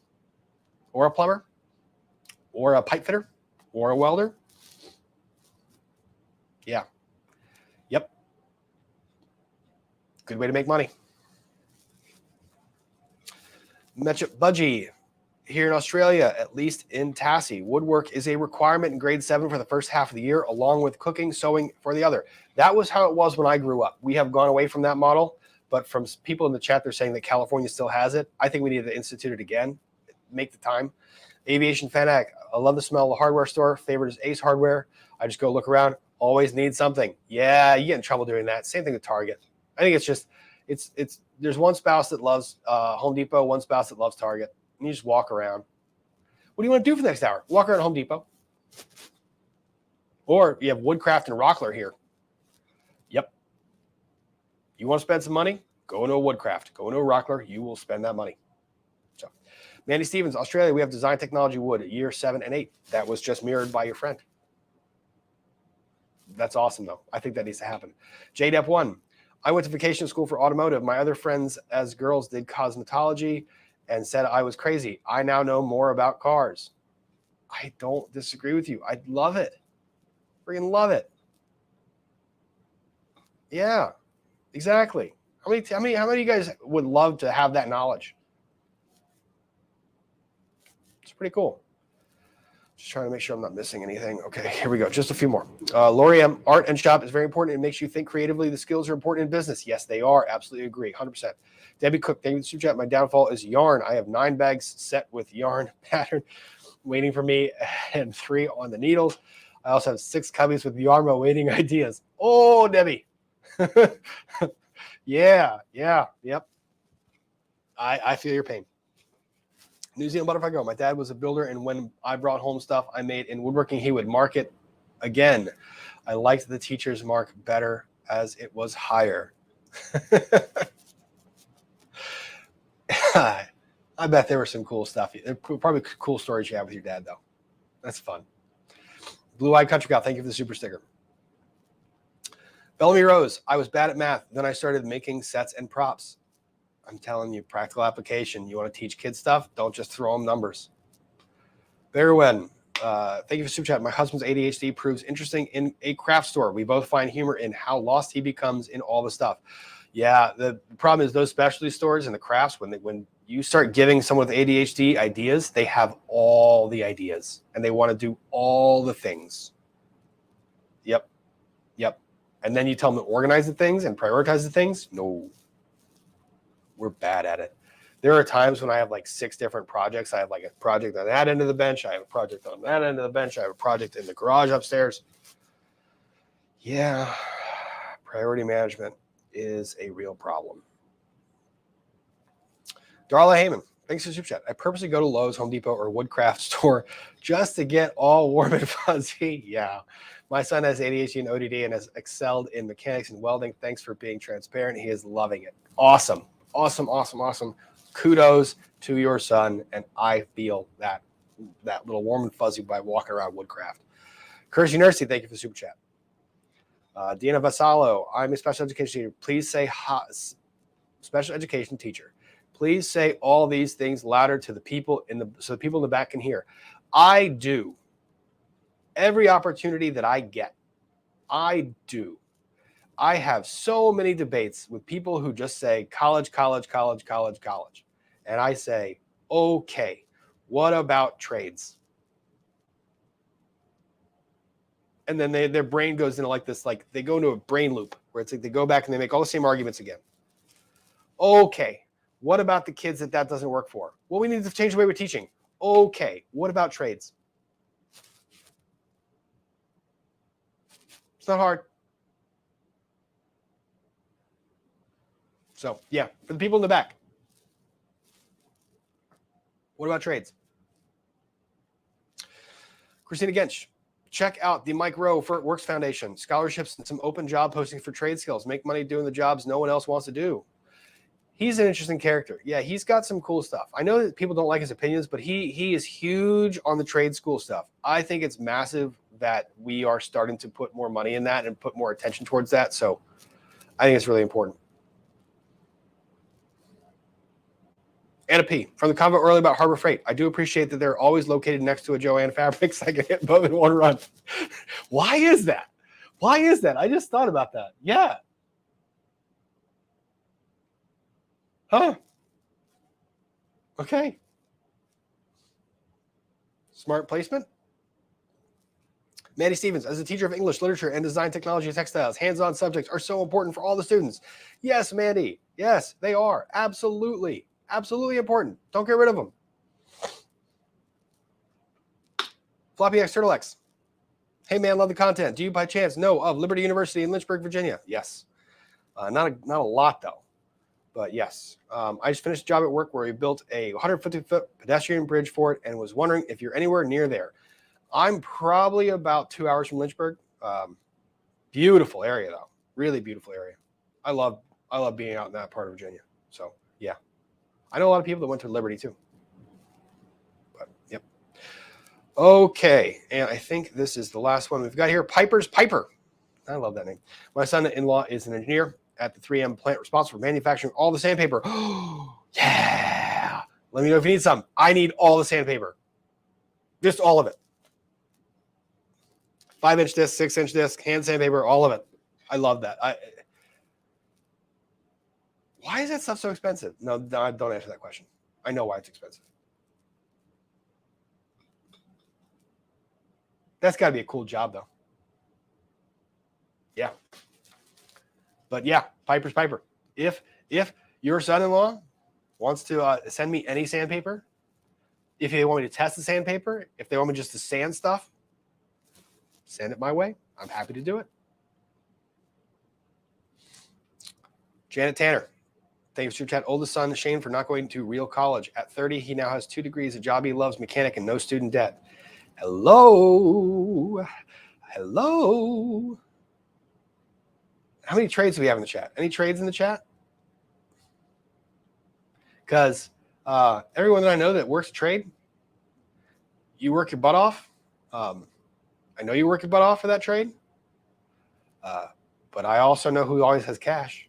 Or a plumber? Or a pipe fitter? Or a welder? Yeah. Yep. Good way to make money. Metchup Budgie. Here in Australia, at least in Tassie, woodwork is a requirement in grade 7 for the first half of the year, along with cooking, sewing for the other. That was how it was when I grew up. We have gone away from that model, but from people in the chat, they're saying that California still has it. I think we need to institute it again. Make the time. Aviation Fanatic. I love the smell of the hardware store. Favorite is Ace Hardware. I just go look around. Always need something. Yeah, you get in trouble doing that. Same thing with Target. I think it's just, there's one spouse that loves Home Depot, one spouse that loves Target. And you just walk around. What do you want to do for the next hour? Walk around Home Depot. Or you have Woodcraft and Rockler here. Yep. You want to spend some money? Go into a Woodcraft. Go into a Rockler. You will spend that money. So, Mandy Stevens, Australia, we have design technology wood at year 7 and 8. That was just mirrored by your friend. That's awesome, though. I think that needs to happen. JDEP1, I went to vacation school for automotive. My other friends as girls did cosmetology and said I was crazy. I now know more about cars. I don't disagree with you. I love it. Freaking love it. Yeah, exactly. How many of you guys would love to have that knowledge? It's pretty cool. Just trying to make sure I'm not missing anything. Okay, here we go. Just a few more. Lori M. Art and shop is very important. It makes you think creatively. The skills are important in business. Yes, they are. Absolutely agree. 100%. Debbie Cook, thank you for the super chat. My downfall is yarn. I have 9 bags set with yarn pattern waiting for me and 3 on the needles. I also have 6 cubbies with yarn waiting ideas. Oh, Debbie. Yeah. Yep. I feel your pain. New Zealand Butterfly Girl. My dad was a builder, and when I brought home stuff I made in woodworking, he would mark it again. I liked the teacher's mark better as it was higher. I bet there was some cool stuff. Probably cool stories you have with your dad, though. That's fun. Blue-Eyed Country Gal, thank you for the super sticker. Bellamy Rose, I was bad at math. Then I started making sets and props. I'm telling you, practical application. You want to teach kids stuff? Don't just throw them numbers. Barrwen, thank you for super chat. My husband's ADHD proves interesting in a craft store. We both find humor in how lost he becomes in all the stuff. Yeah, the problem is those specialty stores and the crafts, when you start giving someone with ADHD ideas, they have all the ideas and they want to do all the things. Yep. And then you tell them to organize the things and prioritize the things. No. We're bad at it. There are times when I have like 6 different projects. I have like a project on that end of the bench. I have a project on that end of the bench. I have a project in the garage upstairs. Yeah, priority management is a real problem. Darla Heyman, thanks for the super chat. I purposely go to Lowe's, Home Depot, or Woodcraft store just to get all warm and fuzzy. Yeah. My son has ADHD and ODD and has excelled in mechanics and welding. Thanks for being transparent. He is loving it. Awesome. Kudos to your son, and I feel that little warm and fuzzy by walking around Woodcraft. Kirsty Nursey, thank you for the super chat. Deanna Vassallo, I'm a special education teacher. Please say special education teacher. Please say all these things louder to the people so the people in the back can hear. I do. Every opportunity that I get, I do. I have so many debates with people who just say college. And I say, okay, what about trades? And then their brain goes into like this, like they go into a brain loop where it's like they go back and they make all the same arguments again. Okay, what about the kids that doesn't work for? Well, we need to change the way we're teaching. Okay, what about trades? It's not hard. So, yeah, for the people in the back, what about trades? Christina Gensch, check out the Mike Rowe for Works Foundation, scholarships and some open job postings for trade skills. Make money doing the jobs no one else wants to do. He's an interesting character. Yeah, he's got some cool stuff. I know that people don't like his opinions, but he is huge on the trade school stuff. I think it's massive that we are starting to put more money in that and put more attention towards that. So I think it's really important. Anna P. from the convo earlier about Harbor Freight. I do appreciate that they're always located next to a Joann Fabrics. I can hit both in one run. Why is that? I just thought about that. Yeah. Huh. Okay. Smart placement. Maddie Stevens, as a teacher of English, literature, and design, technology, and textiles, hands-on subjects are so important for all the students. Yes, Mandy. Yes, they are. Absolutely. Absolutely important. Don't get rid of them. Floppy X Turtle X. Hey, man, love the content. Do you, by chance, know of Liberty University in Lynchburg, Virginia? Yes. Not a lot, though. But yes. I just finished a job at work where we built a 150-foot pedestrian bridge for it and was wondering if you're anywhere near there. I'm probably about 2 hours from Lynchburg. Beautiful area, though. Really beautiful area. I love being out in that part of Virginia. So, yeah. I know a lot of people that went to Liberty, too. But, yep. Okay. And I think this is the last one we've got here. Piper's Piper. I love that name. My son-in-law is an engineer at the 3M plant responsible for manufacturing all the sandpaper. Yeah. Let me know if you need some. I need all the sandpaper. Just all of it. 5-inch disc, 6-inch disc, hand sandpaper, all of it. I love that. Why is that stuff so expensive? No, don't answer that question. I know why it's expensive. That's got to be a cool job, though. Yeah. But yeah, Piper's Piper. If your son-in-law wants to send me any sandpaper, if they want me to test the sandpaper, if they want me just to sand stuff, send it my way. I'm happy to do it. Janet Tanner. Thanks for your chat. Oldest son, Shane, for not going to real college. At 30, he now has 2 degrees, a job he loves, mechanic, and no student debt. Hello. Hello. How many trades do we have in the chat? Any trades in the chat? Because everyone that I know that works trade, you work your butt off. I know you work your butt off for that trade. But I also know who always has cash.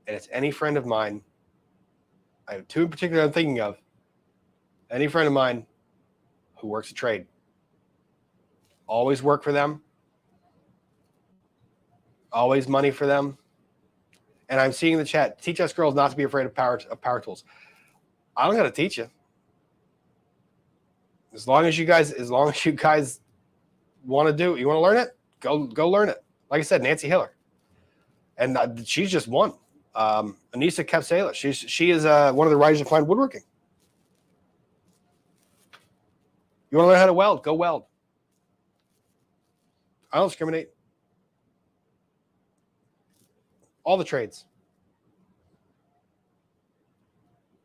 And it's any friend of mine. I have 2 in particular I'm thinking of. Any friend of mine who works a trade. Always work for them. Always money for them. And I'm seeing in the chat, teach us girls not to be afraid of power tools. I don't got to teach you. As long as you guys want to do it, you want to learn it, go learn it. Like I said, Nancy Hiller. And she's just one. Anissa Capsela. She is one of the writers of Fine Woodworking. You want to learn how to weld? Go weld. I don't discriminate. All the trades.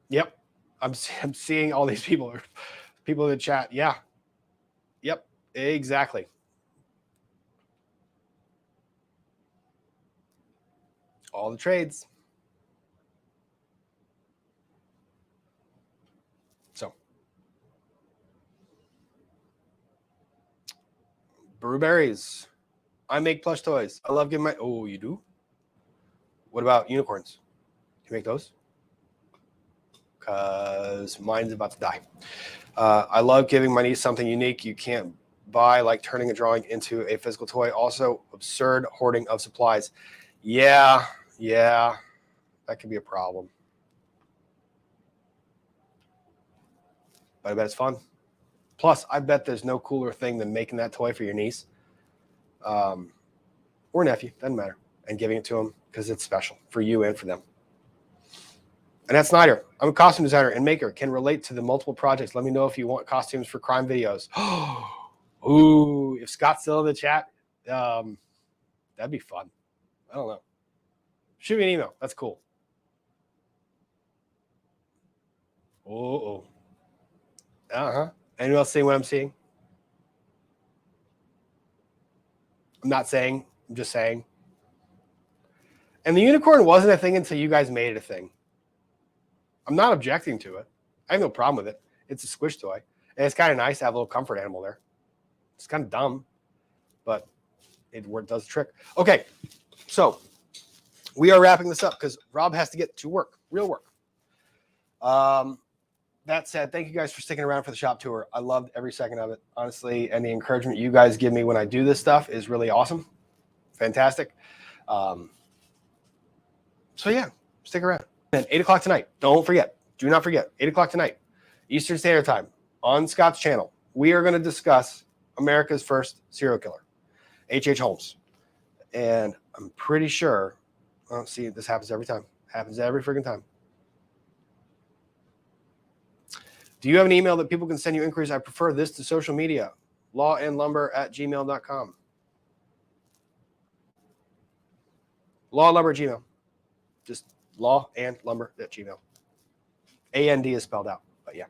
Yep. I'm seeing all these people in the chat. Yeah. Yep. Exactly. All the trades. So. Brewberries. I make plush toys. I love giving my... Oh, you do? What about unicorns? Do you make those? Because mine's about to die. I love giving my niece something unique you can't buy, like turning a drawing into a physical toy. Also, absurd hoarding of supplies. Yeah, that could be a problem. But I bet it's fun. Plus, I bet there's no cooler thing than making that toy for your niece or nephew, doesn't matter, and giving it to them because it's special for you and for them. And that's Snyder. I'm a costume designer and maker. Can relate to the multiple projects. Let me know if you want costumes for crime videos. Ooh, if Scott's still in the chat, that'd be fun. I don't know. Shoot me an email. That's cool. Oh. Anyone else seeing what I'm seeing? I'm not saying. I'm just saying. And the unicorn wasn't a thing until you guys made it a thing. I'm not objecting to it. I have no problem with it. It's a squish toy. And it's kind of nice to have a little comfort animal there. It's kind of dumb, but it does the trick. Okay, so we are wrapping this up because Rob has to get to work, real work. That said, thank you guys for sticking around for the shop tour. I loved every second of it, honestly, and the encouragement you guys give me when I do this stuff is really awesome. Fantastic. So yeah, stick around. And 8 o'clock tonight, don't forget, do not forget, 8 o'clock tonight, Eastern Standard Time on Scott's channel, we are going to discuss America's first serial killer, H.H. Holmes. And I'm pretty sure, well, see, this happens every time. Happens every freaking time. Do you have an email that people can send you inquiries? I prefer this to social media. lawandlumber@gmail.com. Lawandlumber@gmail. Just lawandlumber@gmail. AND is spelled out, but yeah.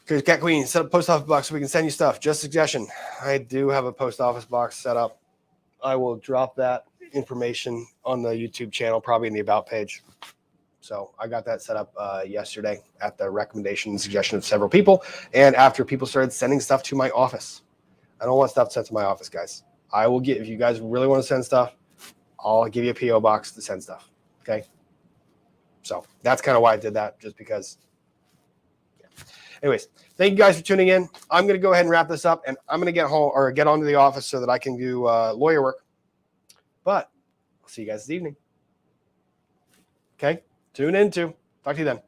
Okay, Cat Queen, set up a post office box so we can send you stuff. Just suggestion. I do have a post office box set up. I will drop that information on the YouTube channel, probably in the About page. So I got that set up yesterday at the recommendation and suggestion of several people. And after people started sending stuff to my office. I don't want stuff sent to my office, guys. I will get, if you guys really want to send stuff, I'll give you a P.O. box to send stuff. Okay. So that's kind of why I did that, just because. Yeah. Anyways, thank you guys for tuning in. I'm going to go ahead and wrap this up, and I'm going to get home or get onto the office so that I can do lawyer work. But I'll see you guys this evening. Okay? Tune in too. Talk to you then.